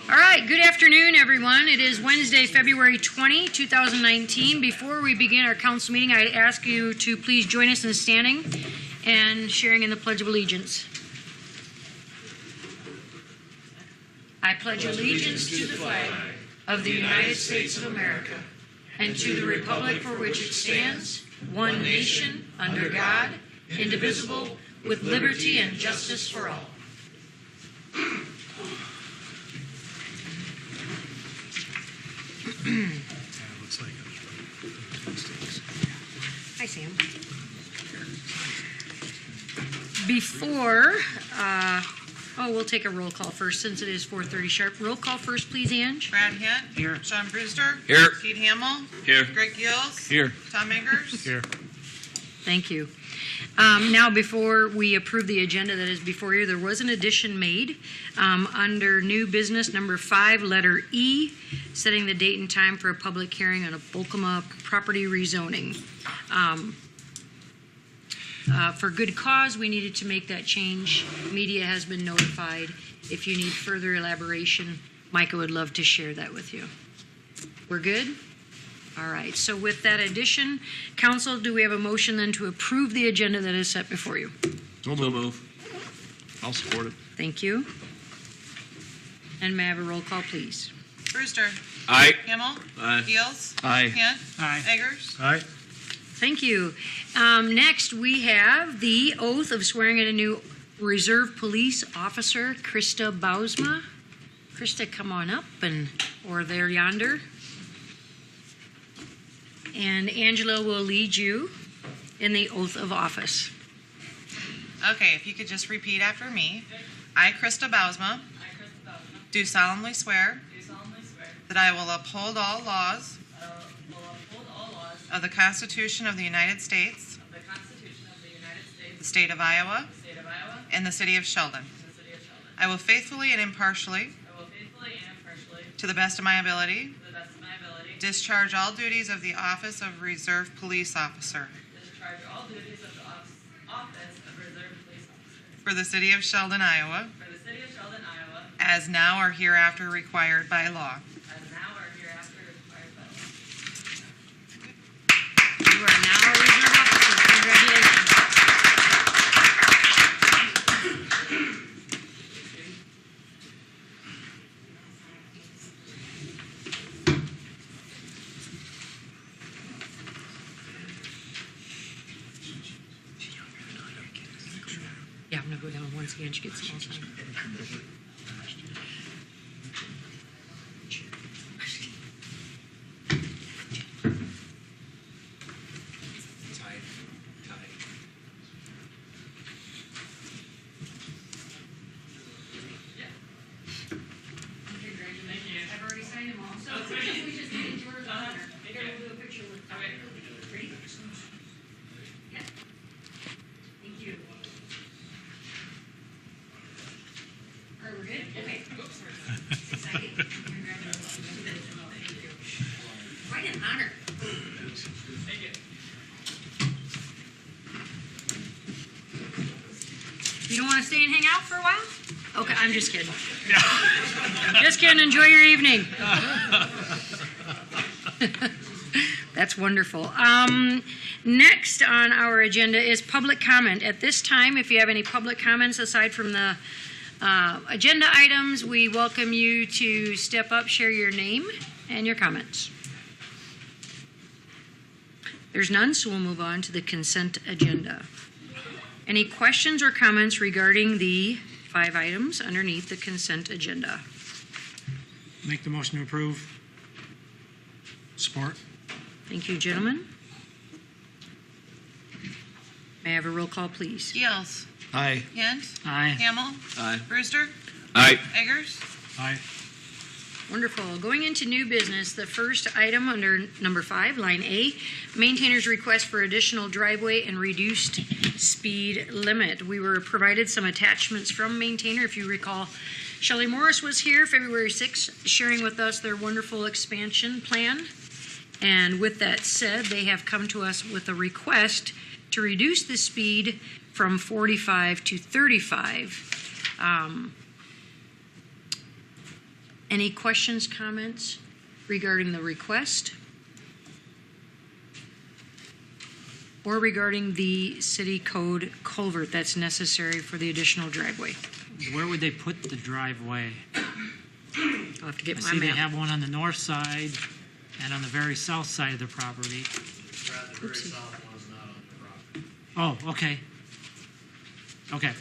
All right, good afternoon, everyone. It is Wednesday, February 20, 2019. Before we begin our council meeting, I ask you to please join us in standing and sharing in the Pledge of Allegiance. I pledge allegiance to the flag of the United States of America and to the republic for which it stands, one nation, under God, indivisible, with liberty and justice for all. Hi, Sam. We'll take a roll call first since it is 4:30 sharp. Roll call first, please, Ange. Brad Hitt. Here. Sean Brewster. Here. Pete Hamill. Here. Greg Gills. Here. Tom Eggers. Here. Thank you. Now, before we approve the agenda that is before you, there was an addition made under new business number 5, letter E, setting the date and time for a public hearing on a Bulkema property rezoning. For good cause, we needed to make that change. Media has been notified. If you need further elaboration, Micah would love to share that with you. We're good? All right, so with that addition, council, do we have a motion then to approve the agenda that is set before you? So move. I'll support it. Thank you. And may I have a roll call, please? Brewster. Aye. Hamill. Aye. Gills. Aye. Hitt. Aye. Eggers. Aye. Thank you. Next, we have the oath of swearing in a new Reserve Police Officer, Krista Bausma. Krista, come on up, or there yonder. And Angela will lead you in the oath of office. Okay, if you could just repeat after me. I, Krista Bausma, do solemnly swear that I will uphold all laws of the Constitution of the United States, the state of Iowa, and the city of Sheldon. I will faithfully and impartially, to the best of my ability, discharge all duties of the office of Reserve Police Officer for the city of Sheldon, Iowa, as now or hereafter required by law. You are now a Reserve Officer. Congratulations. Yeah, I'm going to go down once again. She gets some more time. I've already signed them all. So we just need George on honor. Maybe we'll do a picture with them. Ready? Yeah. Thank you. All right, we're good? Okay. Excited. Quite an honor. Thank you. You don't want to stay and hang out for a while? Okay, I'm just kidding. Just kidding. Enjoy your evening. That's wonderful. Next on our agenda is public comment. At this time, if you have any public comments aside from the agenda items, we welcome you to step up, share your name and your comments. There's none, so we'll move on to the consent agenda. Any questions or comments regarding the 5 items underneath the consent agenda? Make the motion to approve. Support. Thank you, gentlemen. May I have a roll call, please? Gills. Aye. Hitt. Aye. Hamill. Aye. Brewster. Aye. Eggers. Aye. Wonderful. Going into new business, the first item under number 5, line A, maintainer's request for additional driveway and reduced speed limit. We were provided some attachments from maintainer. If you recall, Shelley Morris was here February 6th sharing with us their wonderful expansion plan. And with that said, they have come to us with a request to reduce the speed from 45 to 35. Any questions, comments regarding the request? Or regarding the city code culvert that's necessary for the additional driveway? Where would they put the driveway? I'll have to get I my see they map. have one on the north side and on the very south side of the property. Brad, the very south one is not on the property. Oh, okay. Okay.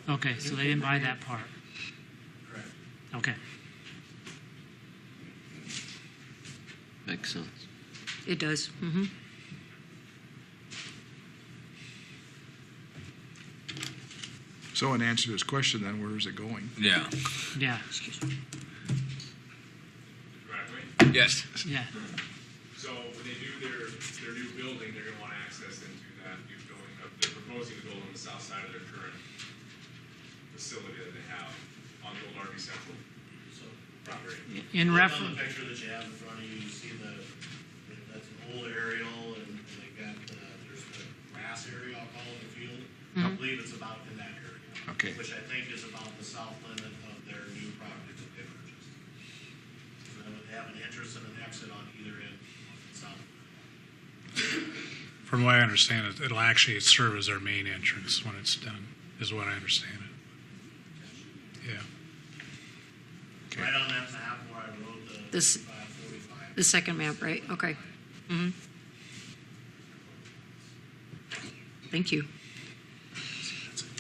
Okay, so they didn't buy that part. Correct. Okay. Makes sense. It does. Mm-hmm. So in answer to his question, then, where is it going? Yeah. Yeah. Driveway. Yes. Yeah. So when they do their new building, they're gonna want access into that new building. They're proposing to build on the south side of their current facility that they have on the old RV Central So, property. In look on reference. the picture that you have in front of you, you see that's an old aerial, and they got, there's the grass area, I'll call it, the field. I believe it's about in that area. Okay. Which I think is about the south limit of their new property that they purchased. So they have an entrance and an exit on either end, north and south. From what I understand, it'll actually serve as their main entrance when it's done, is what I understand it. Yeah. Right on that map where I wrote the This- 545. The second map, right? Okay. Mm-hmm. Thank you.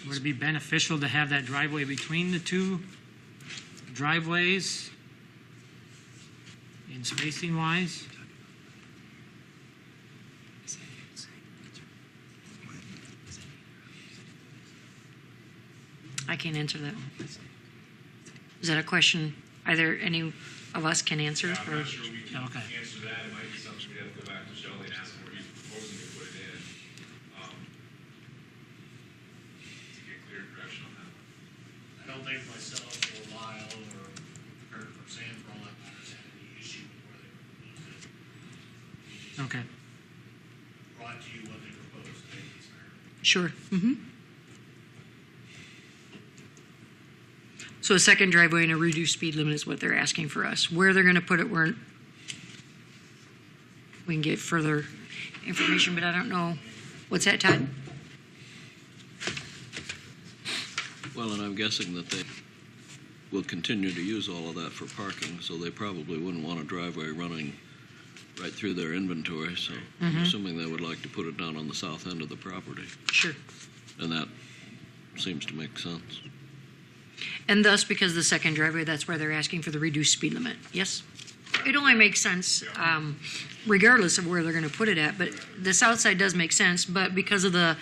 Would it be beneficial to have that driveway between the two driveways in spacing wise? I can't answer that. Is that a question either any of us can answer? Yeah, I'm Or not sure we can Okay. answer that. It might be something we have to go back to Sheldon and ask him where he's proposing to put it in. To get clear direction on that. I don't think myself or Lyle or Kurt or Sam, for all that matters, had any issue with where they proposed it. We just Okay. brought to you what they proposed. It's fair. Sure. Mm-hmm. So a second driveway and a reduced speed limit is what they're asking for us. Where they're going to put it, we can get further information, but I don't know. What's that, Todd? Well, and I'm guessing that they will continue to use all of that for parking, so they probably wouldn't want a driveway running right through their inventory, so I'm assuming they would like to put it down on the south end of the property, Sure. and that seems to make sense. And thus, because of the second driveway, that's why they're asking for the reduced speed limit. Yes? It only makes sense regardless of where they're going to put it at, but the south side does make sense, but because of the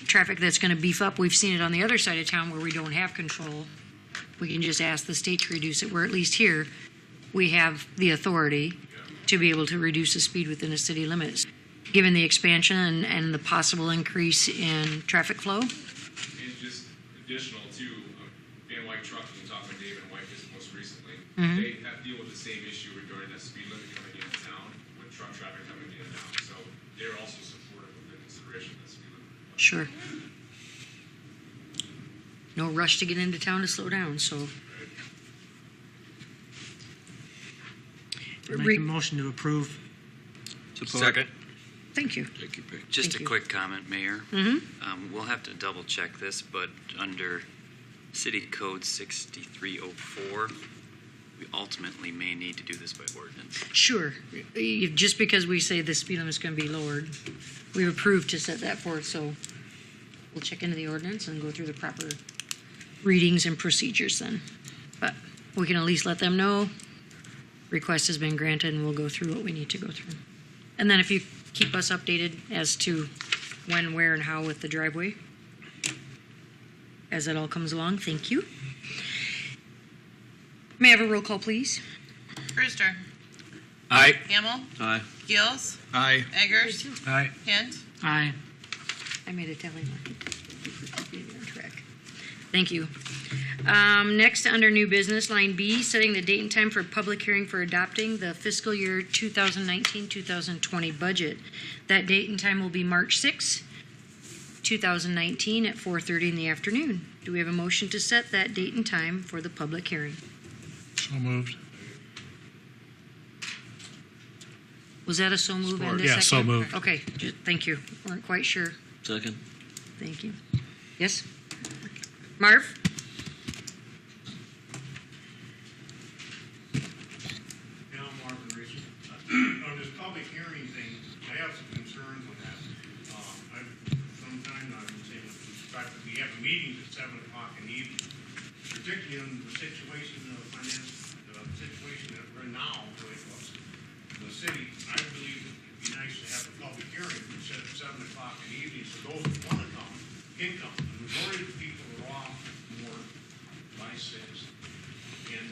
traffic that's going to beef up, we've seen it on the other side of town where we don't have control. We can just ask the state to reduce it, where at least here, we have the authority to be able to reduce the speed within the city limits. Given the expansion and the possible increase in traffic flow, And just additional to Van White Trucking, talking with David and White just most recently, they have deal with the same issue regarding that speed limit coming into town with truck traffic coming in and out. So they're also supportive of the consideration of the speed limit. sure. No rush to get into town to slow down, so. Make a motion to approve. Second. Thank you. Take your pick. Just Thank a you. quick comment, Mayor. We'll have to double check this, but under City Code 6304, we ultimately may need to do this by ordinance. Sure. Just because we say the speed limit is going to be lowered, we've approved to set that forth, so we'll check into the ordinance and go through the proper readings and procedures then. But we can at least let them know request has been granted and we'll go through what we need to go through. And then if you keep us updated as to when, where, and how with the driveway as it all comes along, thank you. May I have a roll call, please? Brewster. Aye. Hamel. Aye. Gills. Aye. Eggers. Aye. Hint. Aye. I made a tally mark. On track. Thank you. Next, under new business, line B, setting the date and time for public hearing for adopting the fiscal year 2019-2020 budget. That date and time will be March 6th 2019 at 4:30 in the afternoon. Do we have a motion to set that date and time for the public hearing? So moved. Was that a so move and a Support. second? Yeah, so moved. Okay, thank you. Weren't quite sure. Second? Thank you. Yes? Marv? Yeah, I'm Marvin Reese. On this public hearing thing, I have some concerns on that. Sometimes I've been saying, the fact that we have meetings at 7 o'clock in the evening, particularly in the situation of finance, the situation that we're in now, with the city. I believe it'd be nice to have a public hearing set at 7 o'clock in the evening, so those who want to come can come. The majority of the people are off more by 6. And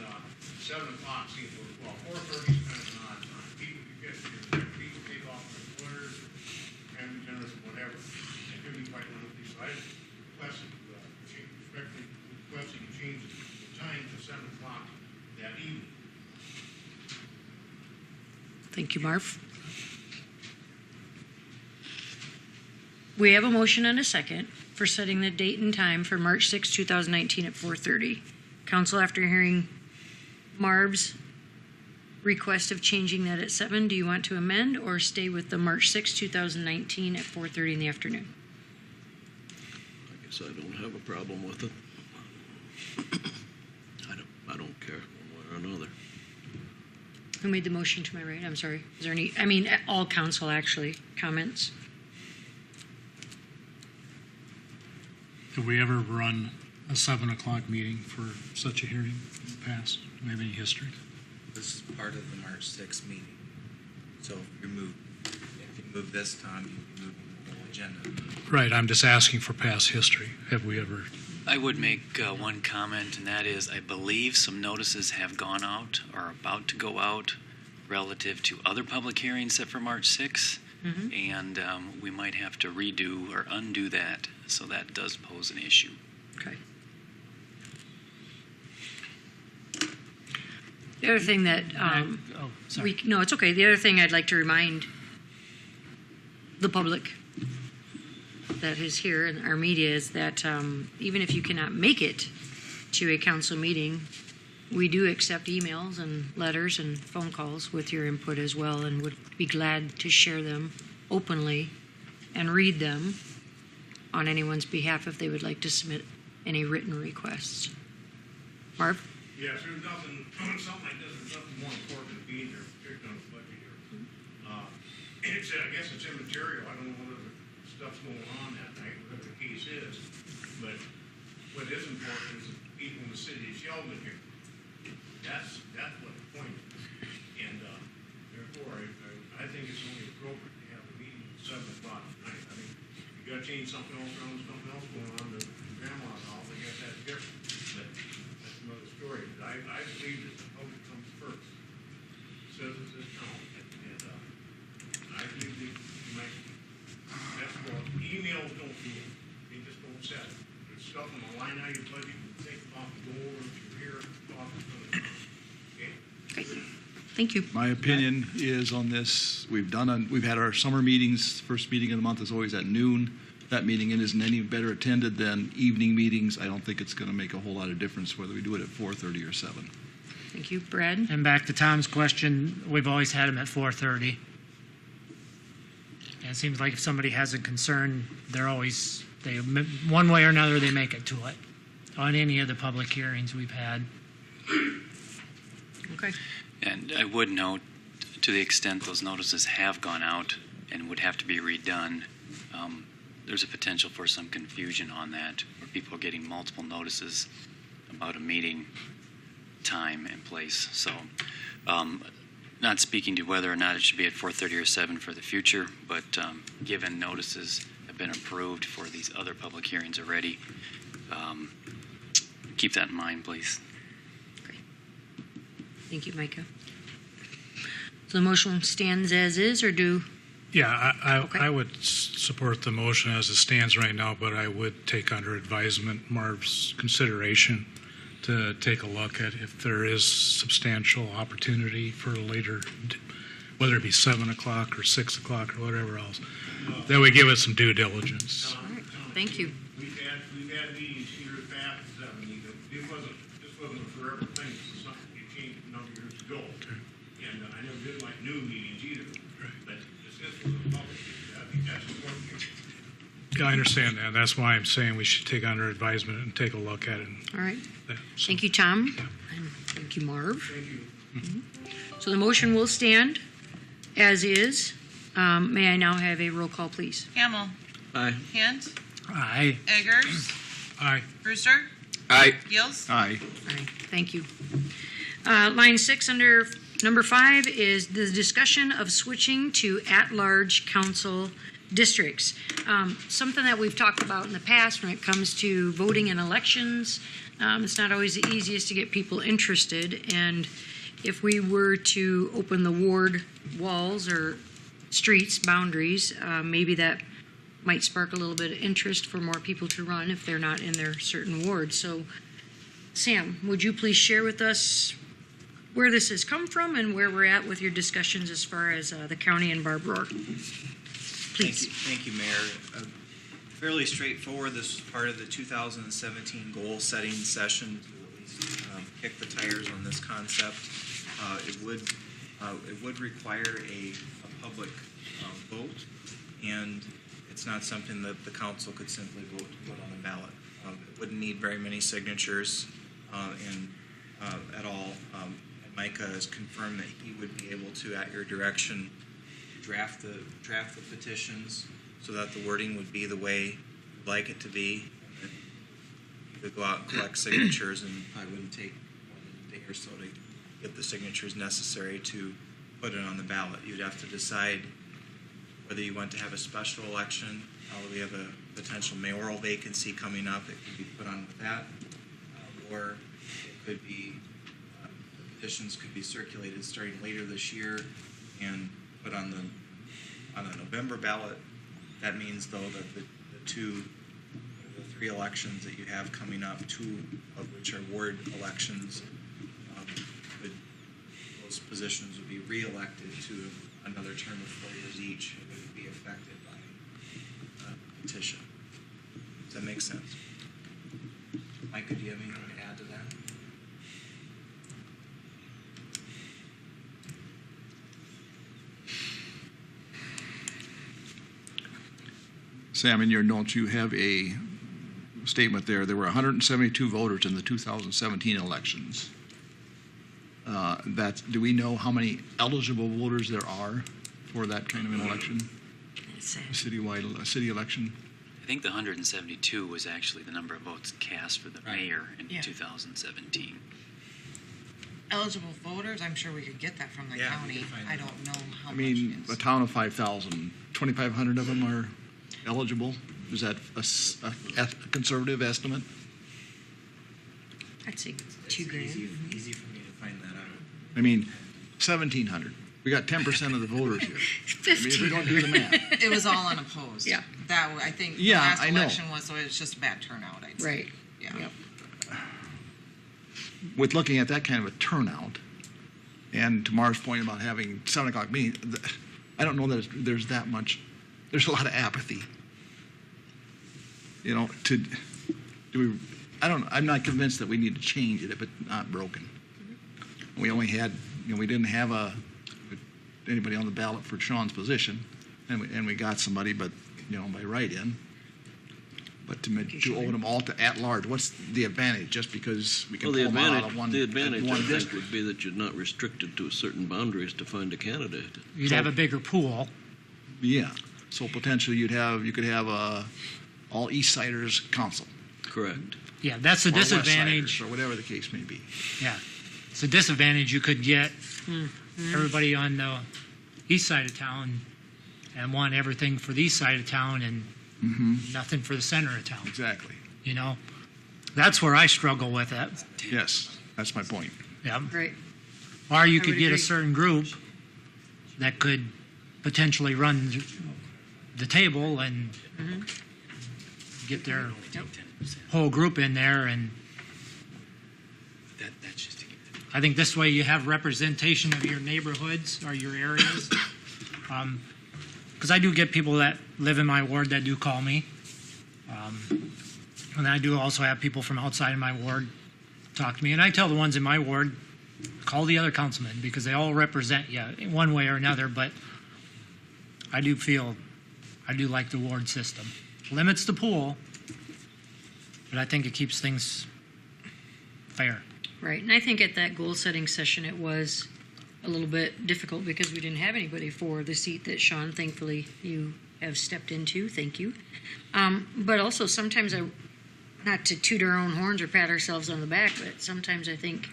7 o'clock seems to work well. 4:30 is kind of an odd time. People can get here, people take off their employers, family dinners, whatever. It could be quite lengthy. So I requested, respectfully requesting to change the time to 7 o'clock that evening. Thank you, Marv. We have a motion and a second for setting the date and time for March 6, 2019 at 4:30. Council, after hearing Marv's request of changing that at 7, do you want to amend or stay with the March 6, 2019 at 4:30 in the afternoon? I guess I don't have a problem with it. I don't care one way or another. Who made the motion to my right? I'm sorry. Is there any, all council actually, comments? Have we ever run a 7 o'clock meeting for such a hearing in the past? Do we have any history? This is part of the March 6th meeting. So if you move this time, you can move the whole agenda. Right, I'm just asking for past history. Have we ever? I would make one comment, and that is I believe some notices have gone out or are about to go out relative to other public hearings set for March 6th, and we might have to redo or undo that, so that does pose an issue. Okay. The other thing that, sorry. no, it's okay. The other thing I'd like to remind the public that is here in our media is that even if you cannot make it to a council meeting, we do accept emails and letters and phone calls with your input as well, and would be glad to share them openly and read them on anyone's behalf if they would like to submit any written requests. Marv? Yes, there's nothing, something like this, there's nothing more important than being here, particularly on the budget here. I guess it's immaterial. I don't know what other stuff's going on that night, whatever the case is. But what is important is the people in the city of Sheldon here. That's what the point is. And therefore, I think it's only appropriate to have a meeting at 7 o'clock at night. I mean, you got to change something else around, something else going on to grandma's house. I guess that's different. But that's another story. But I believe that the public comes first. Citizens count. And I believe that you might, that's what emails don't do. They just don't set it. There's stuff on the line out of your budget you think about to go over if you're here, talk to them. Great. Thank you. My opinion is on this, we've had our summer meetings, first meeting of the month is always at noon. That meeting isn't any better attended than evening meetings. I don't think it's going to make a whole lot of difference whether we do it at 4:30 or 7. Thank you. Brad? And back to Tom's question, we've always had them at 4:30. And it seems like if somebody has a concern, one way or another, they make it to it on any of the public hearings we've had. Okay. And I would note, to the extent those notices have gone out and would have to be redone, there's a potential for some confusion on that, where people are getting multiple notices about a meeting time and place. So, not speaking to whether or not it should be at 4:30 or 7 for the future, but given notices have been approved for these other public hearings already, keep that in mind, please. Thank you, Micah. So the motion stands as is, or do? Yeah, Okay. I would support the motion as it stands right now, but I would take under advisement Marv's consideration to take a look at if there is substantial opportunity for later, whether it be 7 o'clock or 6 o'clock or whatever else, that we give it some due diligence. Tom, thank you. We've had meetings here past, this wasn't a forever thing, this is something you changed a number of years ago. And I never did like new meetings either, but this was a public meeting, I think that's important. Yeah, I understand that. That's why I'm saying we should take under advisement and take a look at it. All right. So- Thank you, Tom. And thank you, Marv. Thank you. So the motion will stand as is. May I now have a roll call, please? Hamel. Aye. Hint. Aye. Eggers. Aye. Brewster. Aye. Gills. Aye. Aye, thank you. Line 6 under number 5 is the discussion of switching to at-large council districts. Something that we've talked about in the past when it comes to voting in elections. It's not always the easiest to get people interested, and if we were to open the ward walls or streets boundaries, maybe that might spark a little bit of interest for more people to run if they're not in their certain wards. So, Sam, would you please share with us where this has come from and where we're at with your discussions as far as the county and Barb Roar? Please. Thank you, Mayor. Fairly straightforward. This was part of the 2017 goal-setting session to at least kick the tires on this concept. It would require a public vote, and it's not something that the council could simply vote to put on the ballot. It wouldn't need very many signatures at all. And Micah has confirmed that he would be able to, at your direction, draft the petitions so that the wording would be the way you'd like it to be. And then you could go out and collect signatures, and I wouldn't take more than a day or so to get the signatures necessary to put it on the ballot. You'd have to decide whether you want to have a special election. We have a potential mayoral vacancy coming up. It could be put on with that, or it could be the petitions could be circulated starting later this year and put on the November ballot. That means, though, that the three elections that you have coming up, 2 of which are ward elections, those positions would be re-elected to another term of 4 years each. It would be affected by petition. Does that make sense? Micah, do you have anything to add to that? Sam, in your notes, you have a statement there. There were 172 voters in the 2017 elections. Do we know how many eligible voters there are for that kind of an election? A city election? I think the 172 was actually the number of votes cast for the mayor in 2017. Eligible voters, I'm sure we could get that from the Yeah, we county. could find I that. don't know how I much mean, it a is. town of 5,000, 2,500 of them are eligible. Is that a conservative estimate? I'd say It's $2,000. easy for me to find that out. I mean, 1,700. We got 10% of the voters here. I mean, if we don't do the math. It was all unopposed. Yeah. I think Yeah, the last I know. election was, so it was just a bad turnout, I'd say. Right. Yeah. Yep. With looking at that kind of a turnout, and Tamar's point about having 7 o'clock meetings, I don't know that there's that much. There's a lot of apathy. You know, I'm not convinced that we need to change it if it's not broken. We only had, we didn't have anybody on the ballot for Sean's position, and we got somebody, but by write-in. But to open them all to at large, what's the advantage? Just because we can Well, pull them out of one the advantage, I think, district? would be that you're not restricted to certain boundaries to find a candidate. You'd have a bigger pool. Yeah. So potentially you could have all East Siders council. Correct. Yeah, that's a or West disadvantage. Siders, or whatever the case may be. Yeah, it's a disadvantage. You could get everybody on the east side of town and want everything for the east side of town and nothing for the center of town. Exactly. That's where I struggle with it. Yes, that's my point. Yeah. Right. Or you I could would get agree. a certain group that could potentially run the table and get their whole group in there. And That's just to get I think this way you have representation of your neighborhoods or your areas. Because I do get people that live in my ward that do call me And I do also have people from outside of my ward talk to me, and I tell the ones in my ward, call the other councilmen, because they all represent you in one way or another, but I do like the ward system. Limits the pool, but I think it keeps things fair. Right, and I think at that goal-setting session, it was a little bit difficult because we didn't have anybody for the seat that Sean, thankfully, you have stepped into. Thank you. But also sometimes not to toot our own horns or pat ourselves on the back, but sometimes I think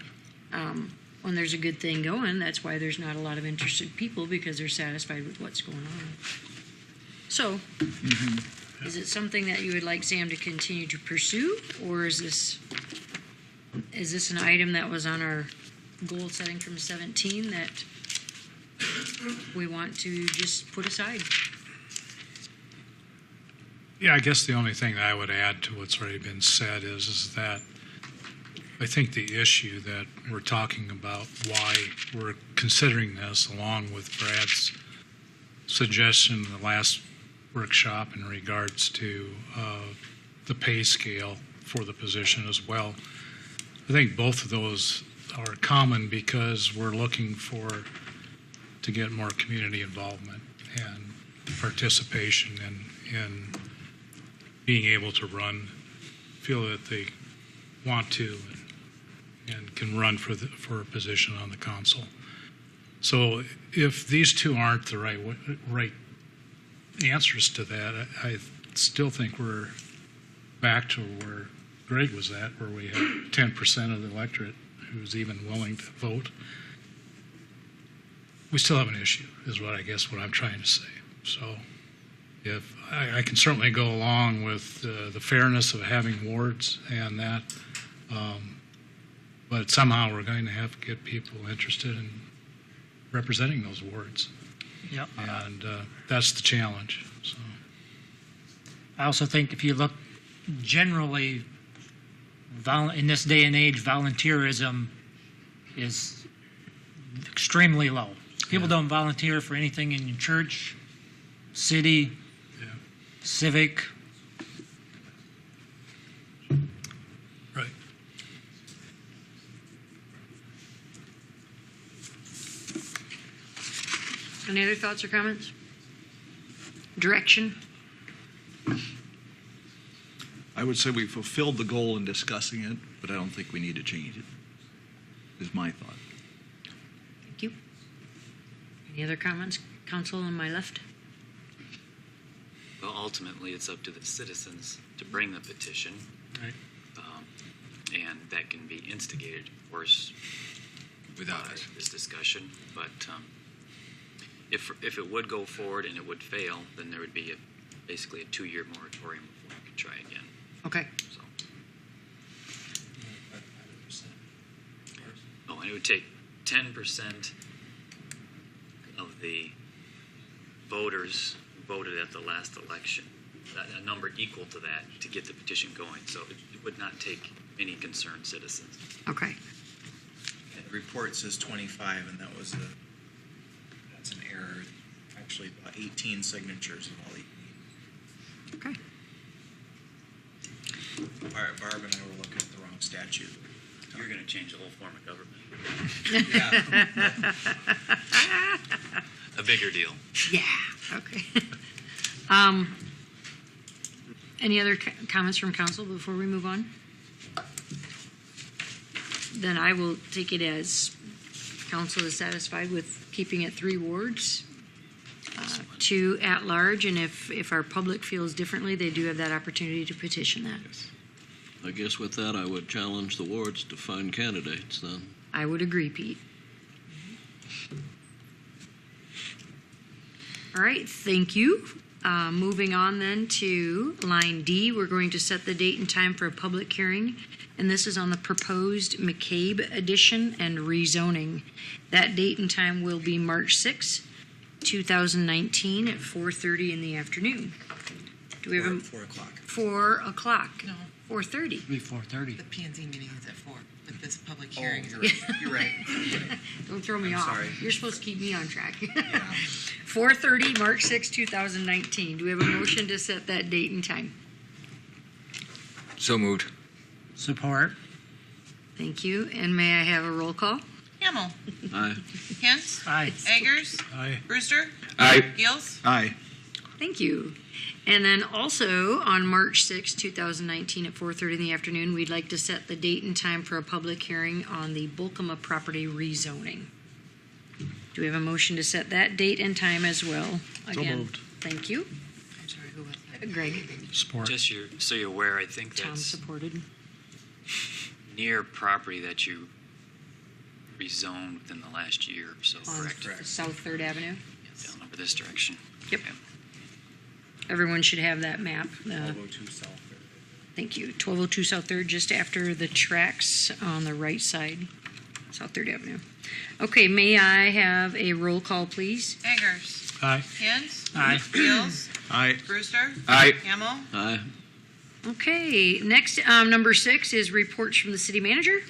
when there's a good thing going, that's why there's not a lot of interested people, because they're satisfied with what's going on. So, is it something that you would like Sam to continue to pursue, or is this an item that was on our goal setting from 17 that we want to just put aside? Yeah, I guess the only thing that I would add to what's already been said is that I think the issue that we're talking about, why we're considering this, along with Brad's suggestion in the last workshop in regards to the pay scale for the position as well, I think both of those are common because we're looking to get more community involvement and participation in being able to feel that they want to and can run for a position on the council. So if these two aren't the right answers to that, I still think we're back to where Greg was at, where we have 10% of the electorate who's even willing to vote. We still have an issue, is what I'm trying to say. So if I can certainly go along with the fairness of having wards and that, but somehow we're going to have to get people interested in representing those wards. Yep. And that's the challenge. So. I also think if you look generally, in this day and age, volunteerism is extremely low. People don't volunteer for anything in your church, city, civic. Right. Any other thoughts or comments? Direction? I would say we fulfilled the goal in discussing it, but I don't think we need to change it, is my thought. Thank you. Any other comments, council on my left? Well, ultimately, it's up to the citizens to bring the petition. Right. And that can be instigated, of course, without this discussion. But if it would go forward and it would fail, then there would be basically a 2-year moratorium before you could try again. Okay. So. Oh, and it would take 10% of the voters who voted at the last election, a number equal to that, to get the petition going. So it would not take any concerned citizens. Okay. And the report says 25, and that's an error. Actually, about 18 signatures of all 18. Okay. Barb and I were looking at the wrong statute. You're going to change the whole form of government. A bigger deal. Yeah. Okay. Any other comments from council before we move on? Then I will take it as council is satisfied with keeping it 3 wards, 2 at large, and if our public feels differently, they do have that opportunity to petition that. I guess with that, I would challenge the wards to find candidates then. I would agree, Pete. All right, thank you. Moving on then to line D, we're going to set the date and time for a public hearing, and this is on the proposed McCabe addition and rezoning. That date and time will be March 6, 2019 at 4:30 in the afternoon. Do we have a 4 o'clock. 4 o'clock? No. 4:30. It'll be 4:30. The P&Z meeting is at 4, but this public hearing is You're right. You're right. Don't throw me I'm off. sorry. You're supposed to keep me on track. Yeah. 4:30, March 6, 2019. Do we have a motion to set that date and time? So moved. Support. Thank you. And may I have a roll call? Hamel. Aye. Hint. Aye. Eggers. Aye. Brewster. Aye. Gills. Aye. Thank you. And then also on March 6, 2019 at 4:30 in the afternoon, we'd like to set the date and time for a public hearing on the Bulkema property rezoning. Do we have a motion to set that date and time as well? So Again, moved. thank you. I'm sorry, who was that? Greg, Support. Just so you're aware, I think Tom that's supported. near property that you rezoned within the last year or so, On correct? South Third Avenue. Down over this direction. Yep. Okay. Everyone should have that map. 1202 South. Thank you. 1202 South Third, just after the tracks on the right side, South Third Avenue. Okay, may I have a roll call, please? Eggers. Aye. Hint. Aye. Gills. Aye. Brewster. Aye. Hamel. Aye. Okay, next, number 6 is reports from the city manager.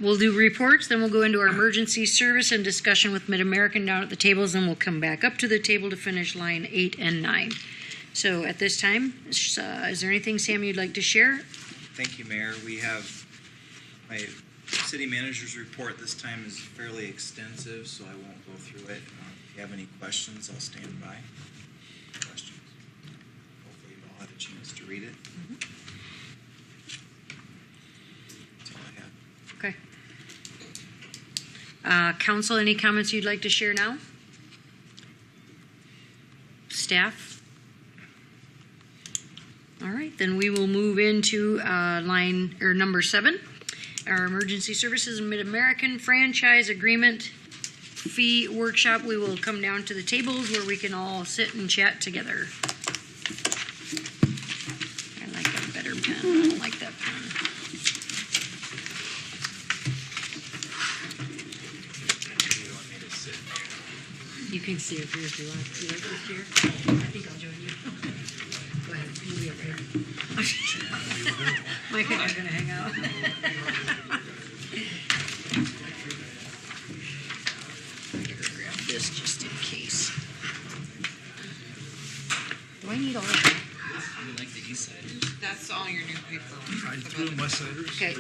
We'll do reports, then we'll go into our emergency service and discussion with Mid-American down at the tables, then we'll come back up to the table to finish line 8 and 9. So at this time, is there anything, Sam, you'd like to share? Thank you, Mayor. We have, my city manager's report this time is fairly extensive, so I won't go through it. If you have any questions, I'll stand by. Questions? Hopefully you all had a chance to read it. That's all I have. Okay. Council, any comments you'd like to share now? Staff? All right, then we will move into number 7, our emergency services and Mid-American franchise agreement fee workshop. We will come down to the tables where we can all sit and chat together. I like that better pen. I don't like that pen. You can see it here if you want. You like this chair? I think I'll join you. Go ahead. We'll be over here. Mike and I are going to hang out. I'm going to grab this just in case. Do I need all of that? That's all your new paper. West Siders. Okay.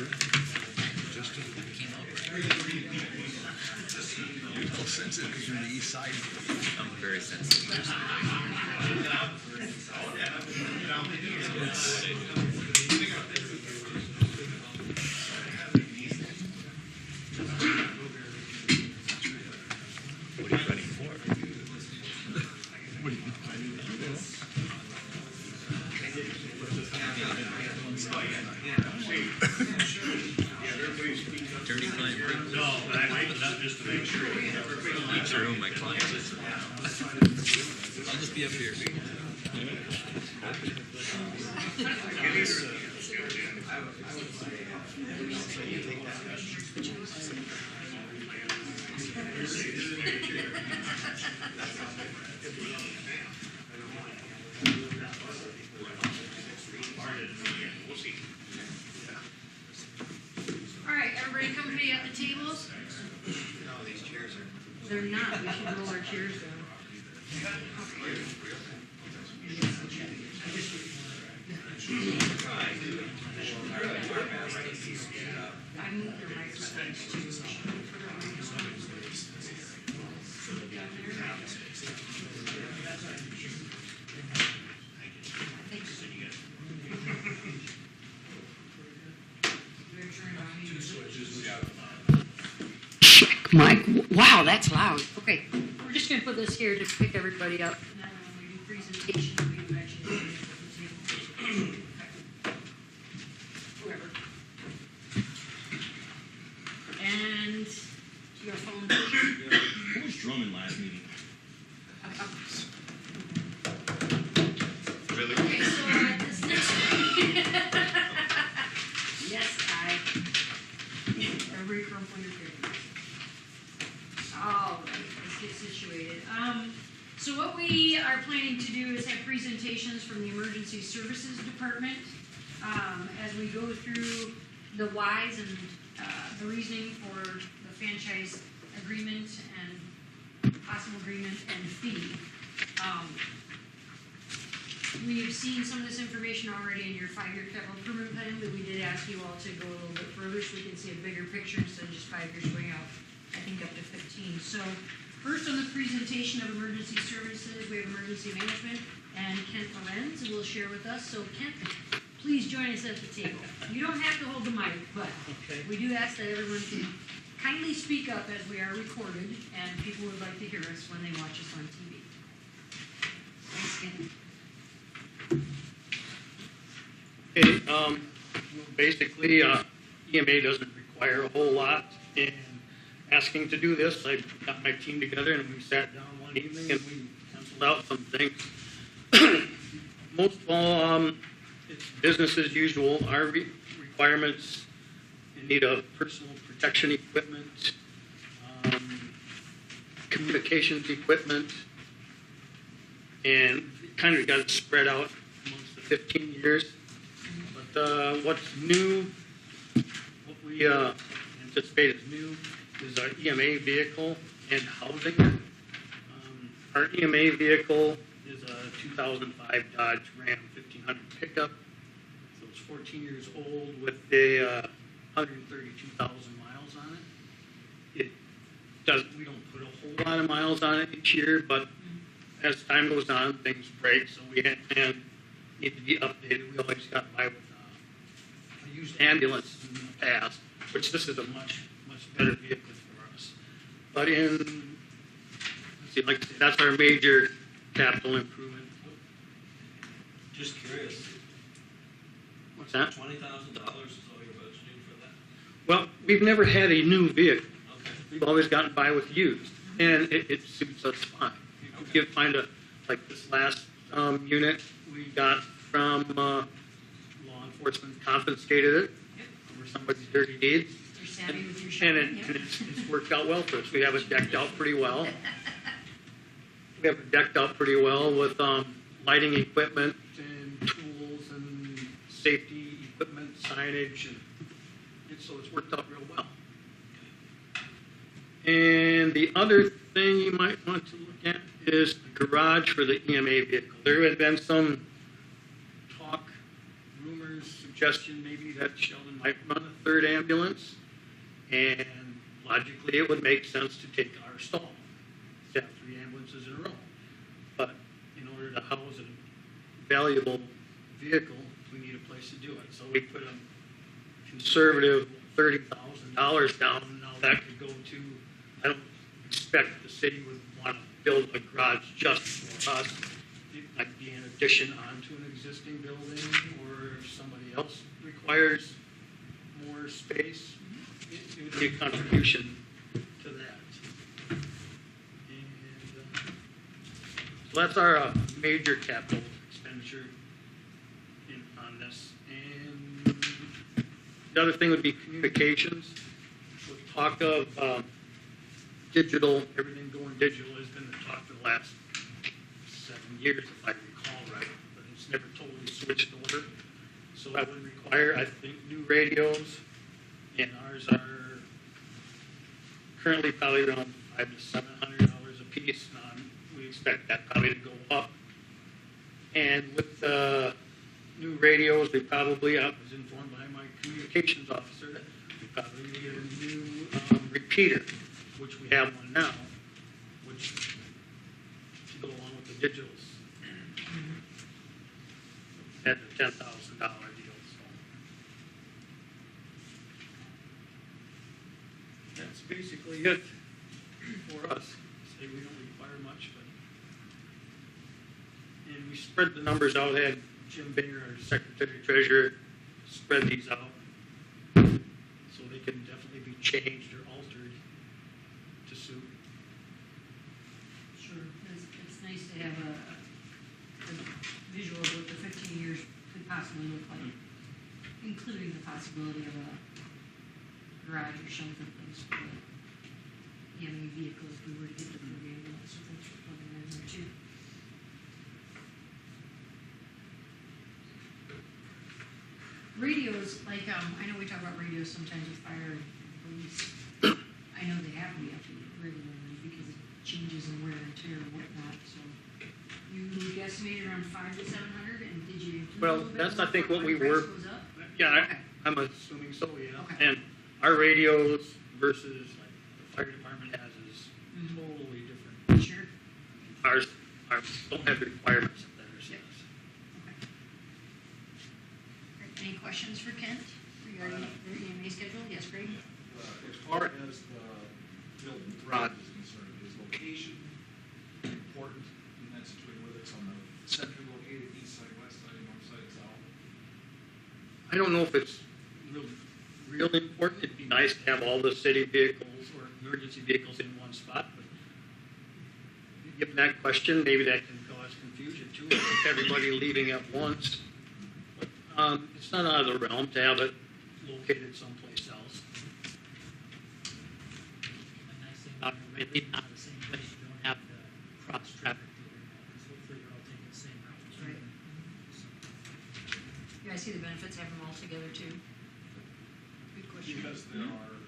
Well, sensitive because you're on the east side. I'm very sensitive. What are you running for? Attorney-client privilege. No, but not just to make sure. I'm sure who my client is. I'll just be up here. All right, everybody come be at the tables. No, these chairs are. They're not. We should roll our chairs down. I moved their microphones too. Check, Mike. Wow, that's loud. Okay, we're just gonna put this here to pick everybody up. And then when we do presentation, we can actually whoever. And your phone. Who was drumming last meeting? Okay, so this next. Yes, every crumple your fingers. All right, let's get situated. So what we are planning to do is have presentations from the Emergency Services Department as we go through the whys and the reasoning for the franchise agreement and possible agreement and fee. we've seen some of this information already in your 5-year capital improvement plan, but we did ask you all to go a little bit further so we can see a bigger picture instead of just 5 years going out, I think up to 15. So first on the presentation of emergency services, we have emergency management, and Kent Lorenz will share with us. So Kent, please join us at the table. You don't have to hold the mic, but we do ask that everyone can kindly speak up as we are recorded, and people would like to hear us when they watch us on TV. Thanks, Kent. Okay, basically, EMA doesn't require a whole lot in asking to do this. I got my team together and we sat down one evening and we penciled out some things. Most of all, it's business as usual. Our requirements, you need a personal protection equipment, communications equipment, and kind of got it spread out amongst the 15 years. But what's new, what we anticipate is new, is our EMA vehicle and housing. Our EMA vehicle is a 2005 Dodge Ram 1500 pickup. So it's 14 years old with a 132,000 miles on it. We don't put a whole lot of miles on it each year, but as time goes on, things break, so we need to be updated. We always got by with a used ambulance in the past, which this is a much better vehicle for us. But let's see, like I say, that's our major capital improvement. Just curious. What's that? $20,000 is all you're budgeting for that? Well, we've never had a new vehicle. Okay. We've always gotten by with used, and it suits us fine. You find like this last unit we got from law enforcement, confiscated it over somebody's dirty deeds. You're savvy with your And shopping, it's worked out well for us. We have it decked out pretty well. We have it decked out pretty well with lighting equipment and tools and safety equipment, signage, and so it's worked out real well. And the other thing you might want to look at is the garage for the EMA vehicle. There had been some talk, rumors, suggestion maybe that Sheldon might run a third ambulance, and logically it would make sense to take our stall, to have 3 ambulances in a row. But in order to house a valuable vehicle, we need a place to do it. So we put a conservative $30,000 down. Now that could go to, I don't expect the city would want to build a garage just for us. It might be an addition onto an existing building, or if somebody else requires more space, it would be a contribution to that. And so that's our major capital expenditure on this. And the other thing would be communications. With talk of digital, everything going digital has been the talk for the last 7 years, if I recall right, but it's never totally switched over. So that would require, I think, new radios, and ours are currently probably around $500 to $700 a piece. We expect that probably to go up. And with new radios, we probably, I was informed by my communications officer that we probably need a new repeater, which we have one now, which to go along with the digitals. At the $10,000 deal. So that's basically it for us. Say we don't require much, but and we spread the numbers out. I had Jim Banger, our Secretary Treasurer, spread these out so they can definitely be changed or altered to suit. Sure, it's nice to have a visual of what the 15 years could possibly look like, including the possibility of a garage or shelter place for the EMA vehicles if we were to get the third ambulance. So thanks for putting that in there too. Radios, like, I know we talk about radios sometimes with fire and police. I know they have to be updated regularly because of changes in wear and tear and whatnot, so you guesstimate around 500 to 700 and did you? include a Well, little bit that's, I more think, for what we price were, goes up? yeah, Okay. I'm assuming so, yeah. Okay. And our radios versus like the fire department has is Mhm. totally different. Sure. Ours don't have the requirements that theirs Yep. does. Okay. Great. Any questions for Kent regarding their EMA schedule? Yes, Greg? As far as the building garage is concerned, is location important in that situation, whether it's on the centrally located east side, west side, north side, south? I don't know if it's real important. It'd be nice to have all the city vehicles or emergency vehicles in one spot, but given that question, maybe that can cause confusion too, with everybody leaving at once. But, it's not out of the realm to have it located someplace else. The nice thing about it, leaving out of the same place, you don't have to cross traffic through it, because hopefully you're all taking the same route. Right. Yeah, I see the benefits having them all together too. Good question. Because there are,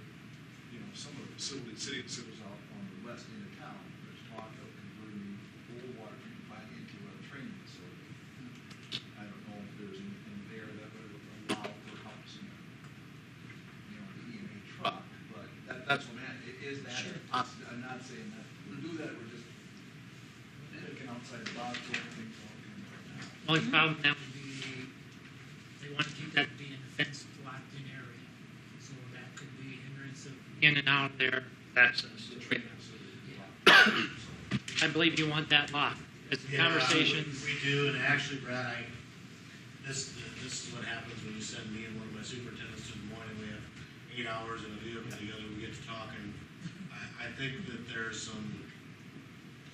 some of the facilities, city facilities out on the west end of town, there's talk of converting old water treatment plant into a training facility. I don't know if there's anything there that would allow for helps in, the EMA truck, but that's what I'm at. Is that Sure. possible? I'm not saying that we'll do that, we're just thinking outside the box, throwing things out. Only problem that would be, they want to keep that being a fenced, locked-in area, so that could be hindrance of in and out there. Access. The training facility. I believe you want that locked. As the conversation, We do, and actually, Brad, this is what happens when you send me and one of my superintendents to Des Moines. We have 8 hours in a vehicle together, we get to talking. I think that there's some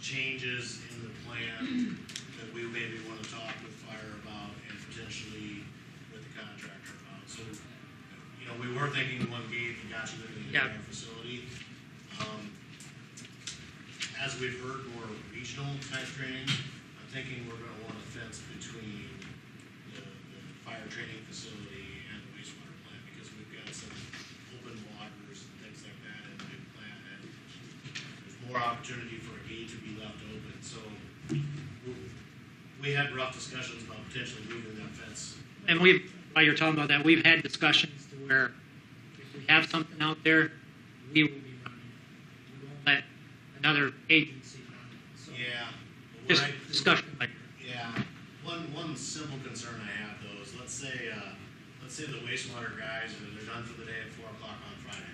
changes in the plan that we maybe want to talk with fire about and potentially with the contractor about. So, we were thinking one gate that got you into the Yeah. entire facility. As we've heard more regional type training, I'm thinking we're gonna want a fence between the fire training facility and the wastewater plant, because we've got some open waters and things like that in the new plant, and there's more opportunity for a gate to be left open, so we had rough discussions about potentially moving that fence. and while you're talking about that, we've had discussions to where if we have something out there, we will be running it. We won't let another agency run it. So Yeah. but just what I- discussion like Yeah, one simple concern I have though is let's say the wastewater guys they're done for the day at 4 o'clock on Friday,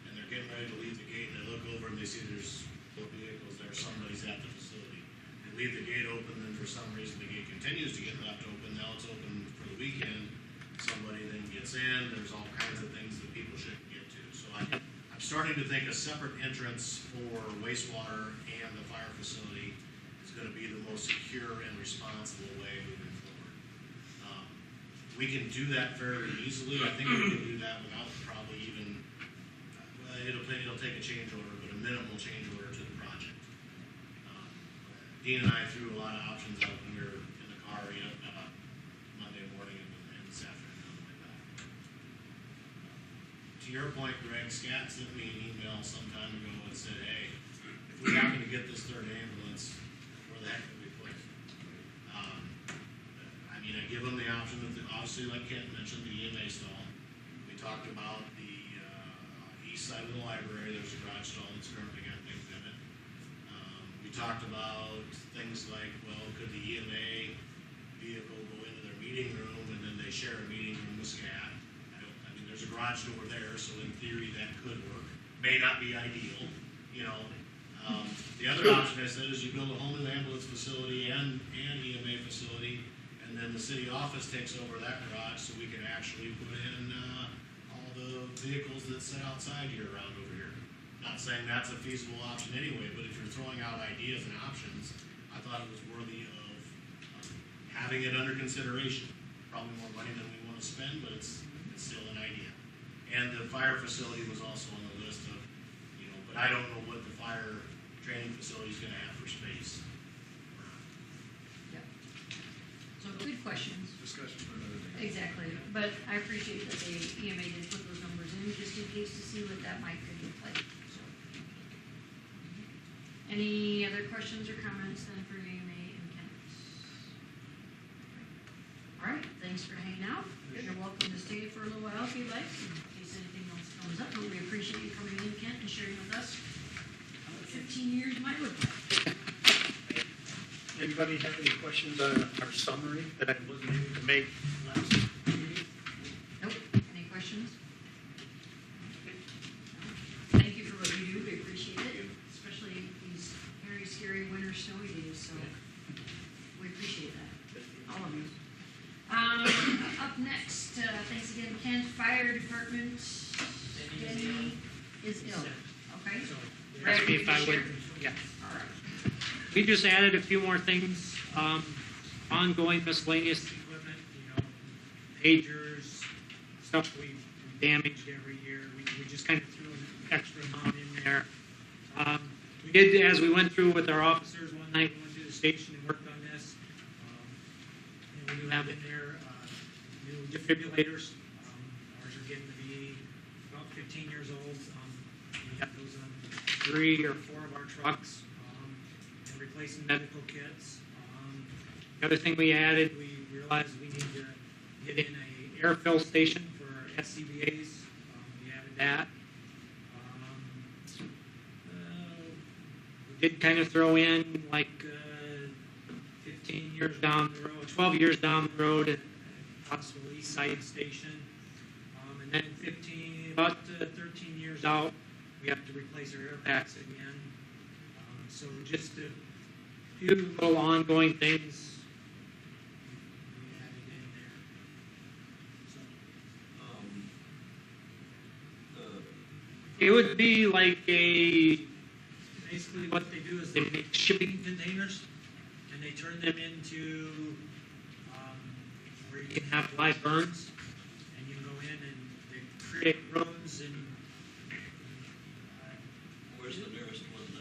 and they're getting ready to leave the gate, and they look over and they see there's 4 vehicles there, somebody's at the facility. They leave the gate open, then for some reason the gate continues to get left open. Now it's open for the weekend. Somebody then gets in. There's all kinds of things that people shouldn't get to. So I'm starting to think a separate entrance for wastewater and the fire facility is going to be the most secure and responsible way moving forward. We can do that very easily. I think we can do that without probably even, it'll take a change order, but a minimal change order to the project. Dean and I threw a lot of options out when we were in the car, Monday morning and this afternoon on the way back. To your point, Greg, Scott sent me an email some time ago and said, hey, if we happen to get this third ambulance, where the heck can we put it? I give them the option of, obviously, like Kent mentioned, the EMA stall. We talked about the east side of the library. There's a garage stall that's currently got things in it. We talked about things like, well, could the EMA vehicle go into their meeting room and then they share a meeting room with SCAT? There's a garage door there, so in theory that could work. May not be ideal, The other option I said is you build a home and ambulance facility and EMA facility, and then the city office takes over that garage so we can actually put in all the vehicles that sit outside year round over here. Not saying that's a feasible option anyway, but if you're throwing out ideas and options, I thought it was worthy of having it under consideration. Probably more money than we want to spend, but it's still an idea. And the fire facility was also on the list of, but I don't know what the fire training facility is going to have for space. Yeah. So good questions. Discussion for another day. Exactly, but I appreciate that the EMA did put those numbers in just in case to see what that might could look like, so. Any other questions or comments then for EMA and Kent? Thanks for hanging out. You're welcome to stay for a little while if you'd like, in case anything else comes up. But we appreciate you coming in, Kent, and sharing with us what 15 years might look like. Anybody have any questions on our summary that I wasn't able to make last meeting? Nope. Any questions? Thank you for what you do. We appreciate it, especially these very scary winter snowy days. So we appreciate that, all of you. Up next, thanks again, Kent. Fire Department. Denny is ill. Okay. Asked me if I would, yeah. All right. We just added a few more things, ongoing miscellaneous equipment, pagers, stuff we've damaged every year. We just kind of threw an extra amount in there. We did, as we went through with our officers one night, we went to the station and worked on this. We do have in there new defibrillators. Ours are getting to be about 15 years old. We have those on 3 or 4 of our trucks. Replacing medical kits. The other thing we added, we realized we need to get in a air fill station for SCBA's. We added that. We did kind of throw in like 15 years down the road, 12 years down the road, a possible east side station. And then 13 years out, we have to replace our air packs again. So just a few little ongoing things we added in there. So, it would be like basically what they do is they make shipping containers and they turn them into where you can have live burns and you can go in and they create rooms and Where's the nearest one now?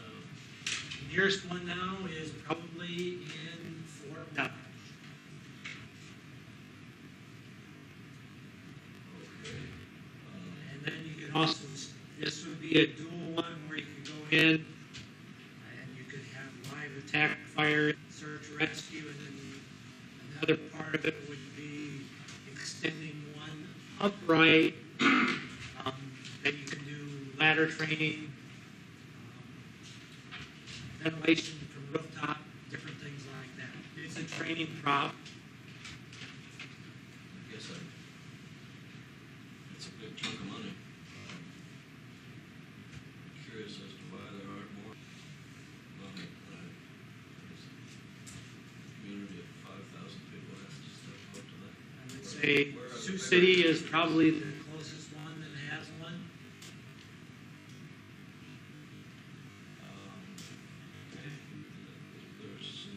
the nearest one now is probably in Fort Dodge. Okay. And then you can also, this would be a dual one where you could go in and you could have live attack, fire, search, rescue, and then another part of it would be extending one upright that you can do ladder training, ventilation from rooftop, different things like that. It's a training prop. I guess it's a big chunk of money. I'm curious as to why there aren't more. Well, a community of 5,000 people has to step up to that. I would say Sioux City is probably the closest one that has one. There's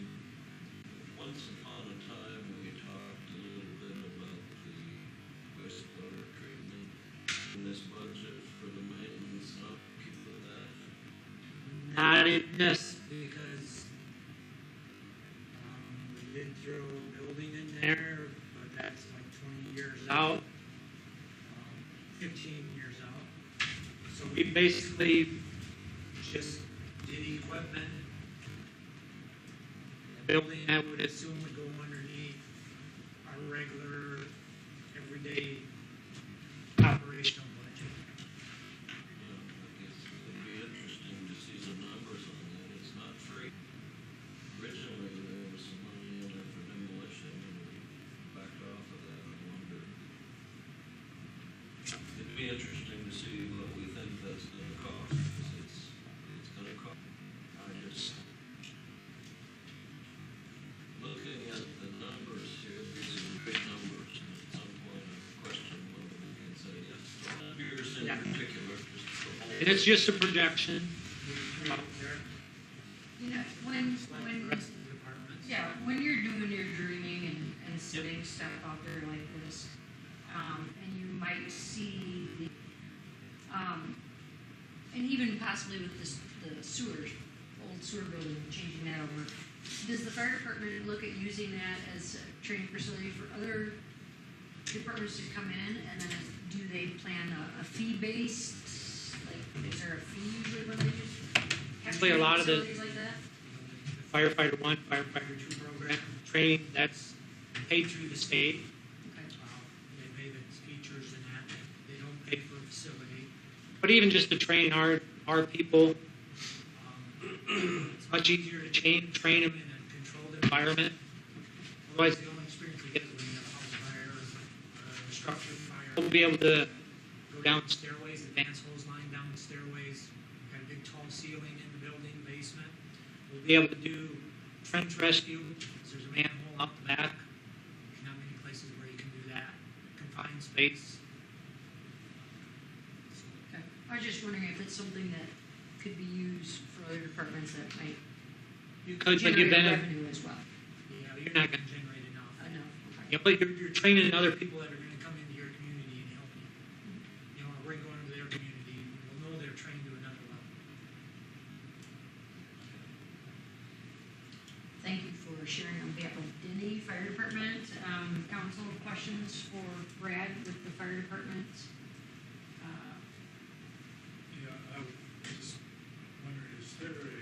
once upon a time we talked a little bit about the wastewater treatment in this budget for the maintenance and upkeep of that. Not in this, because we did throw a building in there, but that's like 20 years out, 15 years out. So we basically just did equipment. The building, I would assume, would go underneath our regular, everyday operational budget. I guess it would be interesting to see the numbers on that. It's not free. Originally, there was some money in there for demolition, and we backed off of that. I wonder. It'd be interesting to see what we think that's going to cost, because it's going to cost. I just looking at the numbers here, these are big numbers, and at some point I question whether we can say yes. Yours in particular, just the whole. And it's just a projection we threw out there. You know, The rest of the departments. yeah, when you're doing your dreaming and setting stuff out there like this, and you might see the, and even possibly with this, the sewers, old sewer building, changing that over, does the fire department look at using that as a training facility for other departments to come in, and then do they plan a fee-based, like, is there a fee usually when they have Usually a lot of the- facilities like that? Firefighter 1, Firefighter 2 program, training, that's paid through the state. But even just to train our people, it's much easier to train them in a controlled environment. Otherwise, the only experience they get is when you have a house fire or a structure fire. We'll be able to go down the stairways, advance hose line down the stairways. We've got a big tall ceiling in the building basement. We'll be able to do trench rescue. There's a manhole out the back. There's not many places where you can do that. Confined space. Okay. I was just wondering if it's something that could be used for other departments that might You could, but generate you've been revenue as well. yeah, you're not going to generate enough. I know. Yeah, but you're training other people that are going to come into your community and help you. You know, we're going into their community. We'll know they're trained to another level. Thank you for sharing on behalf of Denny Fire Department. Council, questions for Brad with the fire department? Yeah, I was just wondering, is there a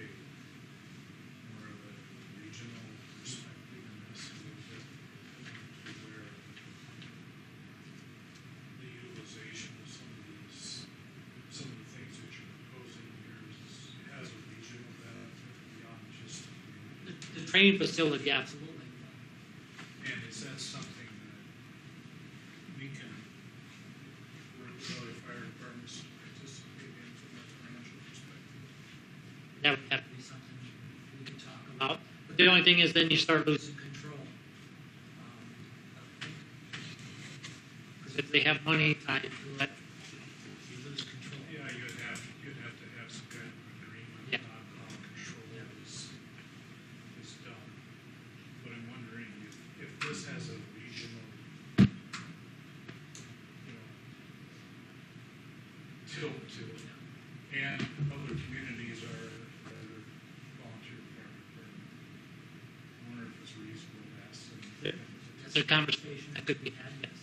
more of a regional perspective in this a little bit, where the utilization of some of the things that you're proposing here has a regional benefit beyond just The training facility, absolutely. and is that something that we can work with other fire departments to participate in from a financial perspective? That would have to be something we can talk about. But the only thing is then you start losing control. Because if they have money tied to it, you lose control. Yeah, you'd have to have some kind of agreement Yeah. on how control is done. But I'm wondering if this has a regional, tilt to it, and other communities are rather volunteer fire department. I wonder if it's reasonable to ask them. That's a conversation that could be had, yes.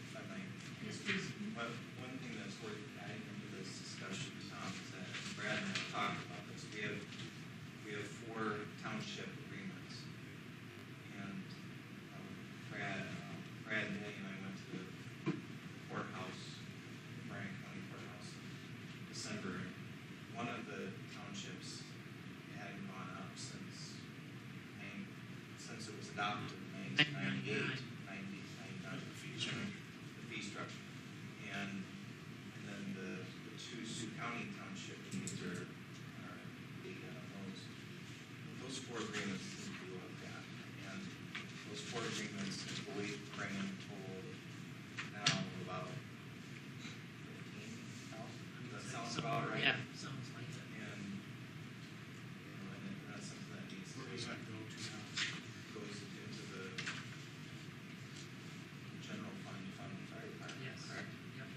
If I might. Yes, please. One thing that's worth adding into this discussion, Tom, is that Brad and I have talked about this. We have 4 township agreements. And Brad and Danny and I went to the courthouse, Bryan County Courthouse, in December. And one of the townships hadn't gone up since it was adopted in 1998, 99, the fee structure. And then the 2 Sioux County township meetings are big on those. Those 4 agreements seem to be looked at. And those 4 agreements, I believe, bring in total now about 15,000. Does that sound about right? Yeah, sounds like it. And, and that's something that needs to Where be, does that go to now? goes into the general fund fire department, Yes. correct? Yep.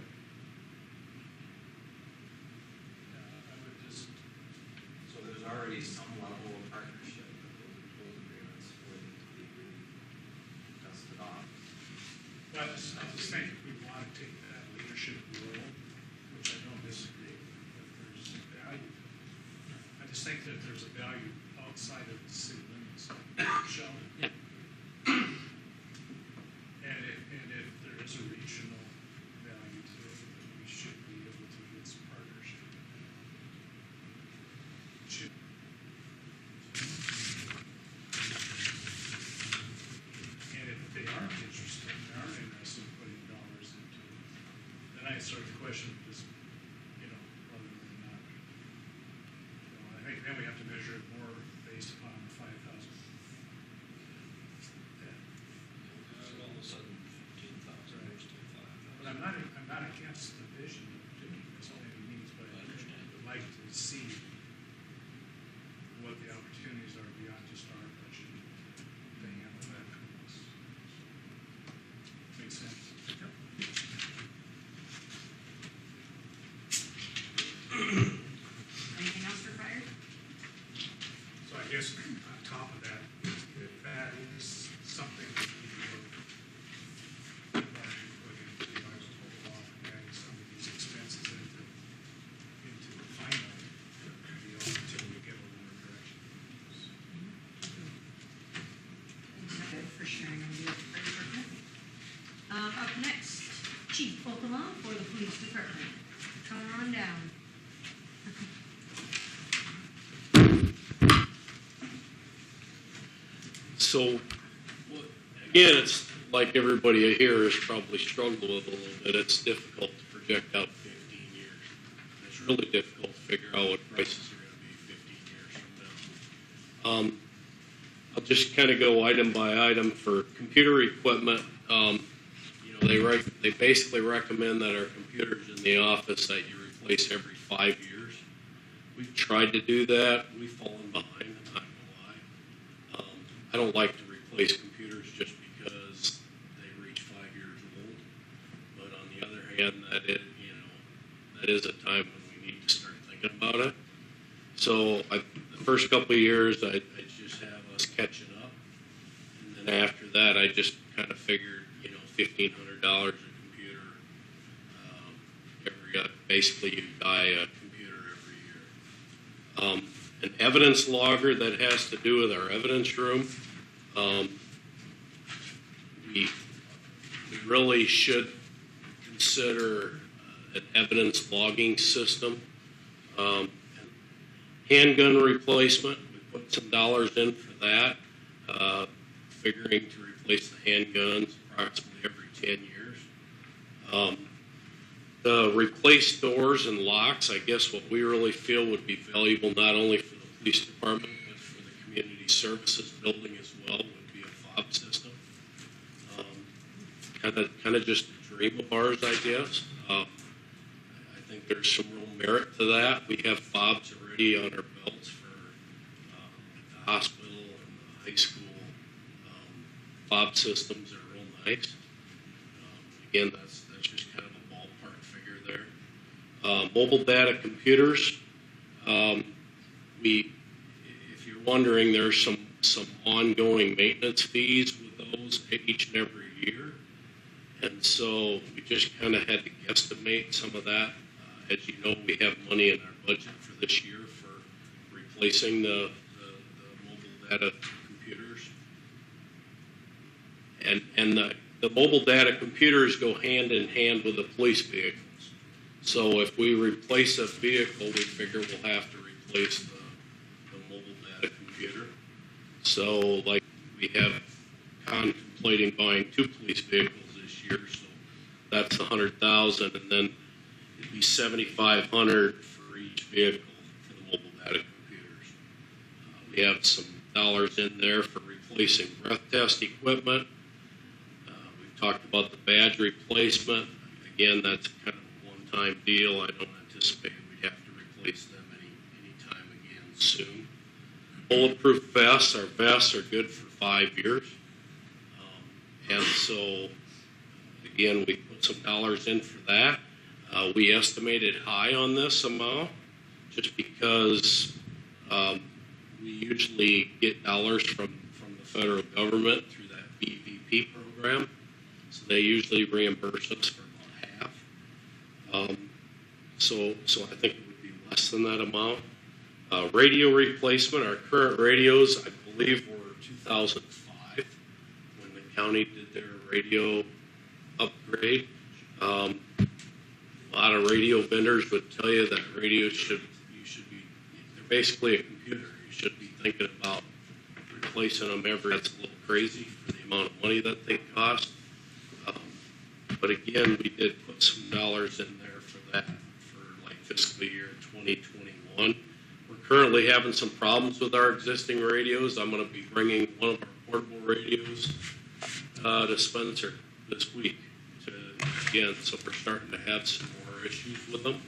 I would just, So there's already some level of partnership with those agreements would need to be really dusted off. I just think if we want to take that leadership role, which I don't disagree with, that there's value. I just think that there's a value outside of the city limits, Sheldon. Yeah. And if there is a regional value to it, then we should be able to get some partnership. Should. And if they aren't interested, they aren't interested in putting dollars into it, then I start to question this, whether or not. I think then we have to measure it more based upon the 5,000. All of a sudden, 15,000 Right. goes to 5,000. But I'm not against the vision of doing this, only the needs, but I would like to see what the opportunities are beyond just our budget to handle that. Makes sense. Anything else for fire? So I guess on top of that, if that is something that we would put into, I was told off adding some of these expenses into the final deal until we get a little more direction. Thanks, Heather, for sharing on behalf of the fire department. Up next, Chief Pokemon for the police department. Come on down. So, again, it's like everybody here has probably struggled with a little bit. It's difficult to project out 15 years. It's really difficult to figure out what prices are going to be 15 years from now. I'll just kind of go item by item for computer equipment. They basically recommend that our computers in the office that you replace every 5 years. We've tried to do that. We've fallen behind. I'm not going to lie. I don't like to replace computers just because they reach 5 years old. But on the other hand, that is a time when we need to start thinking about it. So the first couple of years, I just have us catching up, and then after that, I just kind of figured, $1,500 a computer. Basically, you buy a computer every year. An evidence logger that has to do with our evidence room. We really should consider an evidence logging system. Handgun replacement, we put some dollars in for that, figuring to replace the handguns approximately every 10 years. The replace doors and locks, I guess what we really feel would be valuable not only for the police department but for the community services building as well would be a fob system. Kind of just a dream of ours, I guess. I think there's some real merit to that. We have fobs already on our belts for the hospital and the high school. Fob systems are real nice. Again, that's just kind of a ballpark figure there. Mobile data computers. If you're wondering, there's some ongoing maintenance fees with those each and every year. And so we just kind of had to guesstimate some of that. As you know, we have money in our budget for this year for replacing the mobile data computers. And the mobile data computers go hand in hand with the police vehicles. So if we replace a vehicle, we figure we'll have to replace the mobile data computer. So like we have contemplating buying 2 police vehicles this year, so that's $100,000, and then it'd be $7,500 for each vehicle for the mobile data computers. We have some dollars in there for replacing breath test equipment. We've talked about the badge replacement. Again, that's kind of a one-time deal. I don't anticipate we'd have to replace them anytime again soon. Bulletproof vests. Our vests are good for 5 years. And so, again, we put some dollars in for that. We estimated high on this amount just because we usually get dollars from the federal government through that BVP program. So they usually reimburse us for about half. So I think it would be less than that amount. Radio replacement. Our current radios, I believe, were 2005 when the county did their radio upgrade. A lot of radio vendors would tell you that radios they're basically a computer. You should be thinking about replacing them that's a little crazy for the amount of money that they cost. But again, we did put some dollars in there for that for like fiscal year 2021. We're currently having some problems with our existing radios. I'm going to be bringing one of our portable radios to Spencer this week. So we're starting to have some more issues with them.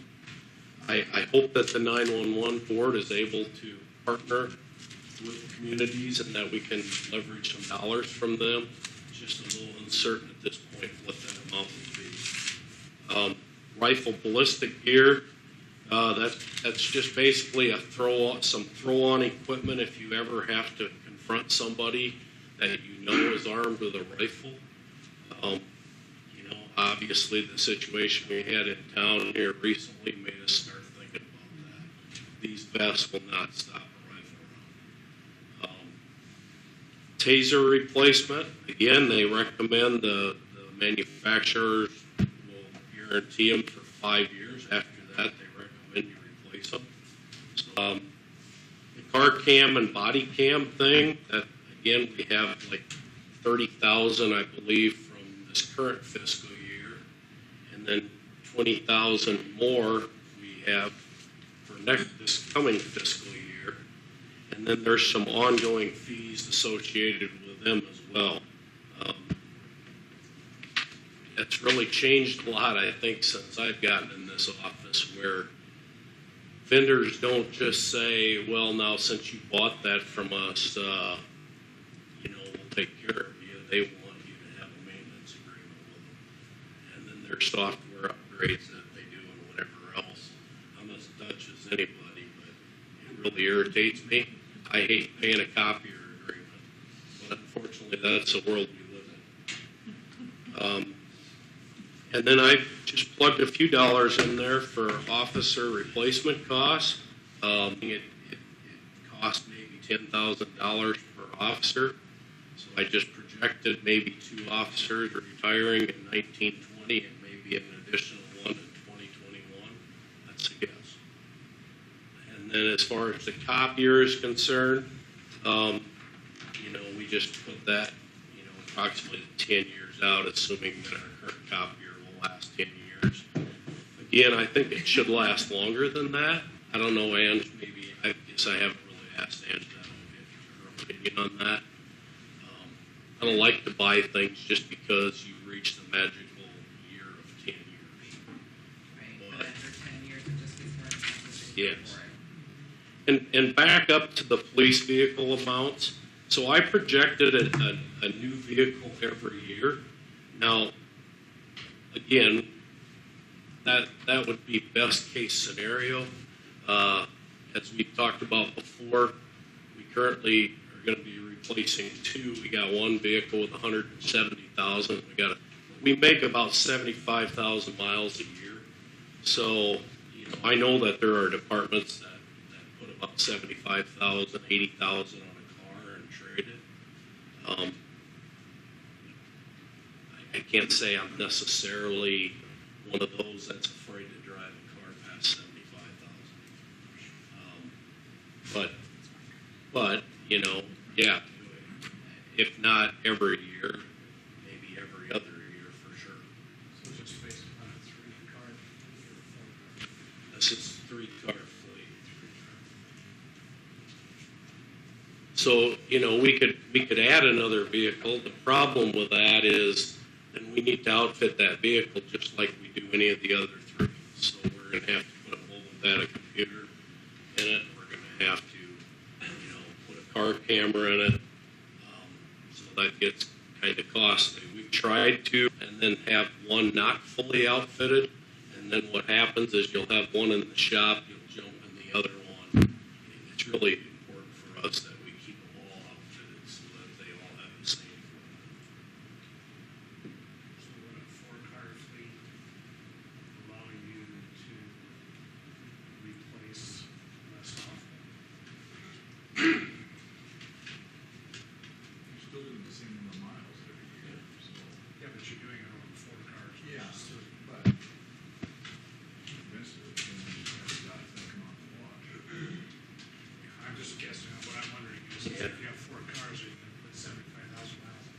I hope that the 911 board is able to partner with communities and that we can leverage some dollars from them. It's just a little uncertain at this point what that amount will be. Rifle ballistic gear. That's just basically some throw-on equipment if you ever have to confront somebody that you know is armed with a rifle. Obviously, the situation we had in town here recently made us start thinking about that. These vests will not stop a rifle round. Taser replacement. Again, they recommend the manufacturers will guarantee them for 5 years. After that, they recommend you replace them. So, the car cam and body cam thing, that again, we have like 30,000, I believe, from this current fiscal year, and then 20,000 more we have for this coming fiscal year, and then there's some ongoing fees associated with them as well. It's really changed a lot, I think, since I've gotten in this office, where vendors don't just say, well, now since you bought that from us, we'll take care of you. They want you to have a maintenance agreement with them. And then their software upgrades that they do and whatever else. I'm as Dutch as anybody, but it really irritates me. I hate paying a copier agreement. But unfortunately, that's the world we live in. And then I just plugged a few dollars in there for officer replacement costs. It cost maybe $10,000 per officer. So I just projected maybe 2 officers retiring in 1920 and maybe an additional one in 2021. That's a guess. And then as far as the copier is concerned, we just put that, approximately 10 years out, assuming that our current copier will last 10 years. Again, I think it should last longer than that. I don't know, Ange, maybe, I guess I haven't really asked Ange that, her opinion on that. I don't like to buy things just because you reach the magical year of 10 years. Right, but after 10 years, it just gets more expensive. Yes. And back up to the police vehicle amounts. So I projected a new vehicle every year. Now, again, that would be best case scenario. As we talked about before, we currently are going to be replacing 2. We got 1 vehicle with 170,000. We make about 75,000 miles a year. So, I know that there are departments that put about 75,000, 80,000 on a car and trade it. I can't say I'm necessarily one of those that's afraid to drive a car past 75,000. But yeah, if not every year, maybe every other year for sure. So just based on a 3-car or 4-car? This is 3-car fleet. So, we could add another vehicle. The problem with that is then we need to outfit that vehicle just like we do any of the other 3. So we're going to have to put a mobile data computer in it. We're going to have to, put a car camera in it. So that gets kind of costly. We've tried to, and then have one not fully outfitted. And then what happens is you'll have one in the shop, you'll jump in the other one. It's really important for us that we keep them all outfitted so that they all have the same equipment. So would a 4-car fleet allow you to replace less often? You're still doing the same number of miles every year, so. Yeah, but you're doing it on 4 cars. Yeah, but eventually, it's got to come off the wash. I'm just guessing. What I'm wondering is if you have 4 cars, you can put 75,000 miles on.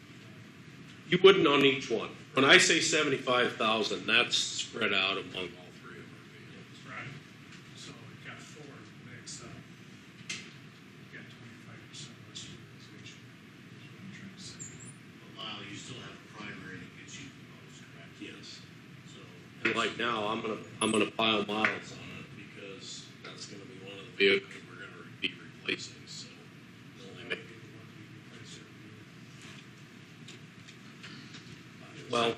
You wouldn't on each one. When I say 75,000, that's spread out among all 3 of our vehicles. Right. So you've got 4 mixed up. You've got 25% less utilization, is what I'm trying to say. But Lyle, you still have a primary that gets you the most, correct? Yes. So, And like now, I'm gonna pile miles on it because that's gonna be one of the vehicles we're gonna be replacing. So we'll only make well.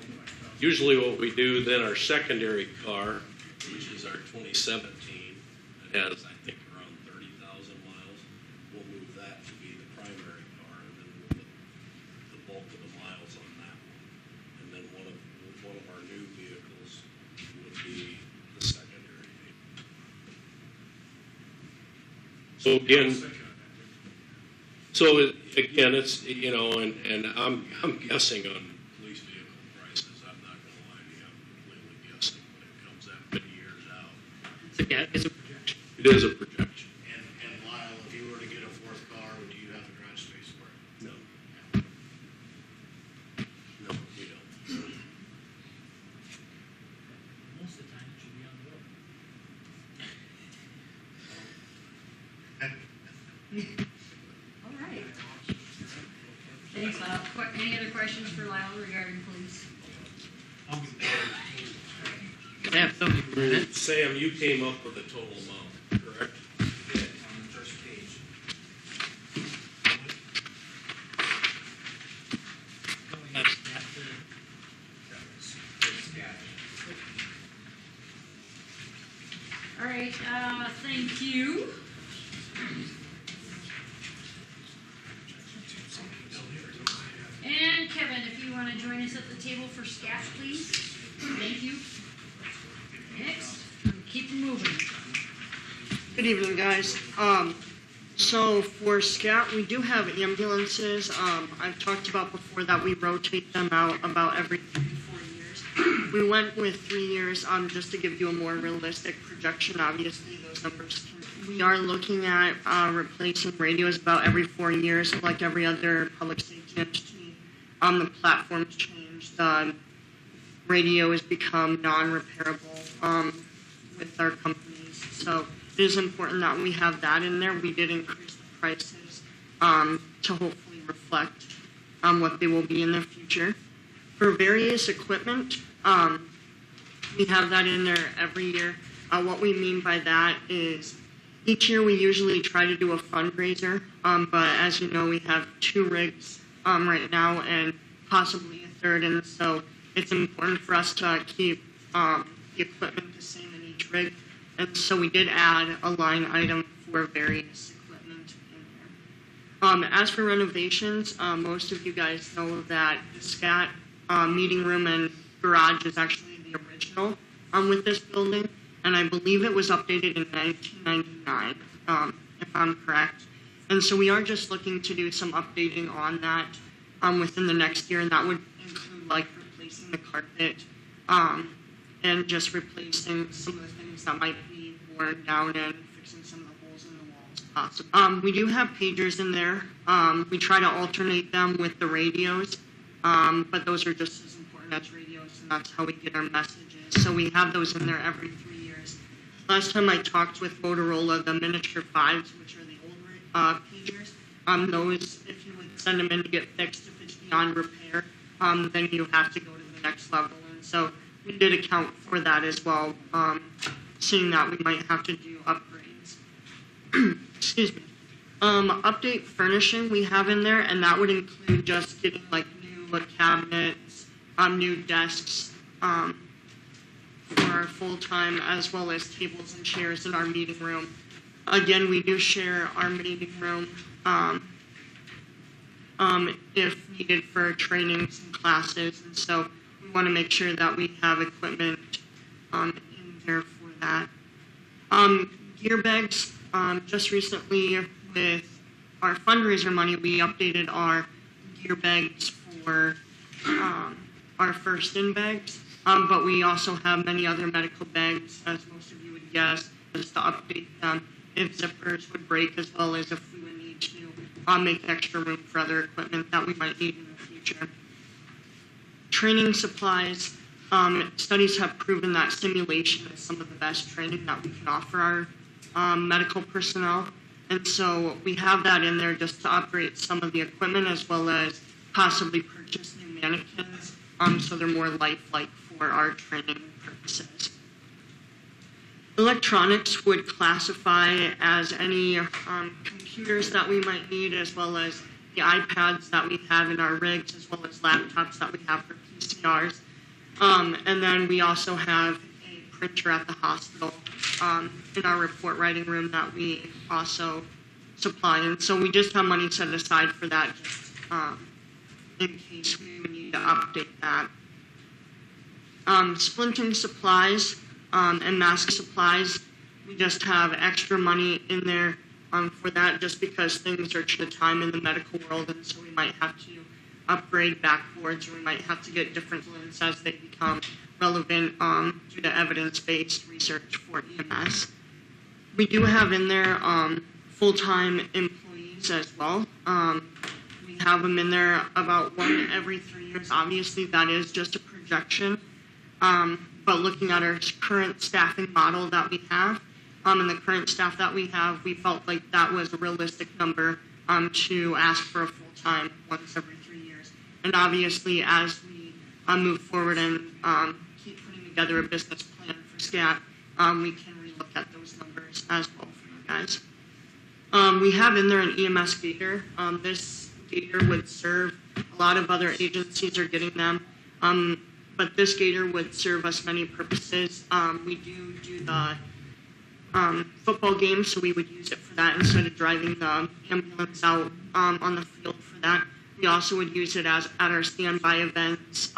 Usually, what we do then, our secondary car, which is our 2017, it has I think around 30,000 miles. We'll move that to be the primary car, and then we'll put the bulk of the miles on that one. And then one of our new vehicles would be the secondary vehicle. So again, it's and I'm guessing on police vehicle prices. I'm not going to lie to you, I'm completely guessing. It's a projection. It is a projection. And Lyle, if you were to get a fourth car, do you have the garage space for it? No. No, we don't. Most of the time, it should be on the road. All right. Thanks, Lyle. Any other questions for Lyle regarding police? They have something for it. Sam, you came up with a total amount, correct? Yeah, on the first page. All right, thank you. And Kevin, if you want to join us at the table for SCAT, please. Thank you. Next, keep moving. Good evening, guys. So for SCAT, we do have ambulances. I've talked about before that we rotate them out about every 3 to 4 years. We went with 3 years just to give you a more realistic projection. Obviously, those numbers. We are looking at replacing radios about every 4 years, like every other public safety entity. The platform's changed. Radio has become non-repairable with our companies. So it is important that we have that in there. We did increase the prices to hopefully reflect what they will be in the future. For various equipment, we have that in there every year. What we mean by that is each year we usually try to do a fundraiser, but as you know, we have 2 rigs right now and possibly a third, and so it's important for us to keep the equipment the same in each rig. And so we did add a line item for various equipment in there. As for renovations, most of you guys know that the SCAT meeting room and garage is actually the original with this building, and I believe it was updated in 1999, if I'm correct. And so we are just looking to do some updating on that within the next year, and that would include like replacing the carpet and just replacing some of the things that might be worn down and fixing some of the holes in the walls possible. We do have pagers in there. We try to alternate them with the radios, but those are just as important as radios, and that's how we get our messages. So we have those in there every 3 years. Last time I talked with Motorola, the miniature 5s, which are the old pagers, those, if you would send them in to get fixed, if it's beyond repair, then you have to go to the next level. And so we did account for that as well, seeing that we might have to do upgrades. Excuse me. Update furnishing we have in there, and that would include just getting like new cabinets, new desks for our full-time, as well as tables and chairs in our meeting room. Again, we do share our meeting room if needed for trainings and classes, and so we want to make sure that we have equipment in there for that. Gear bags, just recently with our fundraiser money, we updated our gear bags for our first in bags, but we also have many other medical bags, as most of you would guess, just to update them if zippers would break, as well as if we would need to make extra room for other equipment that we might need in the future. Training supplies. Studies have proven that simulation is some of the best training that we can offer our medical personnel. And so we have that in there just to upgrade some of the equipment, as well as possibly purchase new mannequins so they're more lifelike for our training purposes. Electronics would classify as any computers that we might need, as well as the iPads that we have in our rigs, as well as laptops that we have for PCRs. And then we also have a printer at the hospital in our report writing room that we also supply. And so we just have money set aside for that, just in case we would need to update that. Splinting supplies and mask supplies, we just have extra money in there for that, just because things are to time in the medical world, and so we might have to upgrade backboards, or we might have to get different ones as they become relevant due to evidence-based research for EMS. We do have in there full-time employees as well. We have them in there about 1 every 3 years. Obviously, that is just a projection. But looking at our current staffing model that we have, and the current staff that we have, we felt like that was a realistic number to ask for a full-time once every 3 years. And obviously, as we move forward and keep putting together a business plan for SCAT, we can relook at those numbers as well for you guys. We have in there an EMS gator. This gator would serve, a lot of other agencies are getting them, but this gator would serve us many purposes. We do the football game, so we would use it for that instead of driving the ambulance out on the field for that. We also would use it at our standby events.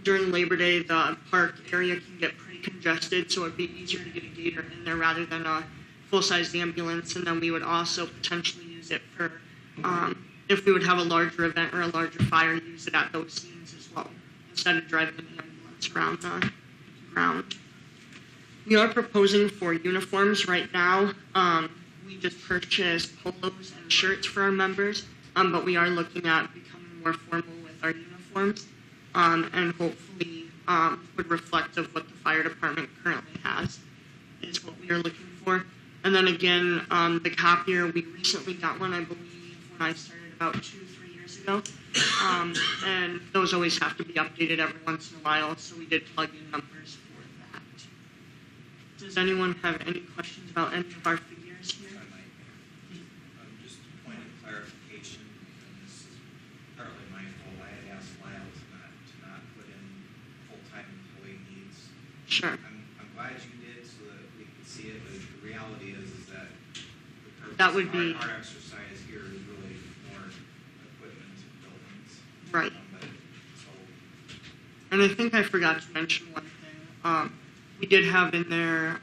During Labor Day, the park area can get pretty congested, so it'd be easier to get a gator in there rather than a full-size ambulance. And then we would also potentially use it for, if we would have a larger event or a larger fire, use it at those scenes as well, instead of driving an ambulance around the ground. We are proposing for uniforms right now. We just purchased polos and shirts for our members, but we are looking at becoming more formal with our uniforms, and hopefully would reflect of what the fire department currently has is what we are looking for. And then again, the copier, we recently got one, I believe, when I started about 2-3 years ago. And those always have to be updated every once in a while, so we did plug in numbers for that. Does anyone have any questions about any of our figures here? Just a point of clarification, and this is partly my fault. I had asked Lyle to not put in full-time employee needs. Sure. I'm glad you did so that we could see it, but the reality is that the purpose That would be our exercise here is really more equipment and buildings. Right. So, and I think I forgot to mention one thing. We did have in there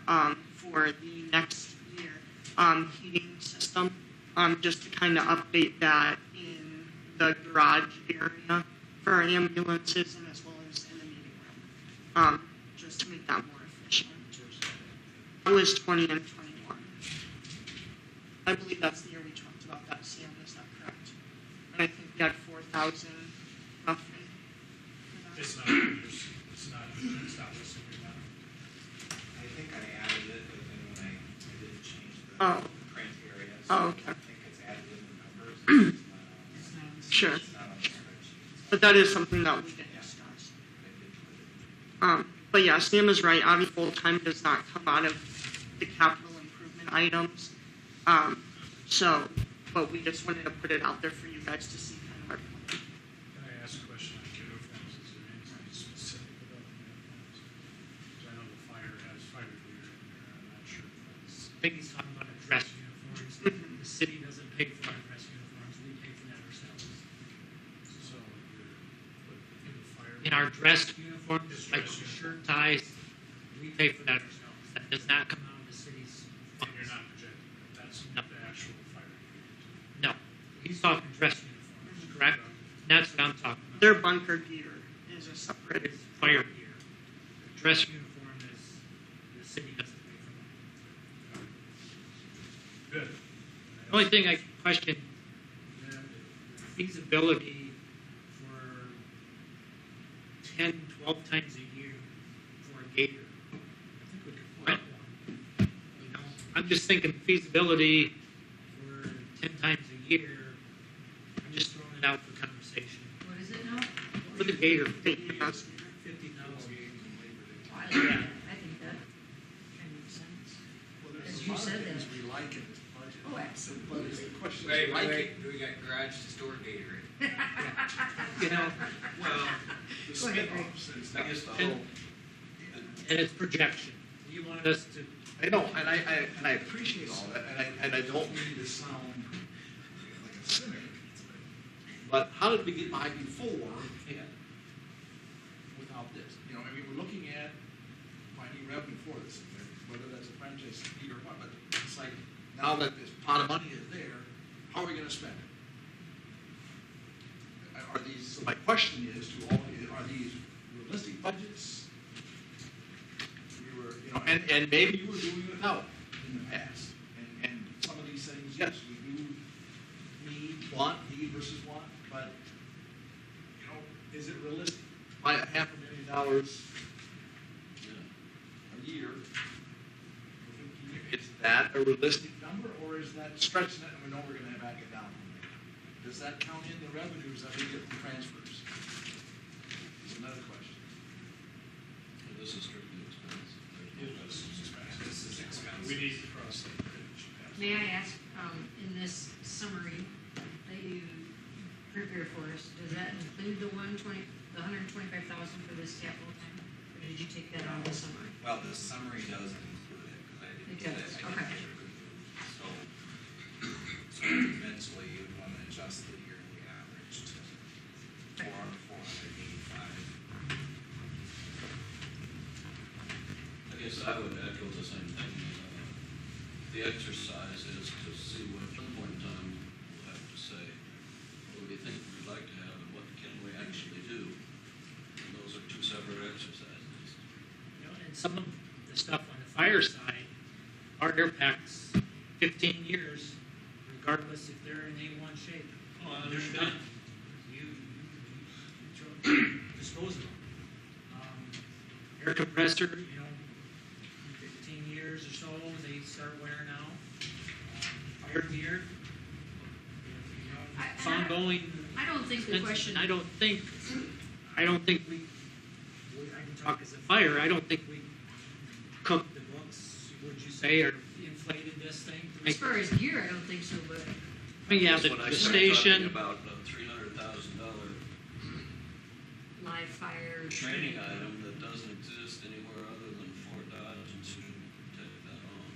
for the next year heating system, just to kind of update that in the garage area for our ambulances and as well as in the meeting room, just to make that more efficient. It was 20 and 21. I believe that's the year we talked about that, Sam, is that correct? And I think we had 4,000 roughly. It's not listed right now. I think I added it, but then when I didn't change the Oh. print area, so Oh, I okay. think it's added in the numbers. Sure. It's not on the spreadsheet. But that is something that we did discuss. But yeah, Sam is right. Obviously, full-time does not come out of the capital improvement items. But we just wanted to put it out there for you guys to see kind of our plan. Can I ask a question on uniforms? Is there anything specific about uniforms? Because I know the fire has fire gear in there. I'm not sure if that's. I think he's talking about a dress uniforms. The city doesn't pay for our dress uniforms, we pay for that ourselves. So in the fire. In our dress uniforms, like shirt, ties, we pay for that ourselves. That does not come out of the city's And you're funds. not projecting that. That's No. the actual fire gear. No, he's talking dress uniforms, correct? That's what I'm talking about. Their bunker gear is a separate. It's fire gear. The dress uniform is, the city doesn't pay for that. Good. The only thing I question, the feasibility for 10, 12 times a year for a gator. I think we could rent one. You know, I'm just thinking feasibility for 10 times a year. I'm just throwing it out for conversation. What is it now? For the gator, $50,000. 50,000. I think that kind of makes sense. As you said that. We like in this budget. Oh, absolutely. But it's the question Wait, is, like wait, it. wait, do we got garage to store gator in? You know, Well, the Go ahead, spin Greg. offs, is, I guess the And- whole. and it's projection. You wanted us to, I know, and I appreciate all that, and I don't mean to sound like a cynic. But how did we get by before without this? You know, I mean, we're looking at finding revenue for this, whether that's a franchise fee or what, but it's like, now that this pot of money is there, how are we gonna spend it? Are my question is to all, are these realistic budgets? We were, and maybe you were doing it without in the past. And some of these things, yes, we do need versus want, but, is it realistic? By $500,000 a year, is that a realistic number, or is that stretching it and we know we're going to back it down? Does that count in the revenues that we get from transfers? Is another question. This is strictly expense. This is expense. We need to cross that bridge. May I ask, in this summary that you prepare for us, does that include the 125,000 for this capital plan? Or did you take that out of the summary? Well, the summary does include it, because I It didn't, does, I okay. didn't remove. So eventually you'd want to adjust the yearly average to 485. I guess I would echo the same thing. The exercise is to see what, at some point in time, we'll have to say, what do we think we'd like to have and what can we actually do? And those are two separate exercises. And some of the stuff on the fire side, our air packs 15 years, regardless if they're in A1 shape. Oh, I They're understand. done. You dispose of them. Air compressor, 15 years or so, they start wearing out. Fire gear, it's ongoing. I don't think the question. I don't think we, I can talk as a fire, I don't think we cooked the books, would you say, or inflated this thing? To As make far as gear, I don't think so, but Yeah, When I the start station. talking about a $300,000 live fire training item that doesn't exist anywhere other than Fort Dodge and shouldn't take that on.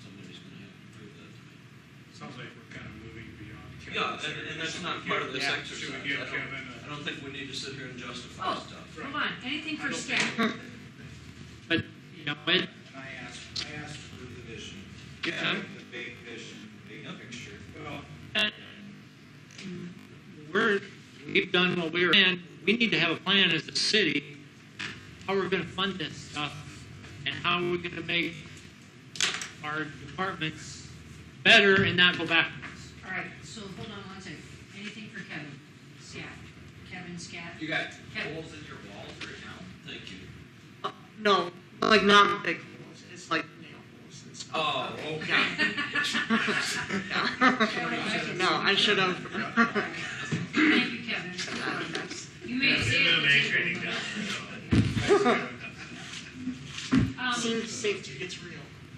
Somebody's going to have to prove that to me. Sounds like we're kind of moving beyond. Yeah, and that's not part of this Yeah. exercise. Should we give Kevin I don't think we need to sit here and justify Oh, stuff. hold on, anything for staff? But, it, I asked for the vision. Yeah. The big vision, big picture. we've done what we were in. We need to have a plan as a city, how we're going to fund this stuff, and how we're going to make our departments better and not go backwards. All right, so hold on one second. Anything for Kevin? Scat. Kevin Scat. You got Kevin. holes in your walls right now? Thank you. No, like not big holes. It's like nail holes. It's Oh, okay. No, I should have. Thank you, Kevin. You may say it. Seems safety gets real.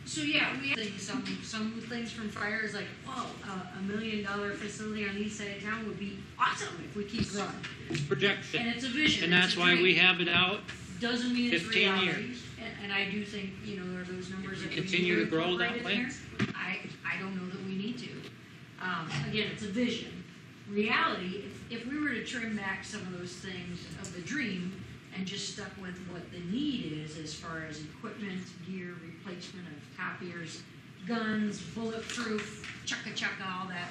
So yeah, we have some things from fire is like, whoa, $1 million facility on the east side of town would be awesome if we keep growing. It's projection. And it's a vision. And it's that's a why dream. we have it out. Doesn't mean it's 15 reality. years. And I do think, there are those numbers that we Continue need to grow that incorporate in way? there. I don't know that we need to. Again, it's a vision. Reality, if we were to trim back some of those things of the dream and just stuck with what the need is as far as equipment, gear, replacement of copiers, guns, bulletproof, chugga, all that,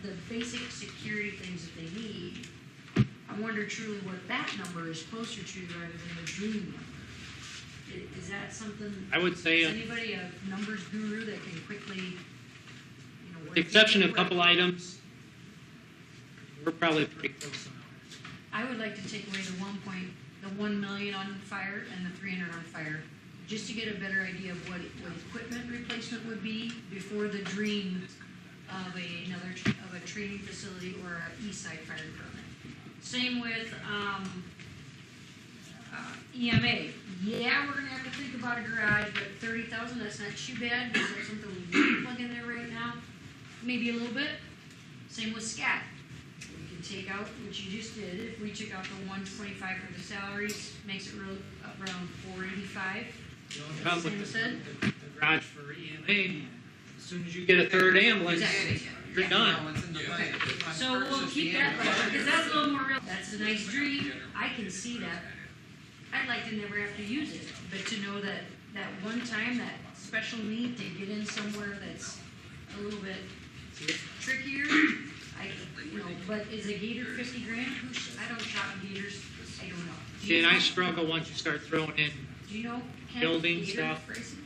the basic security things that they need. I wonder truly what that number is closer to rather than the dream number. Is that something? I would say, Is anybody a numbers guru that can quickly, with the exception of a couple items, we're probably pretty close on ours. I would like to take away the 1 million on fire and the 300 on fire, just to get a better idea of what equipment replacement would be before the dream of a training facility or a east side fire department. Same with EMA. Yeah, we're gonna have to think about a garage, but 30,000, that's not too bad. Is that something we need to plug in there right now? Maybe a little bit. Same with SCAT. We can take out, which you just did, if we took out the 125 for the salaries, makes it around 485. The only problem Same with said? the garage for EMA, as soon as you get a third ambulance, Exactly. you're done. So we'll keep that, because that's a little more real. That's a nice dream. I can see that. I'd like to never have to use it, but to know that one time, that special need to get in somewhere that's a little bit trickier, But is a gator 50 grand? I don't shop gators. I don't know. Do See, you and I know? struggle once you start throwing in Do you know Ken, building gator stuff, pricing?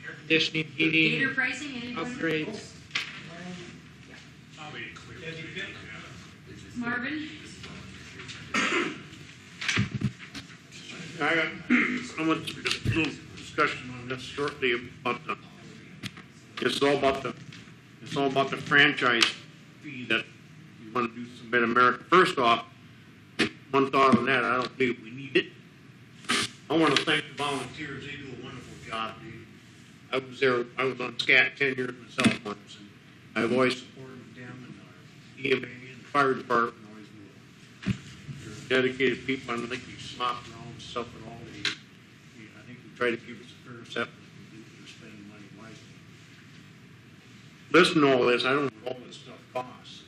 air conditioning, Gator heating, pricing? Anyone? upgrades. Probably clear. Marvin? I want to just a little discussion on this shortly about it's all about the franchise fee that you want to do some Mid-America. First off, one thought on that, I don't believe we need it. I want to thank the volunteers, they do a wonderful job. I was on SCAT 10 years myself once, and I've always supported them and our EMA and the fire department always will. They're dedicated people, I don't think you slop around stuff at all. I think we try to give us a fair assessment when we're spending money wisely. Listen to all this, I don't know what all this stuff costs.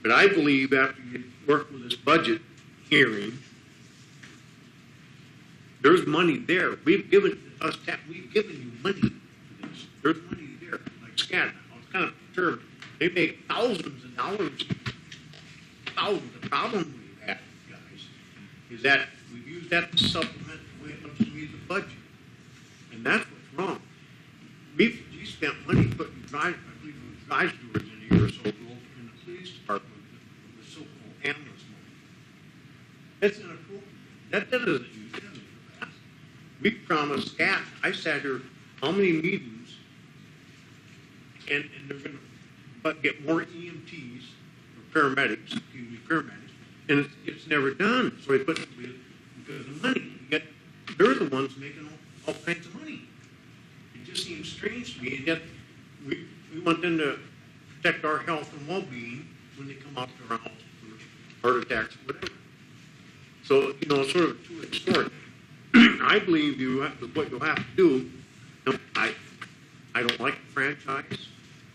But I believe after you work with this budget hearing, there's money there. We've given you money for this. There's money there. Like SCAT, I was kind of perturbed. They make thousands of dollars. Thousands. The problem we've had, guys, is that we've used that to supplement the way it looks to me the budget. And that's what's wrong. We spent money putting drive doors in a year or so ago in the police department with so-called ambulance money. That's inappropriate. That doesn't use it for that. We promised SCAT. I sat here how many meetings, and they're going to get more EMTs or paramedics, and it's never done. So they put it because of the money. Yet they're the ones making all kinds of money. It just seems strange to me, and yet we want them to protect our health and well-being when they come out to our house for heart attacks or whatever. So, sort of a two-edged sword. I believe what you'll have to do, I don't like the franchise.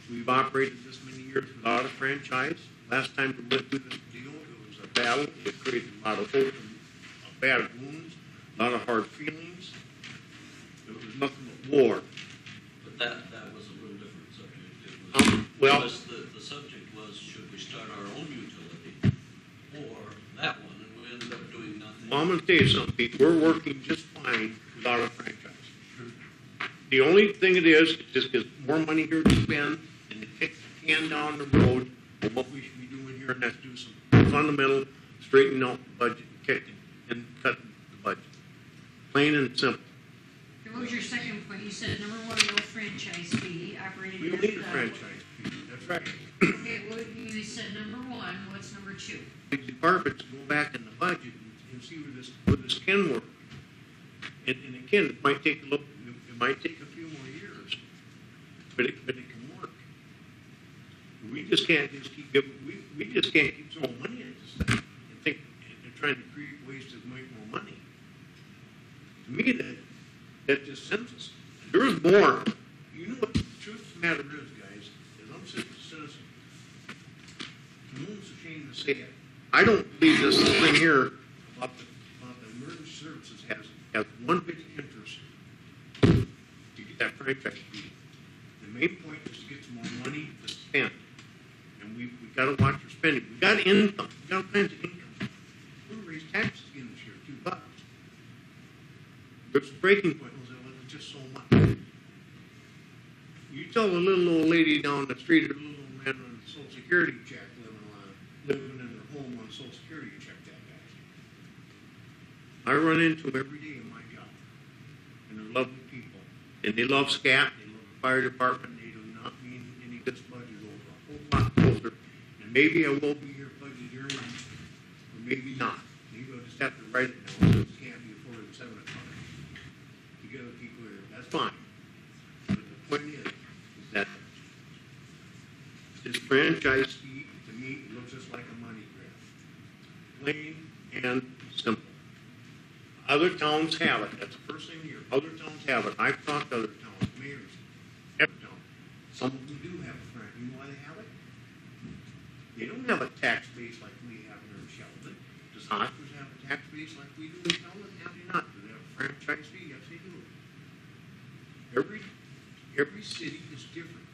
We've operated this many years without a franchise. Last time we went through this deal, it was a battle. It created a lot of hope and bad wounds, a lot of hard feelings. It was nothing but war. But that was a little different subject. Because the subject was, should we start our own utility or that one, and we ended up doing nothing. Well, I'm going to tell you something. We're working just fine without a franchise. The only thing it is just gives more money here to spend, and it kicks the can down the road of what we should be doing here, and that's do some fundamental straightening out the budget and cutting the budget. Plain and simple. What was your second point? You said number one, no franchise fee operating. We don't need a franchise fee. That's right. Okay, well, you said number one. What's number two? The departments go back in the budget and see where this can work. And again, it might take a few more years, but it can work. We just can't keep throwing money at this thing and think and trying to create ways to make more money. To me, that just sends us. There's more. You know what the truth of the matter is, guys, is I'm such a citizen. No one's ashamed to say it. I don't believe this thing here about the emergency services has one big interest to get that franchise fee. The main point is to get some more money to spend. And we got to watch our spending. We got income. We got all kinds of income. We're going to raise taxes again this year, $2. There's a breaking point. It's just so much. You tell the little old lady down the street or the little old man on a Social Security check living in their home on a Social Security check that guy. I run into them every day in my job. And they're lovely people. And they love SCAT. They love the fire department. They do not mean any of this budget over a whole lot closer. And maybe I will be here budget hearing, or maybe not. Maybe I'll just have to write it down so it can't be afforded at 7 o'clock. To get other people here. That's fine. But the point is that this franchise fee, to me, looks just like a money grab. Plain and simple. Other towns have it. That's the first thing here. Other towns have it. I've talked to other towns, mayors, every town. Some of them do have a franchise. You know why they have it? They don't have a tax base like we have here in Sheldon. Does Hoskers have a tax base like we do in Sheldon? Have they not? Do they have a franchise fee? Yes, they do. Every city is different.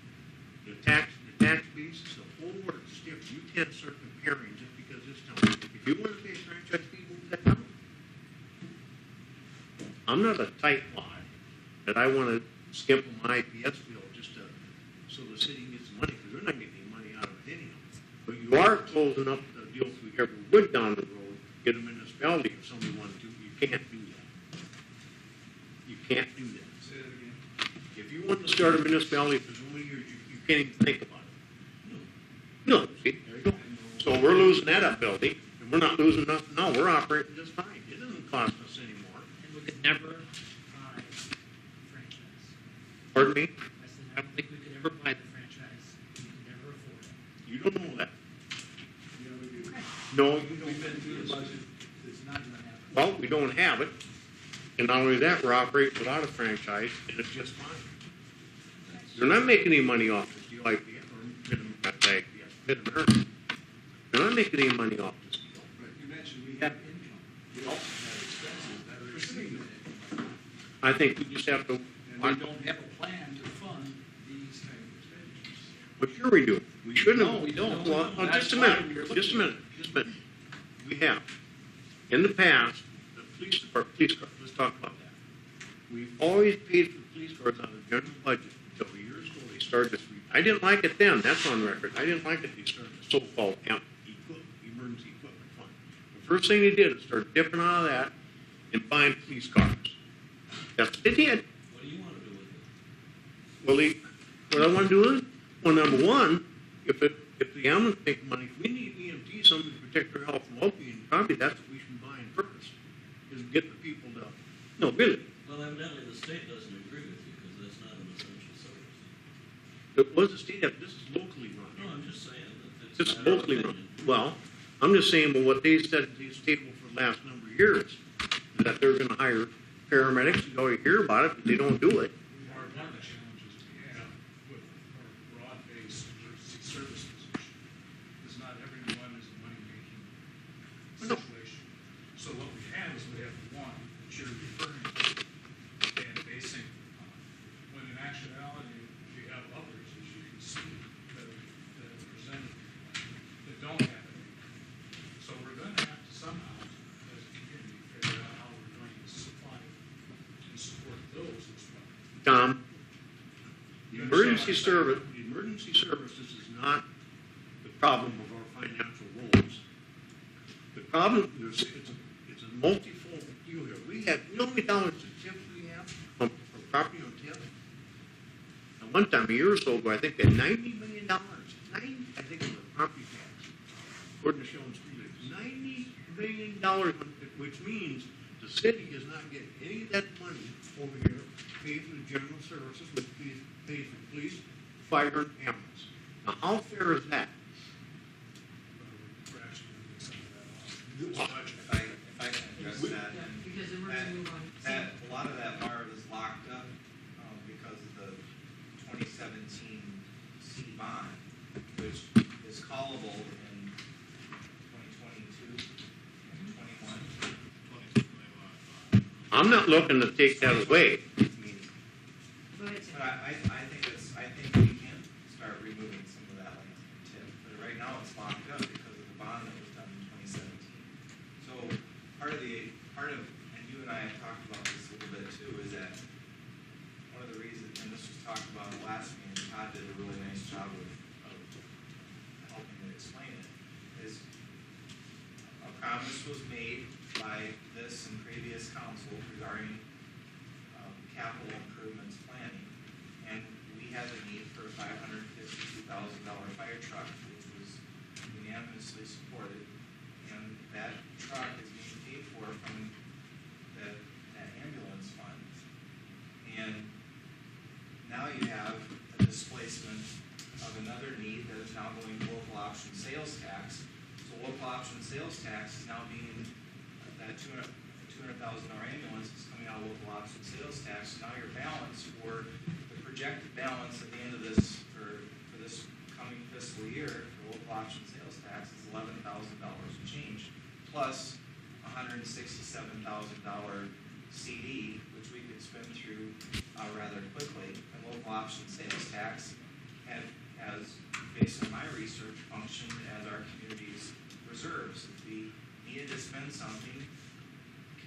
The tax tax basis, the whole works is different. You can't start comparing just because this town, if you want to pay a franchise fee, move that town. I'm not a tight wad that I want to skimp on my IPS bill just to, so the city gets money, because they're not getting any money out of it anyhow. But you are closing up the deals we ever would down the road, get a municipality if somebody wanted to. You can't do that. You can't do that. Say that again. If you want to start a municipality for so many years, you can't even think about it. No, see, there you go. So we're losing that ability, and we're not losing nothing now. We're operating just fine. It doesn't cost us anymore. And we could never buy the franchise. Pardon me? I said, I don't think we could ever buy the franchise. We could never afford it. You don't know that. Yeah, we do. No, you don't. We've been through the budget, it's not gonna happen. Well, we don't have it. And not only that, we're operating without a franchise, and it's just fine. They're not making any money off this deal, IPS, or Mid-America. They're not making any money off this deal. But you mentioned we have income, we also have expenses that are exceeding it. I think we just have to, And we don't have a plan to fund these kind of expenditures. well, sure we do. We shouldn't have. No, we don't. Well, That's just a why minute, we're just a looking minute, just a minute. We have. In the past, the police department, police cars, let's talk about that. We've always paid for police cars out of the general budget until years ago they started this. I didn't like it then, that's on record. I didn't like it, they started the so-called emergency equipment fund. The first thing they did is start dipping out of that and buying police cars. That's what they did. What do you want to do with it? Well, what I want to do is, well, number one, if the ambulance make money, if we need EMT, somebody to protect their health and well-being, probably that's what we should be buying first, is get the people to, no, really. Well, evidently the state doesn't agree with you because that's not an essential service. It was a state, this is locally run. No, I'm just saying that it's This is not our locally run. opinion. Well, I'm just saying, well, what they said at this table for the last number of years, is that they're gonna hire paramedics. You already hear about it, but they don't do it. One of the challenges we have with our broad-based emergency service position is not everyone is a money-making No. situation. So what we have is we have one that you're referring to and basing on. When in actuality, we have others, as you can see, that are presented that don't have it. So we're going to have to somehow, as a community, figure out how we're going to supply and support those as well. Tom, the emergency services is not the problem of our financial woes. The problem is it's a multifold deal here. We have, you know how many dollars in tips we have from property on tips? At one time, a year or so ago, I think they had $90 million. I think it was property tax. According to Sheldon Street, $90 million, which means the city is not getting any of that money over here to pay for the general services, which pays for police, fire, and ambulance. Now, how fair is that? If I can address that, Because then we're that, gonna move on. that, a lot of that Marv is locked up, because of the 2017 C bond, which is callable in 2022 and 21. I'm not looking to take that away. Go ahead, Sam. But I think we can start removing some of that land tip, but right now it's locked up because of the bond that was done in 2017. So part of, and you and I have talked about this a little bit too, is that one of the reasons, and this was talked about at the last meeting, Todd did a really nice job of helping to explain it, is a promise was made by this and previous council regarding capital improvements planning, and we had a need for a $552,000 fire truck, which was unanimously supported, and that truck is being paid for from that ambulance fund. And now you have a displacement of another need that is now going to local option sales tax. So local option sales tax is now being, that $200,000 ambulance is coming out of local option sales tax. Now your balance for the projected balance at the end of this, for this coming fiscal year, for local option sales tax is $11,000 and change, plus $167,000 CD, which we could spend through rather quickly. And local option sales tax has based on my research, functioned as our community's reserves. If we needed to spend something,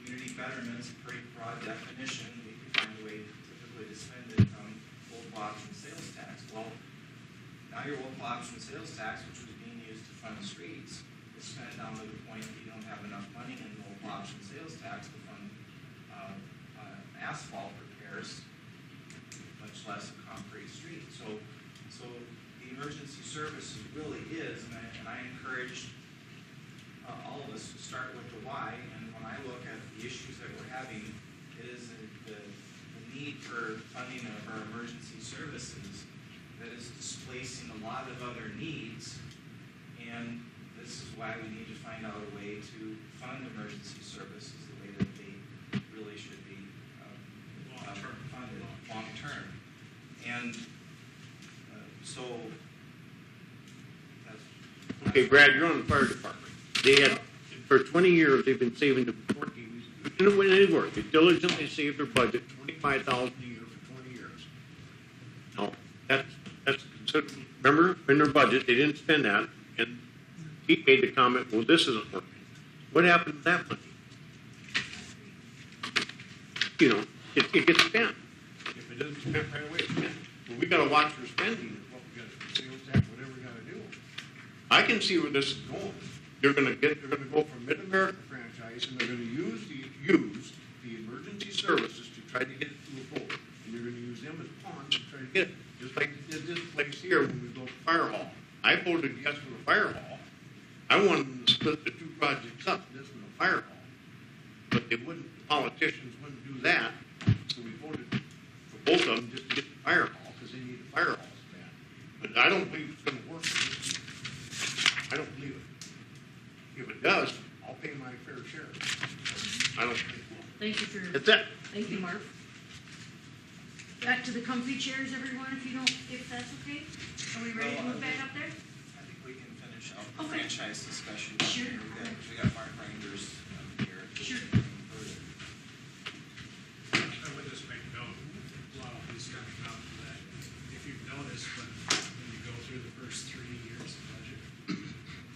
community betterment's a pretty broad definition. We could find a way typically to spend it from local option sales tax. Well, now your local option sales tax, which was being used to fund streets, is spent down to the point that you don't have enough money in local option sales tax to fund asphalt repairs, much less a concrete street. So the emergency services really is, and I encourage all of us to start with the why. And when I look at the issues that we're having, it is the need for funding of our emergency services that is displacing a lot of other needs. And this is why we need to find out a way to fund emergency services the way that they really should be funded long term. And so that's Okay, Brad, you're on the fire department. They had, for 20 years, they've been saving the 14, didn't win any work. They diligently saved their budget, $25,000 a year for 20 years. No, that's considered, remember, in their budget, they didn't spend that, and he made the comment, well, this isn't working. What happened to that money? You know, it gets spent. If it doesn't spend right away, it's spent. Well, we gotta watch our spending, is what we gotta do, sales tax, whatever we gotta do. I can see where this is going. They're gonna go for Mid-America franchise, and they're gonna use the emergency services to try to get it to a vote. And they're gonna use them as pawns to try to get it. Just like they did this place here when we built the fire hall. I voted yes for the fire hall. I wanted them to split the two projects up, this and the fire hall. But they wouldn't, the politicians wouldn't do that, so we voted for both of them just to get the fire hall, because they need the fire hall so bad. But I don't believe it's gonna work. I don't believe it. If it does, I'll pay my fair share. I don't think it will. Thank you for. That's it. Thank you, Marv. Back to the comfy chairs, everyone, if that's okay? Are we ready to move back up there? I think we can finish out the Okay. franchise discussion. Sure. We got Mark Reinders here. Sure. I would just make note, a lot of these coming out of that. If you've noticed, when you go through the first 3 years of budget,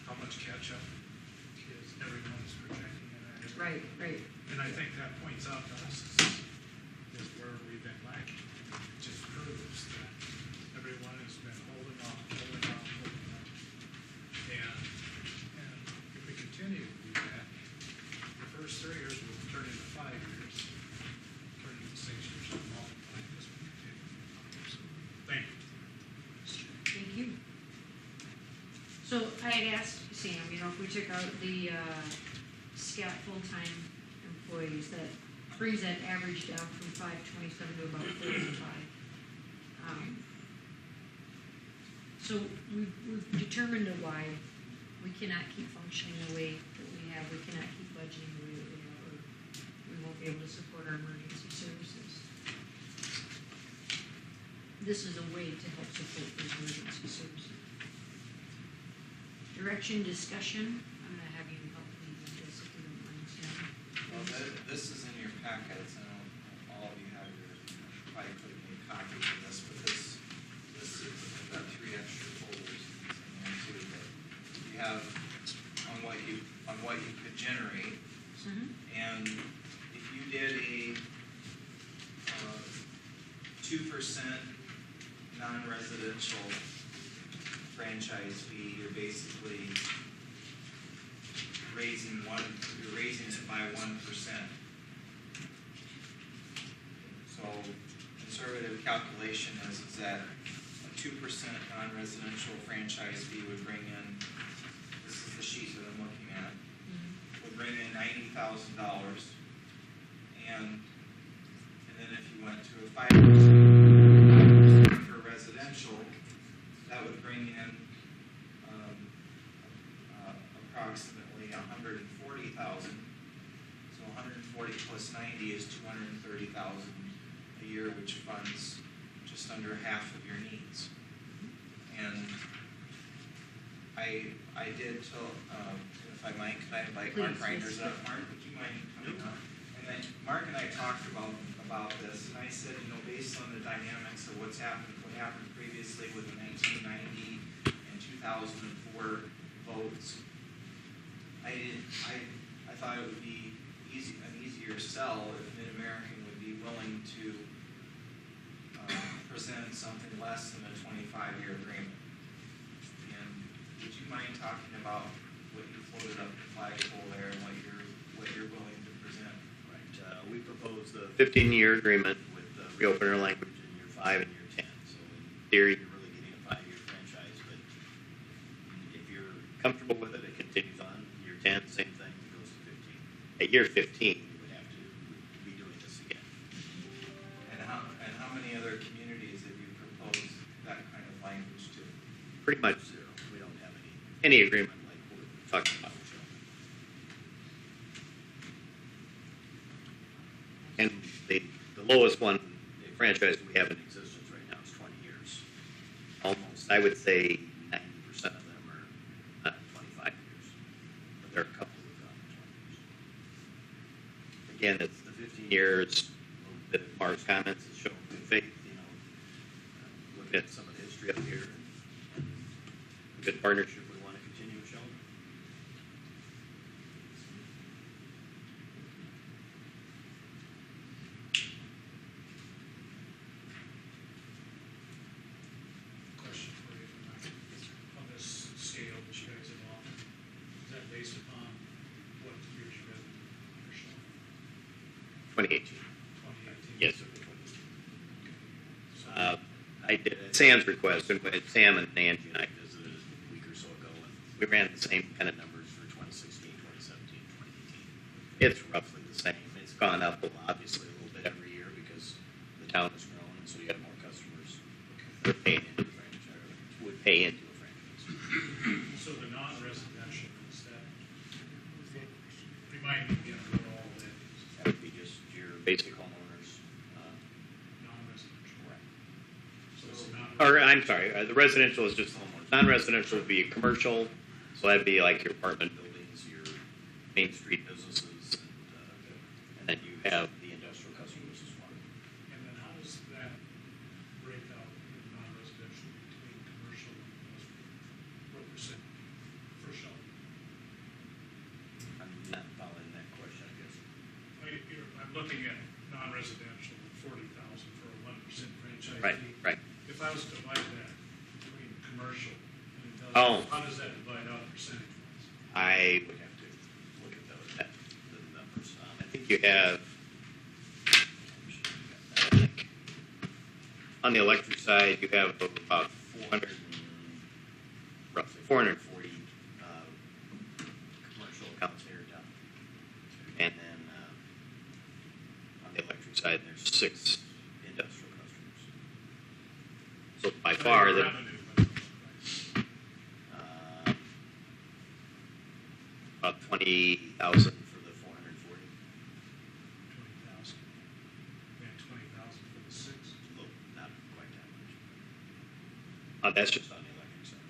how much catch-up is everyone's projecting in that area. Right. And I think that points out to us is where we've been lacking. It just proves that everyone has been holding on. And if we continue to do that, the first 3 years will turn into 5 years, turn into 6 years, and multiply as we continue. So, thank you. Thank you. So I had asked Sam, if we took out the SCAT full-time employees, that brings that average down from 527 to about 45. So we've determined a why we cannot keep functioning the way that we have. We cannot keep budgeting the way that we have, or we won't be able to support our emergency services. This is a way to help support those emergency services. Direction, discussion. I'm going to have you help me with this if you don't mind, Sam. Well, this is in your packets. I know all of you have probably could have made copies of this, but this is, I've got 3 extra folders in there too. But you have on what you could generate, and if you did a 2% non-residential franchise fee, you're basically raising it by 1%. So conservative calculation is that a 2% non-residential franchise fee would bring in, this is the sheet that I'm looking at, would bring in $90,000. And then if you went to a 5% for residential, that would bring in approximately $140,000. So 140 plus 90 is $230,000 a year, which funds just under half of your needs. And I did tell, if I might, could I invite Mark Reinders up? Mark, would you mind coming up? And then Mark and I talked about this, and I said, based on the dynamics of what happened previously with the 1990 2004 votes. I thought it would be an easier sell if Mid-American would be willing to present something less than a 25-year agreement. And would you mind talking about what you floated up the flagpole there and what you're willing to present? Right. We proposed a 15-year agreement with reopener language in year 5 and year 10. So in theory, you're really getting a 5-year franchise, but if you're comfortable with it, it continues on. Year 10, same thing, it goes to 15. At year 15, you would have to be doing this again. And how many other communities have you proposed that kind of language to? Pretty much zero. We don't have any agreement like we're talking about. And the lowest one, the franchise we have in existence right now is 20 years. Almost, I would say 90% of them are not 25 years. But there are a couple who've gone 20 years. Again, it's the 15 years, a little bit of Mark's comments is showing good faith, looking at some of the history up here, and a good partnership we want to continue with Sheldon. Question for you, on this scale that you guys have offered, is that based upon what years you read official? 2018. 2018? Yes, sir. I did at Sam's request, and Sam and Angie and I visited a week or so ago, and we ran the same kind of numbers for 2016, 2017, 2018. It's roughly the same. It's gone up obviously a little bit every year because the town has grown, and so you got more customers that are paying into a franchise, would pay into a franchise. So the non-residential, is that, remind me again what all that is. That would be just your basic homeowners. Non-residential. Right. So it's not. Or, I'm sorry, the residential is just homeowners. Non-residential would be commercial, so that'd be like your apartment buildings, your Main Street businesses, and then you have the industrial customers as well. And then how does that break out in non-residential between commercial and industrial? What percent for Sheldon? I'm not following that question, I guess. I'm looking at non-residential, 40,000 for a 1% franchise Right, fee. right. If I was to divide that between commercial and Oh. industrial, how does that divide out percentage-wise? I would have to look at the numbers. I think you have, on the electric side, you have about 440 commercial accounts here done. And then on the electric side, there's 6 industrial customers. So by far, the about 20,000 for the 440. 20,000. And 20,000 for the 6. Look, not quite that much. That's just on the electric side.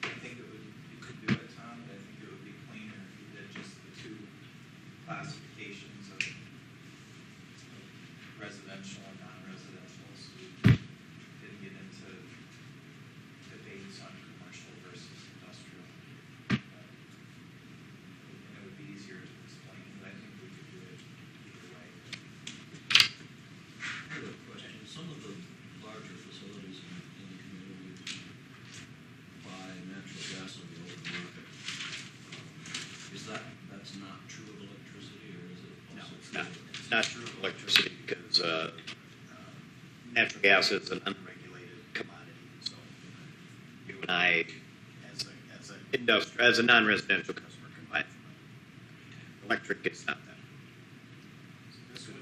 I think you could do it, Tom, but I think it would be cleaner if you did just the 2 classifications of residential and non-residential, so we didn't get into debates on commercial versus industrial. And it would be easier to explain, but I think we could do it either way. I have a question. Some of the larger facilities in the community buy natural gas on the open market. That's not true of electricity, or is it No, also it's true? not. It's not true of electricity because natural gas is an unregulated commodity. So you and I, as a non-residential customer, can buy it from them. Electric is not that. This would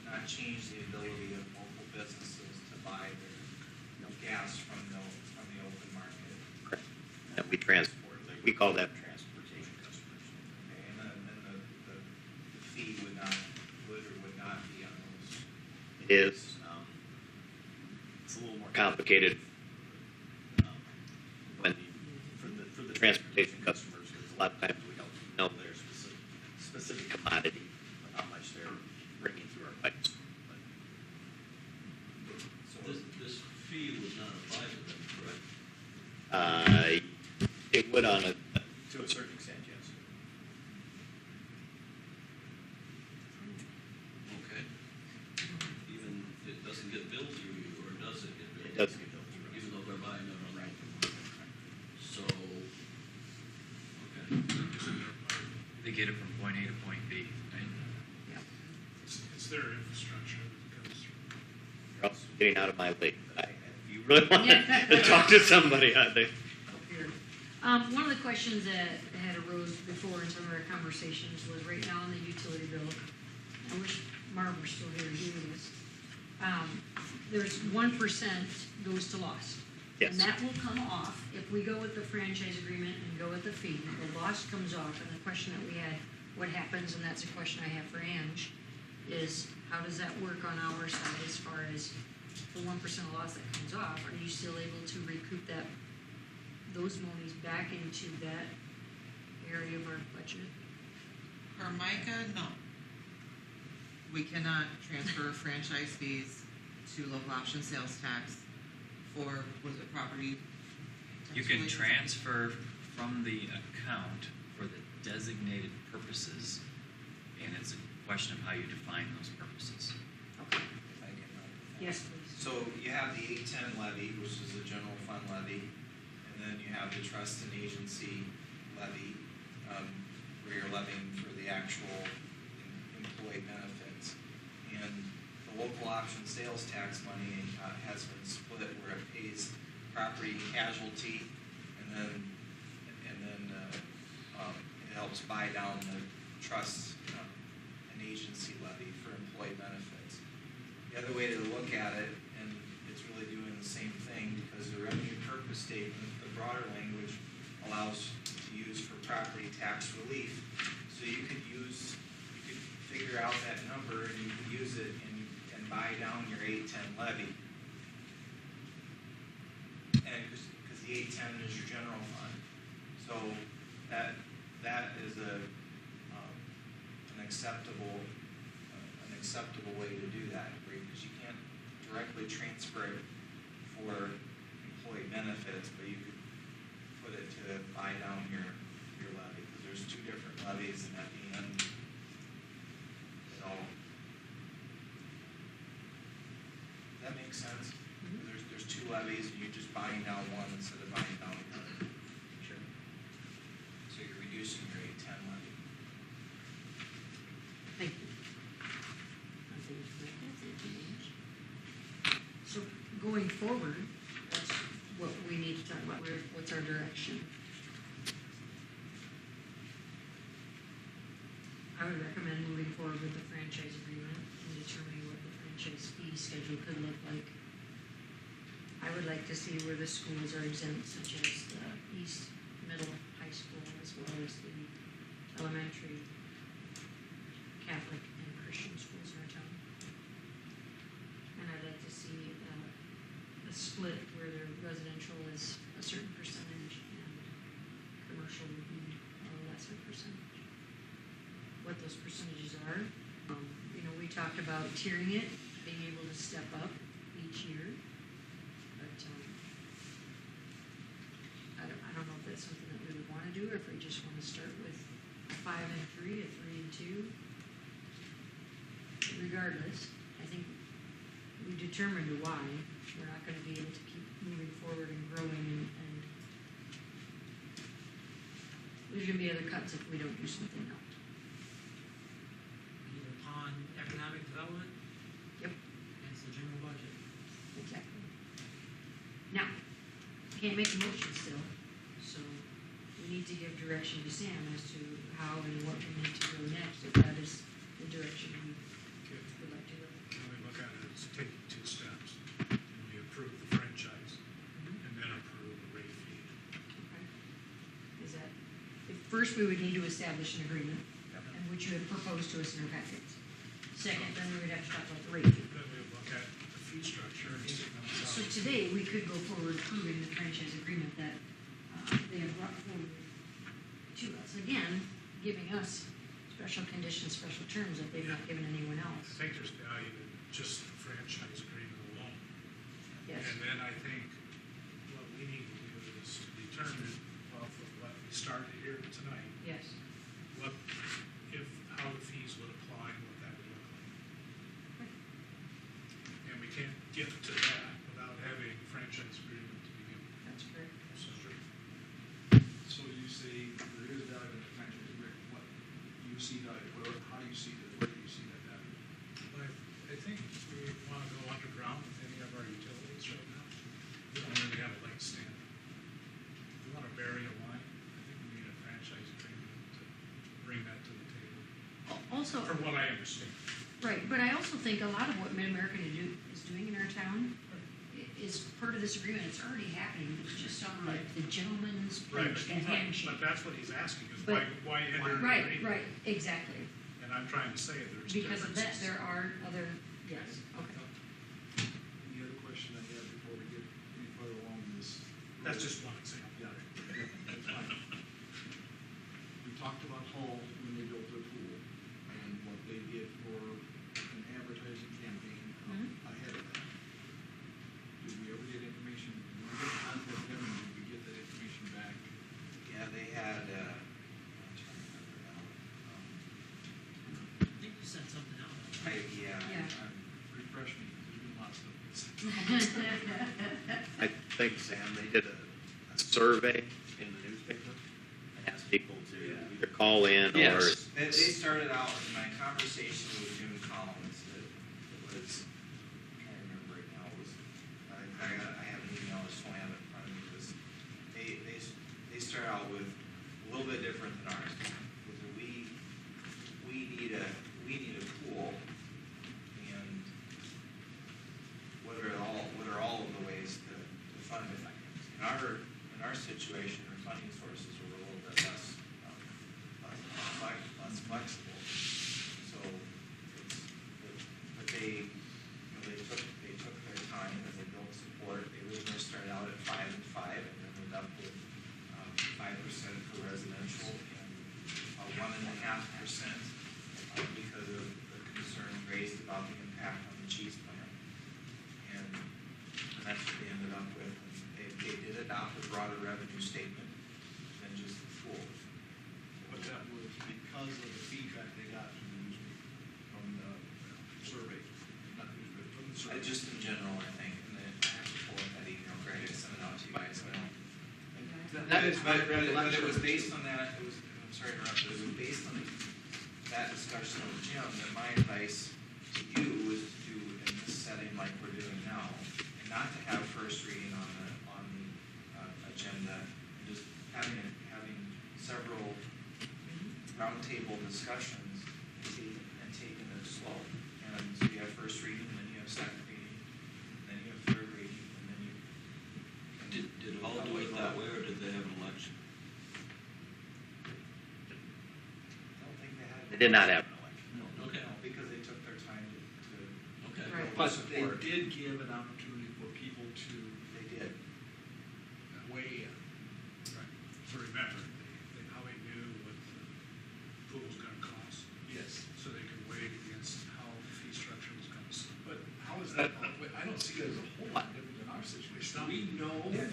not change the ability of local businesses to buy their gas from the open market. Correct. And we transport. We call that transportation customers. Okay, and then the fee would or would not be on those. It is. It's a little more complicated for the transportation customers because a lot of times we don't know their specific commodity, how much they're bringing through our pipes. But It would on a, To a certain extent, yes. Okay. Even it doesn't get billed through you, or does it get billed? it does get built through. Even though they're buying it on right. So, okay. They get it from point A to point B, right? It's their infrastructure that goes through. You're also getting out of my league, but if you really want to talk to somebody out there. One of the questions that had arose before in some of our conversations was right now in the utility bill. I wish Marv were still here doing this. There's 1% goes to loss. Yes. And that will come off if we go with the franchise agreement and go with the fee. The loss comes off. And the question that we had, what happens, and that's a question I have for Ange, is how does that work on our side as far as the 1% loss that comes off? Are you still able to recoup those monies back into that area of our budget? Carmichael, no. We cannot transfer franchise fees to local option sales tax for, was it property? You can transfer from the account for the designated purposes, and it's a question of how you define those purposes. Okay. Yes, please. So you have the 810 levy, which is a general fund levy, and then you have the trust and agency levy, where you're levying for the actual employee benefits. And the local option sales tax money has been split where it pays property casualty, and then it helps buy down the trust and agency levy for employee benefits. The other way to look at it, and it's really doing the same thing, because the revenue purpose statement, the broader language, allows to use for property tax relief. So you could figure out that number, and you could use it and buy down your 810 levy. And because the 810 is your general fund, so that is an acceptable way to do that, because you can't directly transfer it for employee benefits, but you could put it to buy down your levy, because there's two different levies, and at the end, it all. Does that make sense? There's two levies, and you're just buying down one instead of buying down the other. Sure. So you're reducing your 810 levy. Thank you. So going forward, that's what we need to talk about. What's our direction? I would recommend moving forward with the franchise agreement and determining what the franchise fee schedule could look like. I would like to see where the schools are exempt, such as the East Middle High School, as well as the elementary Catholic and Christian schools in our town. And I'd like to see a split where the residential is a certain percentage and commercial would be a lesser percentage. What those percentages are, we talked about tiering it, being able to step up each year. But I don't know if that's something that we would want to do, or if we just want to start with a 5 and 3, a 3 and 2. Regardless, I think we determined why we're not going to be able to keep moving forward and growing, and there's going to be other cuts if we don't do something else. Either upon economic development. Yep. And the general budget. Exactly. Now, can't make a motion still, so we need to give direction to Sam as to how and what we need to go next, if that is the direction we would like to go. Can we look at it as taking 2 steps? And we approve the franchise and then approve the rate fee. Okay. Is that, first we would need to establish an agreement, and which you had proposed to us in our packets. Second, then we would have to talk about the rate fee. Then we would look at the fee structure and see how So today, we could go forward approving the franchise agreement that they have brought forward to us. Again, giving us special conditions, special terms that they've not given anyone I else. think there's value in just the franchise agreement alone. Yes. And then I think what we need to do is determine off of what we started here tonight, Yes. how the fees would apply and what that would look like. And we can't get to that without having a franchise agreement to begin with. That's correct. So you say there is value in the franchise agreement, what you see value, how do you see that, where do you see that value? But I think we want to go underground with any of our utilities right now. We don't really have a leg stand. If we want to bury a line, I think we need a franchise agreement to bring that to the table, Also, from what I understand. right, but I also think a lot of what Mid-American is doing in our town is part of this agreement. It's already happening. It's just on like the gentleman's Right, pledge, but the handshake. but that's what he's asking, is But- why enter an Right, agreement? right, exactly. And I'm trying to say there's Because of that, differences. there are other, yes, okay. The other question I have before we get any further along in this. That's just one example. Yeah, that's fine. We talked about Hall when they built their pool and what they did for an advertising campaign ahead of that. Did we ever get information, did we get contact them, and did we get that information back? Yeah, they had, I'm trying to remember now. I think you sent something out. Yeah. Yeah. Refresh me, there's been lots of. I think, Sam, they did a survey in the newspaper and asked people to either call in or. Yes, they started out in my conversation with Jim Collins. It was, I'm trying to remember right now. It was, I have an email, I just don't have it in front of me. It was, they started out with a little bit different than ours. We need a pool, and what are all of the ways to fund it? In our situation, our funding sources were a little bit less flexible. So, but they took their time and they built support. They originally started out at 5 and 5, and then went up with 5% for residential and 1.5% because of the concerns raised about the impact on the cheese plant. And that's what they ended up with. And they did adopt a broader revenue statement than just the pool. But that was because of the feedback they got from the survey, not the newspaper, from the survey. Just in general, I think, and then I have to pull up that email, Greg, I sent it out to you guys, but it was based on that, I'm sorry to interrupt, but it was based on that discussion with Jim, that my advice to you was to do in this setting like we're doing now, and not to have first reading on the agenda, and just having several roundtable discussions and taking it slow. And so you have first reading, and then you have second reading, and then you have third reading, and then you. Did all do it that way, or did they have an election? I don't think they had. They did not have an election. No, Okay. because they took their time to Okay. Right. But they did give an opportunity for people to they did. weigh in. Right. So remember, how they knew what the pool was going to cost, Yes. so they could weigh it against how the fee structure was going to. But how is that, I don't see it as a whole lot different than our situation. We know Yeah.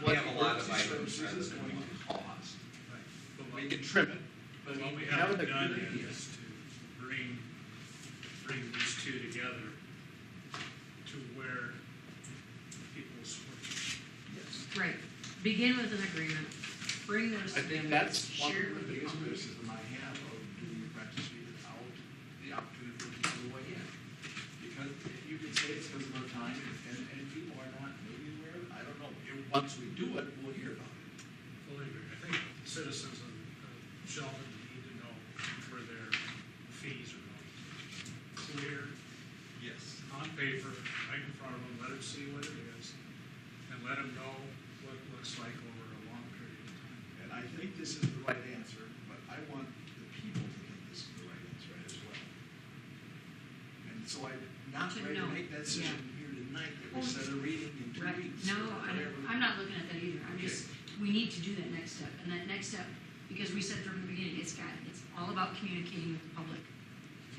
what We have a lot of emergency items services rather is than going one. to cost. Right. But We can trim it, but what we have haven't an done agreement. is to bring these two together to where people will support you. Yes. Right. Begin with an agreement, bring those I together, think that's one share it of the with the biggest public. criticism I have of doing the apprentice fee without the opportunity for people to weigh in. Because you can say it's because of our time, and people are not maybe aware of it, I don't know. Once we do it, we'll hear about it. Fully agree. I think citizens of Sheldon need to know where their fees are going. Clear, Yes. on paper, right in front of them, let them see what it is, and let them know what it looks like over a long period of time. And I think this is the right answer, but I want the people to think this is the right answer as well. And so I'm not To ready to know. make that decision here tonight, that we Well, set a reading in 2 Right. weeks. No, or whatever. I'm not looking at that either. I'm just, we need to do that next step. And that next step, because we said from the beginning, it's all about communicating with the public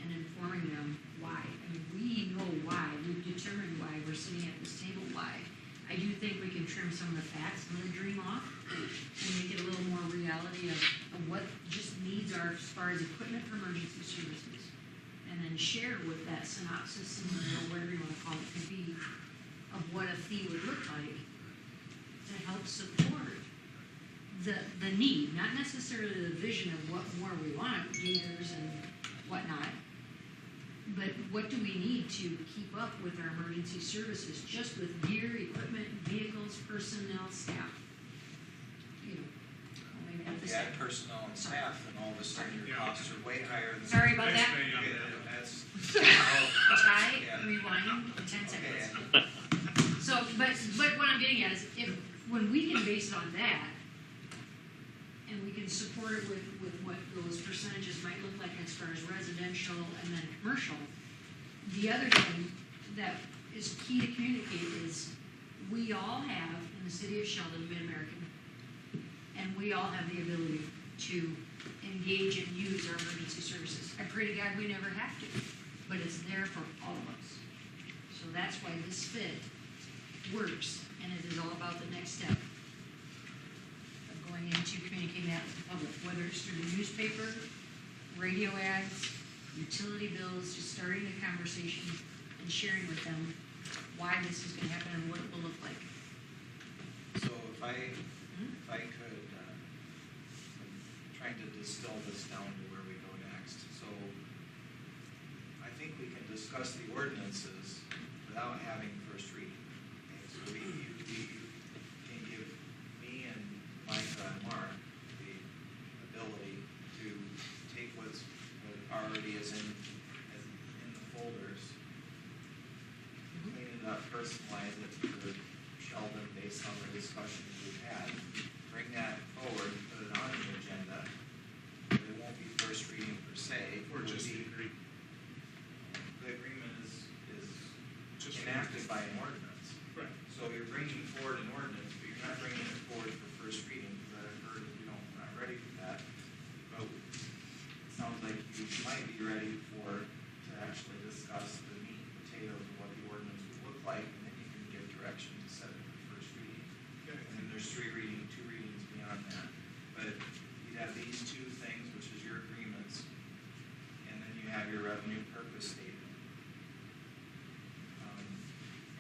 and informing them why. I mean, we know why. We've determined why. We're sitting at this table why. I do think we can trim some of the fat, some of the dream off, and make it a little more reality of what just needs are as far as equipment for emergency services. And then share with that synopsis and whatever you want to call it could be of what a fee would look like to help support the need, not necessarily the vision of what more we want, gears and whatnot, but what do we need to keep up with our emergency services, just with gear, equipment, vehicles, personnel, staff? You know, maybe not the If you add staff. personnel and staff, then all of a sudden your costs are way higher than. Sorry about that. Yeah, that's. Try, Yeah. rewind, 10 seconds. So, but what I'm getting at is, when we can base it on that, and we can support it with what those percentages might look like as far as residential and then commercial, the other thing that is key to communicate is we all have, in the city of Sheldon, Mid-American, and we all have the ability to engage and use our emergency services. I pray to God we never have to, but it's there for all of us. So that's why this fit works, and it is all about the next step of going into communicating that with the public, whether it's through the newspaper, radio ads, utility bills, just starting the conversation and sharing with them why this is going to happen and what it will look like. So if I could, I'm trying to distill this down to where we go next. So I think we can discuss the ordinances without having first reading. Okay? So we can give me and Micah and Mark the ability to take what already is in the folders, clean it up, personalize it for Sheldon based on the discussions we've had, bring that forward, put it on the agenda. But it won't be first reading per se. Or It will just be- the agreement. The agreement is Just enacted by an ordinance. Right. So you're bringing forward an ordinance, but you're not bringing it forward for first reading, because I've heard that we're not ready for that. But it sounds like you might be ready to actually discuss the meat and potatoes of what the ordinance would look like, and then you can give direction to set it for first reading. Okay. And then there's two readings beyond that. But you'd have these two things, which is your agreements, and then you have your revenue purpose statement.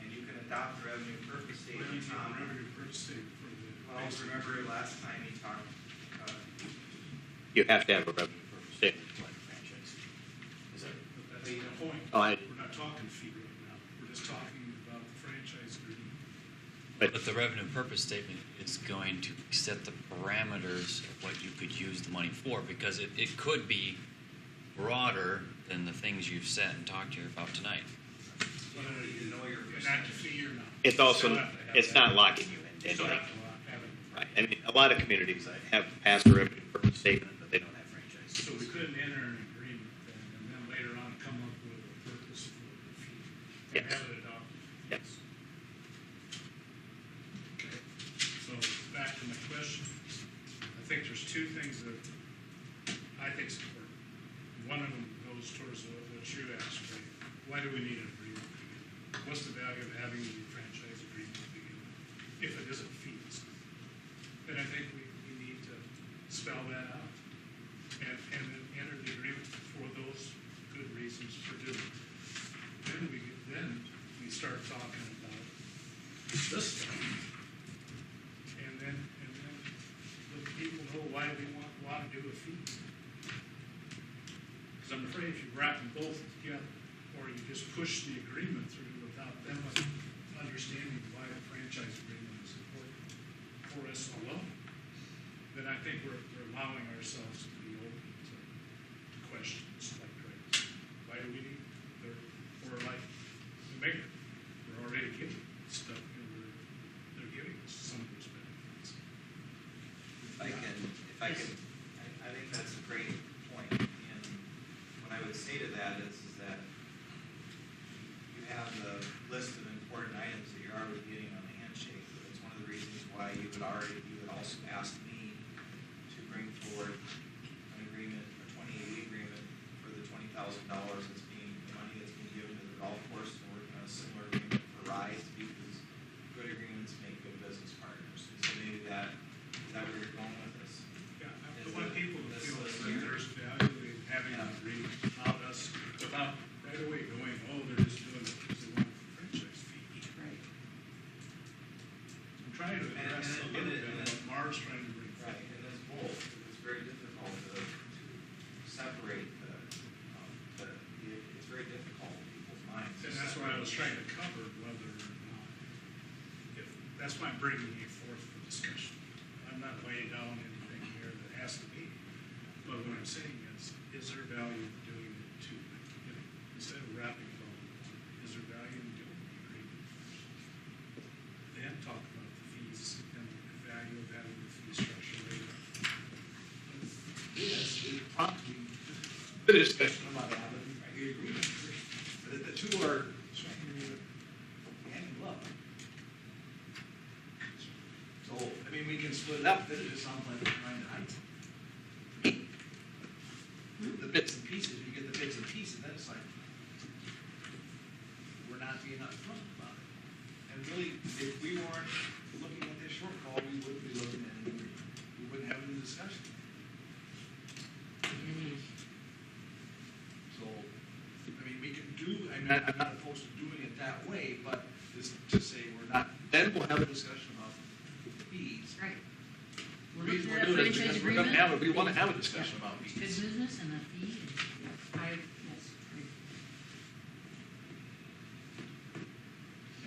And you can adopt the revenue purpose What do statement, you need Tom. a revenue purchase statement for the? Well, remember last time you talked, You have to have a revenue purpose statement to apply to franchise. Is that? But that's the point. Oh, I- We're not talking fee right now. We're just talking about the franchise agreement. But the revenue purpose statement is going to set the parameters of what you could use the money for, because it could be broader than the things you've said and talked to you about tonight. Whether you know your enact a fee or not. It's also, Still have to have it's that. not locking you in. Still Daniel. have to have it. Right. I mean, a lot of communities have passed a revenue purpose statement, but they don't have franchises. So we couldn't enter an agreement then, and then later on come up with a purpose for the fee. And Yes. have it adopted. Yes. Okay. So back to my question. I think there's two things that I think is important. One of them goes towards what you asked, right? Why do we need an agreement? What's the value of having the franchise agreement to begin with, if it isn't fees? And I think we need to spell that out and then enter the agreement for those good reasons for doing it. Then we start talking about this stuff. And then let people know why we want to do a fee. Because I'm afraid if you wrap them both together, or you just push the agreement through without them understanding why the franchise agreement is important for us alone, then I think we're allowing ourselves to be open to questions like, right, why do we need, or like the mayor, we're already giving stuff, they're giving us some of those benefits. I think that's a great point. And what I would say to that is that you have the list of important items that you're already getting on the handshake. It's one of the reasons why you would also ask me to bring forward an agreement, a 2080 agreement for the $20,000 that's the money that's being given to the golf course, and working on a similar agreement for RISE, because good agreements trying to address a little bit of what Marv's trying to bring Right, forward. and that's both. It's very difficult to separate it's very difficult in people's minds. And that's what I was trying to cover, whether or not, that's why I'm bringing you forth for discussion. I'm not laying down anything here that has to be, but what I'm saying is there value in doing it too? You know, instead of wrapping it all in one, is there value in doing the agreement first? Then talk about the fees and the value of having the fee structure later. Yes, it promptly, the discussion about having the agreement first. But the two are hand in glove. So, I mean, we can split it up, but it just sounds like we're trying to hide something. The bits and pieces, you get the bits and pieces, then it's like, we're not being upfront about it. And really, if we weren't looking at this shortfall, we wouldn't be looking at any agreement. We wouldn't have any discussion. So, I mean, we can do, I'm not opposed to doing it that way, but just to say we're not, then we'll have a discussion about the fees. Right. The We'll reason look we're at doing that it is franchise because we're gonna agreement. we want to have a discussion about Good fees. business and the fee, and yes, great.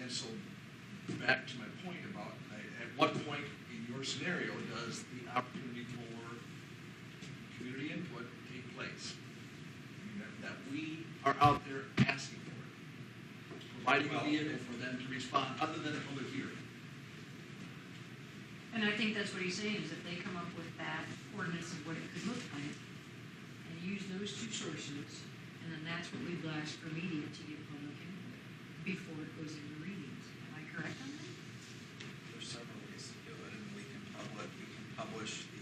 And so, back to my point about, at what point in your scenario does the opportunity for community input take place? I mean, that we are out there asking for it, providing a vehicle for them to respond, other than a public hearing. And I think that's what he's saying, is if they come up with that ordinance of what it could look like, and use those two sources, and then that's what we've asked for media to get public input before it goes into readings. Am I correct on that? There's several ways to do it, and we can publish the,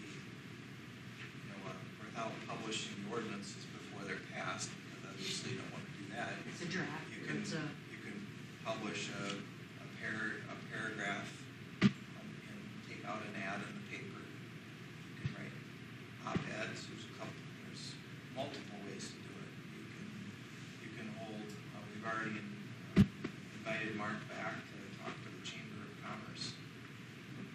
without publishing the ordinances before they're passed, because obviously you don't want to do that. It's a draft. You can, It's a, you can publish a paragraph and take out an ad in the paper. You can write op-eds, there's multiple ways to do it. You can hold, we've already invited Mark back to talk to the Chamber of Commerce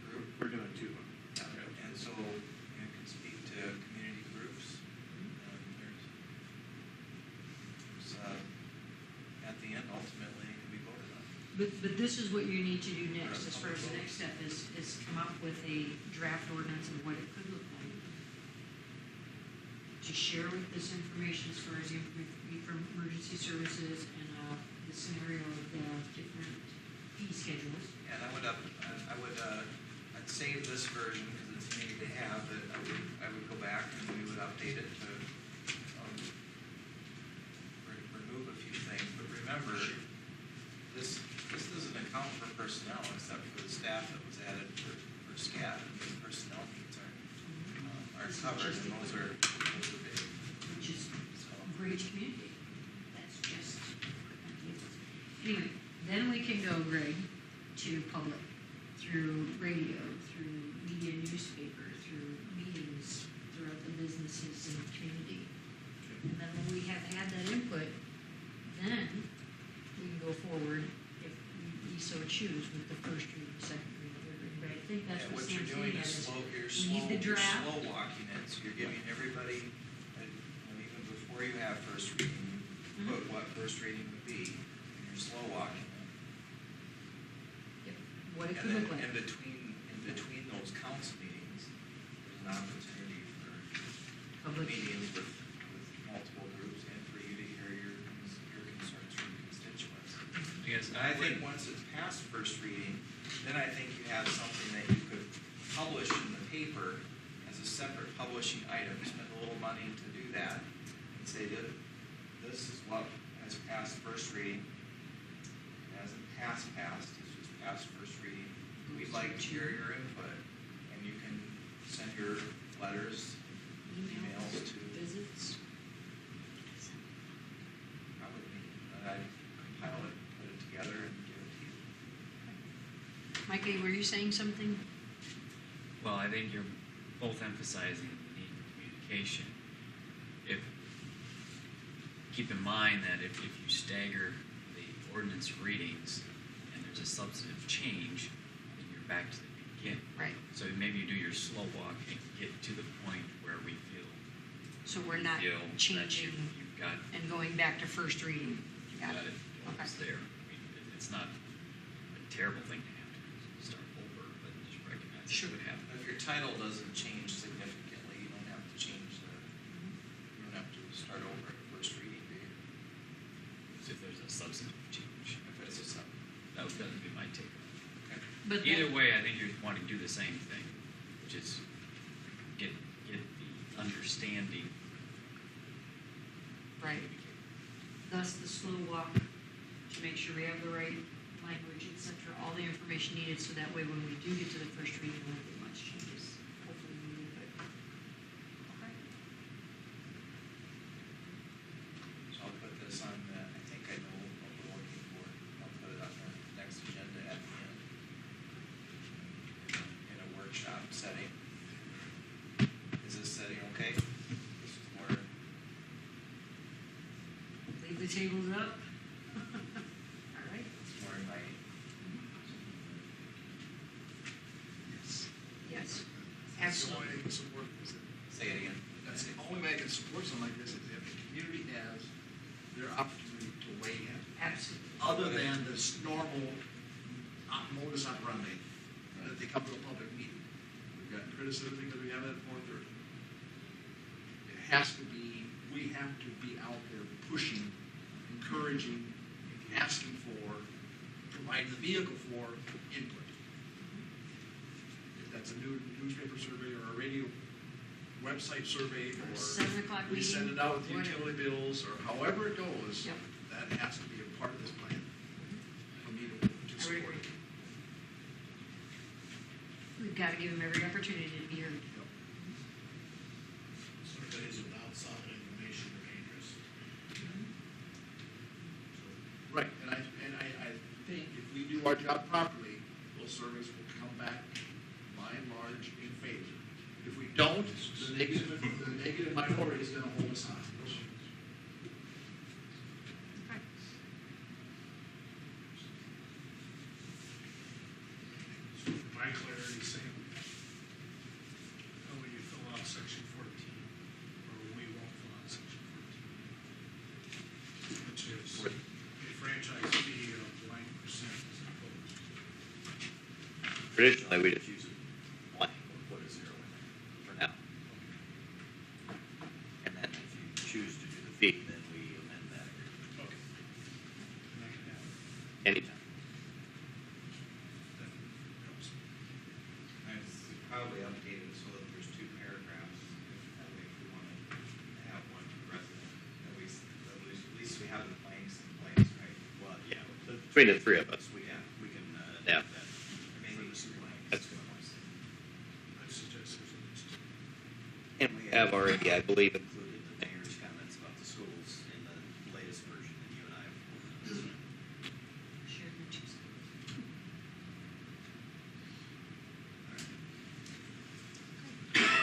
group. We're doing two. And so you can speak to community groups. At the end, ultimately, it can be voted on. but this is what you need to do next, as far as the next step is come up with a draft ordinance of what it could look like. To share with this information as far as the from emergency services and the scenario of the different fee schedules. And I'd save this version because it's needed to have, but I would go back and we would update it to remove a few things. But remember, this doesn't account for personnel except for the staff that was added for SCAT. And the personnel needs are covered, and those are big. Which is great to communicate. That's just anyway. Then we can go, Greg, to public through radio, through media, newspaper, through meetings throughout the businesses and the community. And then when we have had that input, then we can go forward if we so choose with the first reading, second reading, third reading. But I think that's what What you're Sam's doing saying is we need the you're draft. slow walking it, so you're giving everybody, even before you have first reading, you put what first reading would be, and you're slow walking it. What it And could then look like. in between those council meetings, there's an opportunity for Public. meetings with multiple groups and for you to hear your concerns from constituents. Yes, And I think once it's past first reading, then I think you have something that you could publish in the paper as a separate publishing item. Spend a little money to do that and say that this is what has passed first reading. It hasn't passed, it's just passed first reading. We'd like to hear your input, and you can send your letters, emails to. Visits. I'd compile it, put it together, and give it to you. Mikey, were you saying something? Well, I think you're both emphasizing the need for communication. Keep in mind that if you stagger the ordinance readings and there's a substantive change in your back to the beginning. Right. So maybe you do your slow walk and get to the point where we feel So we're not feel that changing you've got and going back to first reading. Got it. almost there. I mean, it's not a terrible thing to have to start over, but just recognize it would happen. If your title doesn't change significantly, you don't have to change you don't have to start over at first reading, do you? So if there's a substantive change, that would be my take on it. But Either then- way, I think you're wanting to do the same thing, which is get the understanding. Right. Thus the slow walk to make sure we have the right language, et cetera, all the information needed, so that way when we do get to the first reading, there won't be much changes. Hopefully needed, but. Okay. So I'll put this on, I think I know what we're looking for. I'll put it on the next agenda at the end. In a workshop setting. Is this setting okay? This is more, Leave the tables up. All right. more inviting. Yes. That's the only Absolutely. way you can support this. Say it again. That's the only way I can support something like this is if the community has their opportunity to weigh in. Absolutely. Other than this normal modus operandi, that they come to a public meeting. We've got criticism because we have it at 4:30. It has to be, we have to be out there pushing, encouraging, asking for, providing the vehicle for input. If that's a newspaper survey or a radio website survey, or 7 o'clock we send meeting, it out with whatever. utility bills, or however it goes, Yep. that has to be a part of this plan for me to I would support. agree. We've got to give them every opportunity to be heard. Surveys without solid information are dangerous. Right, and I think if we do our job properly, those surveys will come back by and large in favor. If we don't, the negative minority is gonna hold us hostage. So for my clarity, saying, when you fill out section 14, or we won't fill out section 14, which is a franchise fee of blank percent is imposed. Traditionally, we just use it blank, we'll put a zero in there for now. And then if you choose to do the fee, then we amend that agreement. Okay. And I can have it. Anytime. That helps. I'd probably update it so that there's 2 paragraphs. That way, if we want to have one resident, at least we have the blanks in place, right? Well, yeah, between the three of us, we can adapt that. Maybe some blanks. That's good. I'd suggest there's at least two. And we have already, I believe, included the mayor's comments about the schools in the latest version that you and I have. Shared mentions.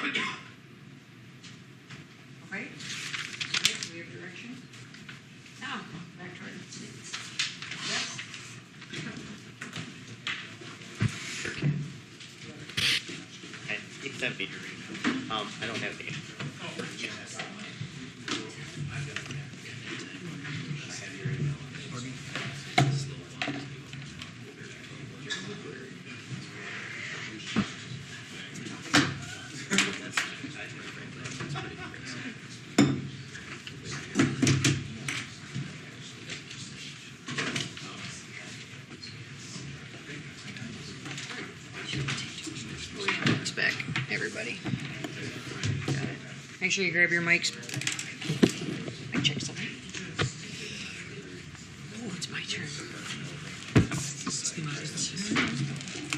Okay. Okay, do we have direction? Now, back to our seats. Yes? And he sent me your email. I don't have the answer. It's back, everybody. Got it. Make sure you grab your mics. Mic check something. Oh, it's my turn. It's my turn.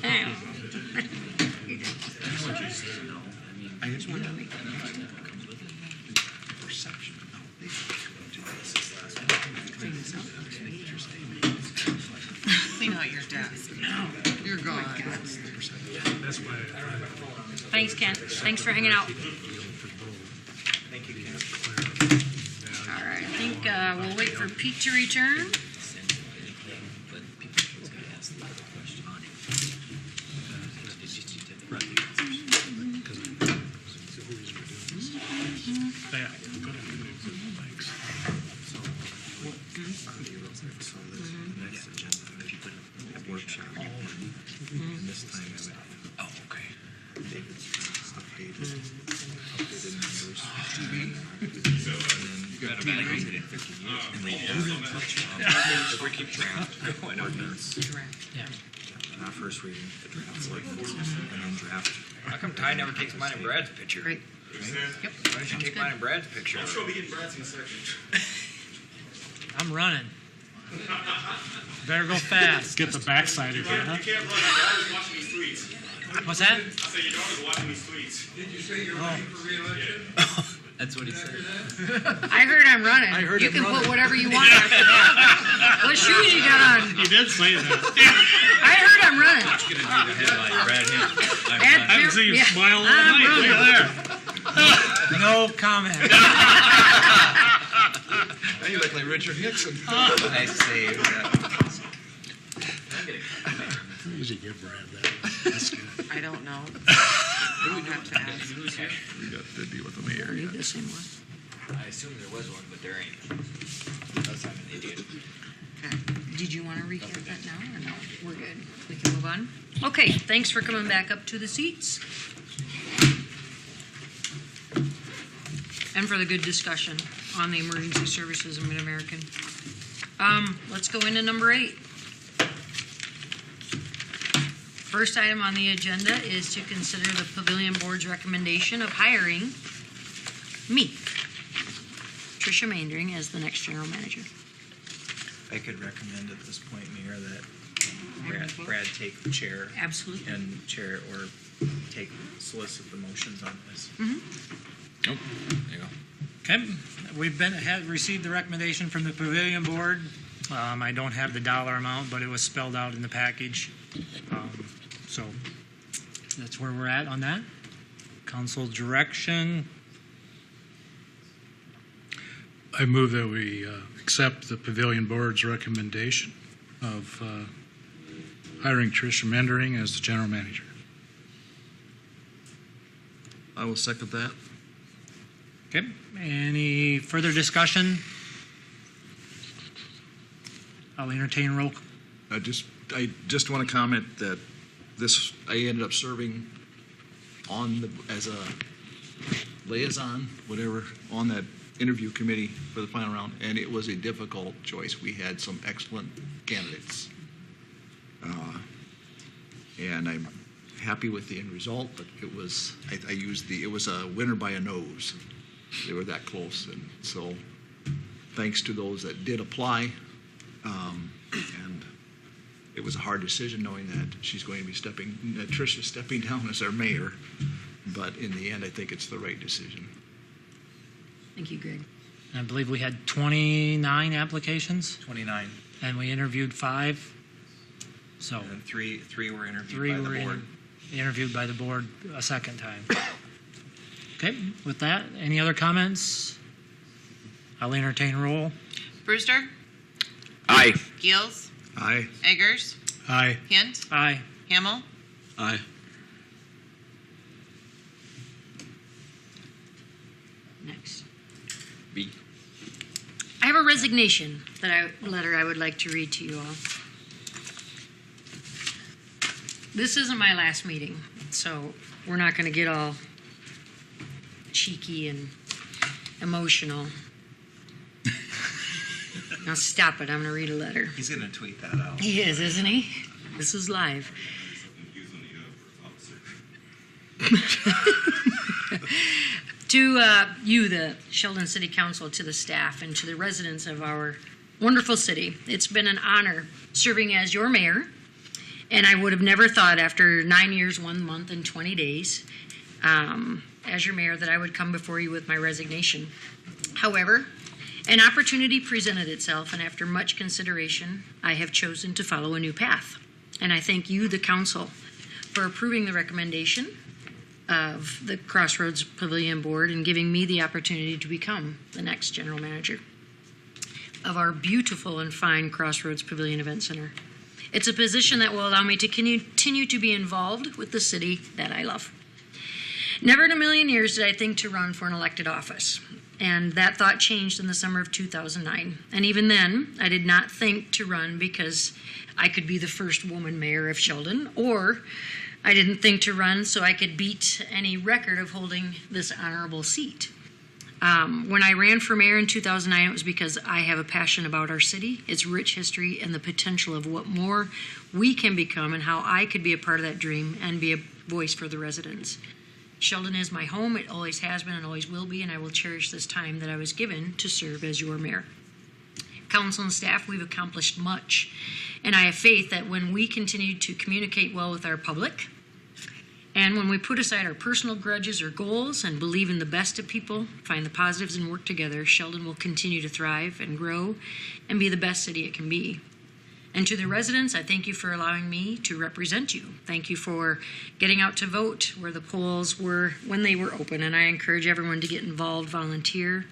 Hang on. I just want to make Clean out your desk. You're gone. That's why. Thanks, Ken. Thanks for hanging out. Thank you, Ken. All right, I think we'll wait for Pete to return. Yeah, go ahead. Thanks. Oh, okay. David's stuff pages, updated numbers. You got evaluated in 15 years. And they we keep draft ordinance. Yeah. Not first reading, the draft ordinance, and then draft. How come Ty never takes mine and Brad's picture? Great. Yep. Why don't you take mine and Brad's picture? I'm sure we'll be getting Brad's in a second. I'm running. Better go fast. Get the backside of it, huh? You can't run. Your daughter's watching these tweets. What's that? I say your daughter's watching these tweets. Did you say you're running for re-election? That's what he said. I heard I'm running. I heard you him can running. put whatever you want after that. What shoes you got on? You did say that. I heard I'm running. What's going to do the headline, Brad Hill? Bad I haven't seen you yeah, smile all I'm night. Look running. at there. No comment. Now you look like Richard Nixon. Nice save. Easy, give Brad that. That's good. I don't know. I'll have to ask. We got to deal with the mayor. Need the same one. I assume there was one, but there ain't. Unless I'm an idiot. Okay. Did you want to recap that now or no? We're good. We can move on. Okay, thanks for coming back up to the seats. And for the good discussion on the emergency services of Mid-American. Let's go into number 8. First item on the agenda is to consider the Pavilion Board's recommendation of hiring me, Tricia Mandring, as the next general manager. I could recommend at this point, Mayor, that Brad take the chair. Absolutely. And chair or solicit the motions on this. Oh, there you go. Okay, we've received the recommendation from the Pavilion Board. I don't have the dollar amount, but it was spelled out in the package. So that's where we're at on that. Council direction. I move that we accept the Pavilion Board's recommendation of hiring Tricia Mendering as the general manager. I will second that. Okay, any further discussion? I'll entertain roll. I just want to comment that I ended up serving as a liaison, whatever, on that interview committee for the final round, and it was a difficult choice. We had some excellent candidates, and I'm happy with the end result. But it was it was a winner by a nose. They were that close, and so thanks to those that did apply, and it was a hard decision knowing that she's going to be Tricia's stepping down as our mayor, but in the end, I think it's the right decision. Thank you, Greg. I believe we had 29 applications, 29. and we interviewed 5. So And three were interviewed 3 by were the board. interviewed by the board a second time. Okay, with that, any other comments? I'll entertain roll. Brewster, Aye. Gills, Aye. Eggers, Aye. Hint, Aye. Hamel, Aye. Next. B. I have a resignation letter I would like to read to you all. This isn't my last meeting, so we're not going to get all cheeky and emotional. Now stop it. I'm going to read a letter. He's going to tweet that out. He is, isn't he? This is live. To you, the Sheldon City Council, to the staff, and to the residents of our wonderful city, it's been an honor serving as your mayor, and I would have never thought after 9 years, 1 month, and 20 days as your mayor that I would come before you with my resignation. However, an opportunity presented itself, and after much consideration, I have chosen to follow a new path. And I thank you, the council, for approving the recommendation of the Crossroads Pavilion Board and giving me the opportunity to become the next general manager of our beautiful and fine Crossroads Pavilion Event Center. It's a position that will allow me to continue to be involved with the city that I love. Never in a million years did I think to run for an elected office. And that thought changed in the summer of 2009. And even then, I did not think to run because I could be the first woman mayor of Sheldon, or I didn't think to run so I could beat any record of holding this honorable seat. When I ran for mayor in 2009, it was because I have a passion about our city, its rich history, and the potential of what more we can become and how I could be a part of that dream and be a voice for the residents. Sheldon is my home. It always has been and always will be, and I will cherish this time that I was given to serve as your mayor. Council and staff, we've accomplished much, and I have faith that when we continue to communicate well with our public, and when we put aside our personal grudges or goals and believe in the best of people, find the positives and work together, Sheldon will continue to thrive and grow and be the best city it can be. And to the residents, I thank you for allowing me to represent you. Thank you for getting out to vote where the polls were when they were open. And I encourage everyone to get involved, volunteer,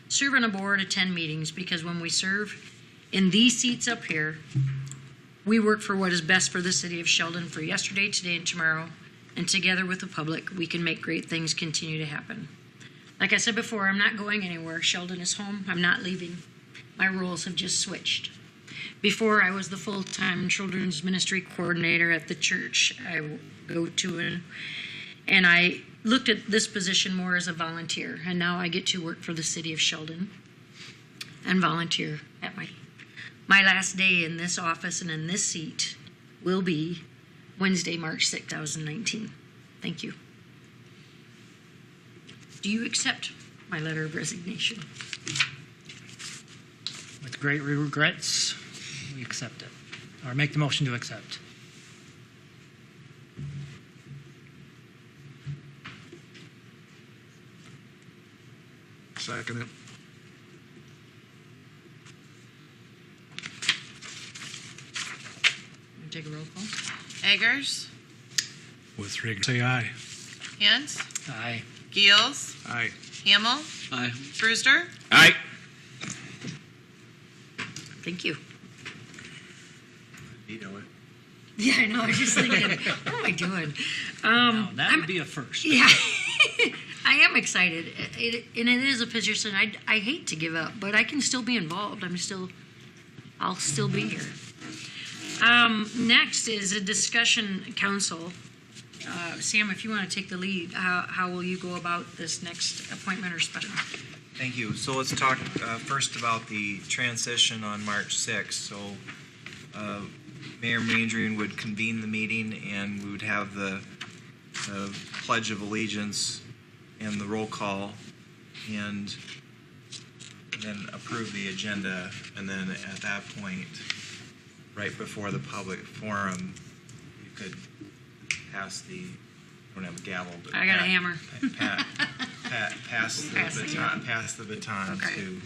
serve on a board, attend meetings, because when we serve in these seats up here, we work for what is best for the city of Sheldon for yesterday, today, and tomorrow. And together with the public, we can make great things continue to happen. Like I said before, I'm not going anywhere. Sheldon is home. I'm not leaving. My roles have just switched. Before, I was the full-time children's ministry coordinator at the church I go to, and I looked at this position more as a volunteer, and now I get to work for the city of Sheldon and volunteer at my last day in this office and in this seat will be Wednesday, March 6, 2019. Thank you. Do you accept my letter of resignation? With great regrets, we accept it. Or make the motion to accept. Second it. Take a roll call. Eggers, With regret, say aye. Hint, Aye. Geels, Aye. Hamel, Aye. Brewster. Aye. Thank you. You know it. Yeah, I know. I was just thinking, what am I doing? Now, that would be a first. Yeah, I am excited. And it is a position I hate to give up, but I can still be involved. I'll still be here. Next is a discussion council. Sam, if you want to take the lead, how will you go about this next appointment or special? Thank you. So let's talk first about the transition on March 6th. So Mayor Mandrian would convene the meeting, and we would have the Pledge of Allegiance and the roll call, and then approve the agenda. And then at that point, right before the public forum, you could pass the, I don't have a gavel, but I got a hammer. Pass the baton Okay. to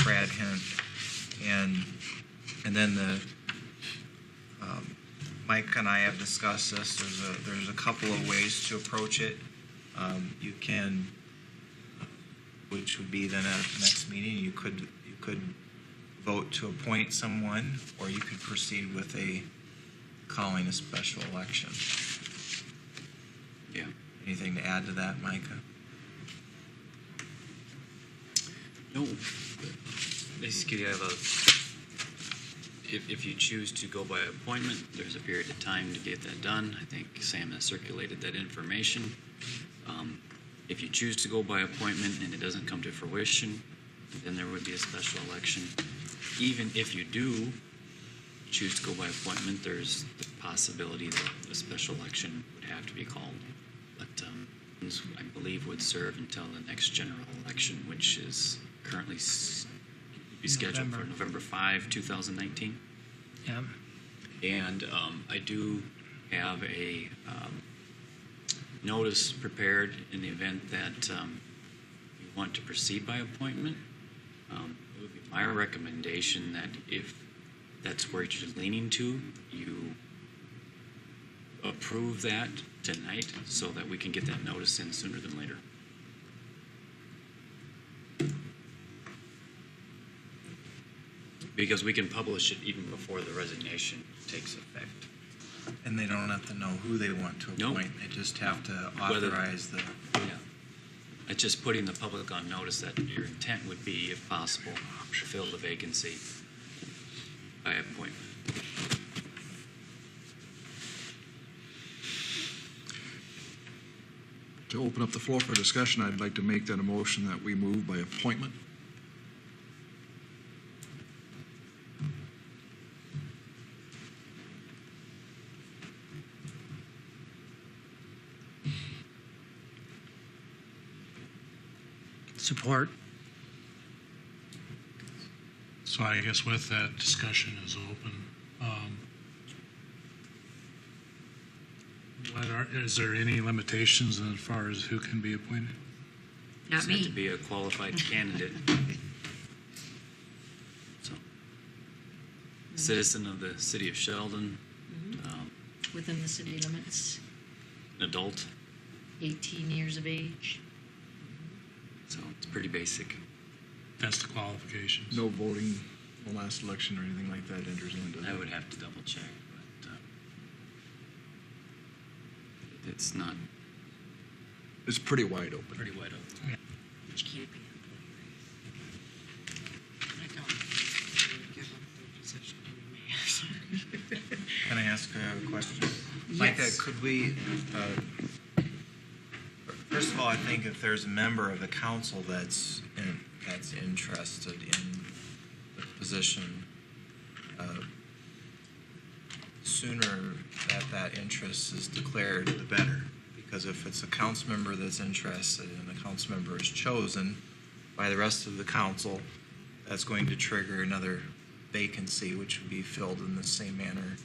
Brad Hint, and then the Mike and I have discussed this. There's a couple of ways to approach it. You can, which would be then at the next meeting, you could vote to appoint someone, or you could proceed with calling a special election. Yeah. Anything to add to that, Micah? No. Basically, if you choose to go by appointment, there's a period of time to get that done. I think Sam has circulated that information. If you choose to go by appointment and it doesn't come to fruition, then there would be a special election. Even if you do choose to go by appointment, there's the possibility that a special election would have to be called. But I believe would serve until the next general election, which is currently be scheduled for November 5, 2019. Yeah. And I do have a notice prepared in the event that you want to proceed by appointment. It would be my recommendation that if that's where you're leaning to, you approve that tonight so that we can get that notice in sooner than later. Because we can publish it even before the resignation takes effect. And they don't have to know who they want to Nope. appoint. They just have to Whether- authorize the. Yeah. It's just putting the public on notice that your intent would be, if possible, to fill the vacancy by appointment. To open up the floor for discussion, I'd like to make that a motion that we move by appointment. Support. So I guess with that, discussion is open. Is there any limitations as far as who can be appointed? Not Just have me. to be a qualified candidate. So, citizen of the city of Sheldon, Within the city limits, an adult, 18 years of age. so it's pretty basic. That's the qualifications. No voting, the last election or anything like that enters into I that. would have to double check, but it's not It's pretty wide open. pretty wide open. Which can't be. I don't give up the position to the mayor. Can I ask a question? Yes. Micah, could we, first of all, I think if there's a member of the council that's interested in the position, sooner that interest is declared, the better. Because if it's a council member that's interested and a council member is chosen by the rest of the council, that's going to trigger another vacancy, which would be filled in the same manner.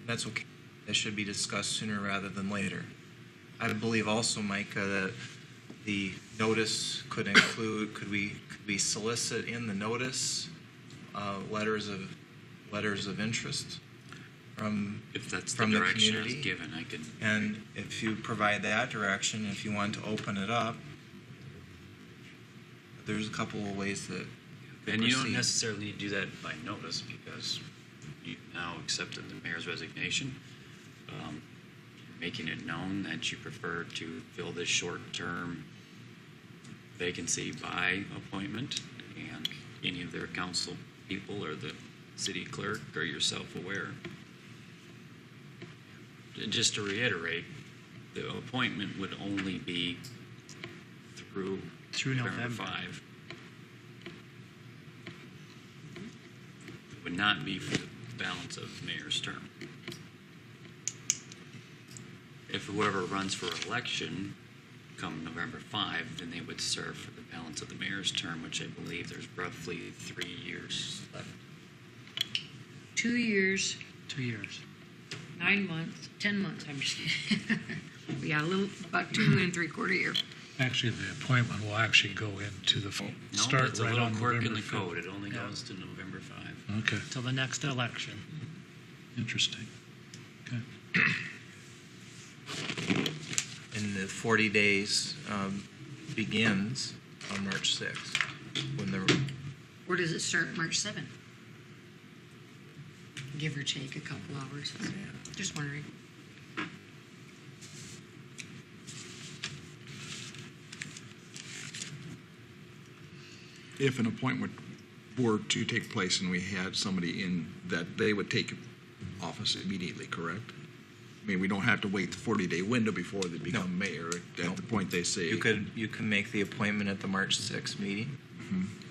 That's okay. That should be discussed sooner rather than later. I believe also, Micah, that the notice could include, could we solicit in the notice letters of interest from If that's the from the direction I was community? given, I could. And if you provide that direction, if you want to open it up, there's a couple of ways that could And you don't proceed. necessarily need to do that by notice because you now accepted the mayor's resignation, making it known that you prefer to fill this short-term vacancy by appointment, and any of their council people or the city clerk are yourself aware. Just to reiterate, the appointment would only be through November 5. It would not be for the balance of the mayor's term. If whoever runs for election come November 5, then they would serve for the balance of the mayor's term, which I believe there's roughly 3 years left. 2 years, 2 years. 9 months, 10 months, I'm just kidding. Yeah, about 2 3/4 year. Actually, the appointment will actually go into the No, start it's a right little on quirk in November the 5th. code. It only goes to November 5. Okay, Till the next election. interesting. Okay. And the 40 days begins on March 6th, when the Or does it start March 7th? Give or take a couple hours. Just wondering. If an appointment were to take place and we had somebody in, that they would take office immediately, correct? I mean, we don't have to wait the 40-day window before they become mayor. At the point they say. you can make the appointment at the March 6th meeting,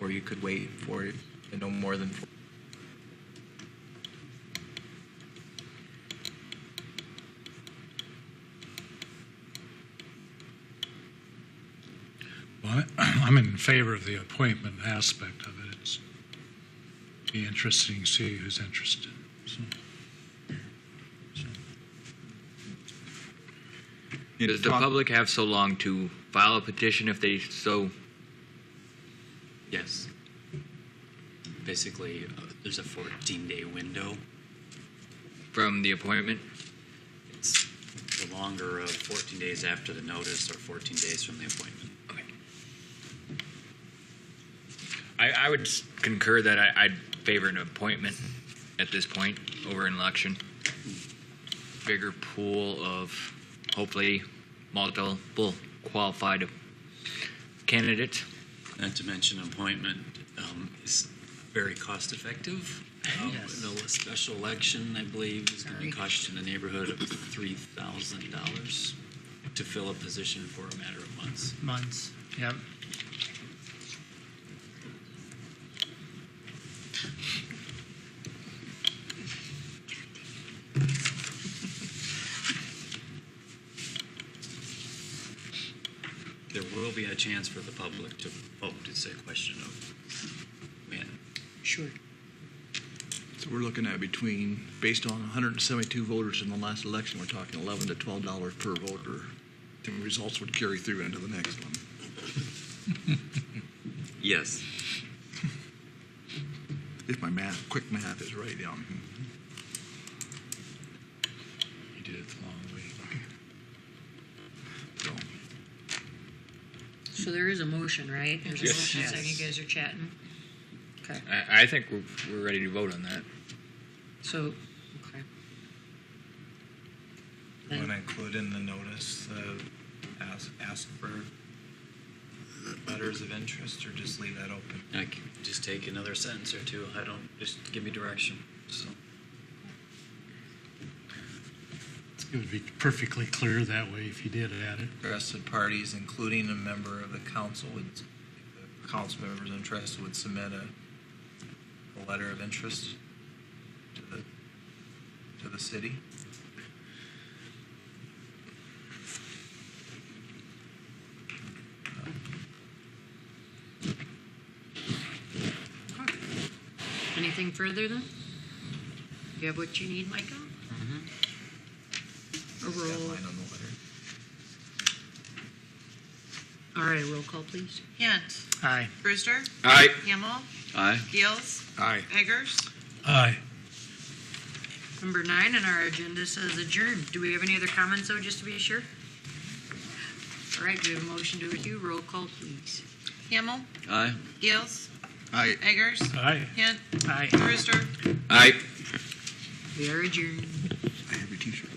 or you could wait for no more than 4. Well, I'm in favor of the appointment aspect of it. It's be interesting to see who's interested. Does the public have so long to file a petition if they so? Yes. Basically, there's a 14-day window from the appointment? It's the longer of 14 days after the notice or 14 days from the appointment. Okay. I would concur that I'd favor an appointment at this point over an election. Bigger pool of hopefully multiple qualified candidates. Not to mention appointment is very cost effective. Yes. A special election, I believe, is going to cost you in the neighborhood of $3,000 to fill a position for a matter of months. Months, yep. There will be a chance for the public to vote. It's a question of when. Sure. So we're looking at between, based on 172 voters in the last election, we're talking $11 to $12 per voter. The results would carry through into the next one. Yes. If my quick math is right, yeah. You did it the long way. So, So there is a motion, right? There's a Yes. motion, Yes. second, you guys are chatting. Okay, I think we're ready to vote on that. so, okay. Want to include in the notice, ask for letters of interest, or just leave that open? I can just take another sentence or two. I don't, just give me direction. So It would be perfectly clear that way if you did add it. Interested parties, including a member of the council, would, if the council members interested, would submit a letter of interest to the city. Anything further then? You have what you need, Micah? A Got roll. mine on the letter. All right, roll call, please. Hint. Aye. Brewster. Aye. Hamel. Aye. Gills. aye. Eggers. Aye. Number 9 on our agenda says adjourned. Do we have any other comments, though, just to be sure? All right, we have a motion to adjourn. Roll call, please. Hamel. Aye. Gills. Aye. Eggers. Aye. Hint. Aye. Brewster. Aye. We are adjourned. I have your t-shirt.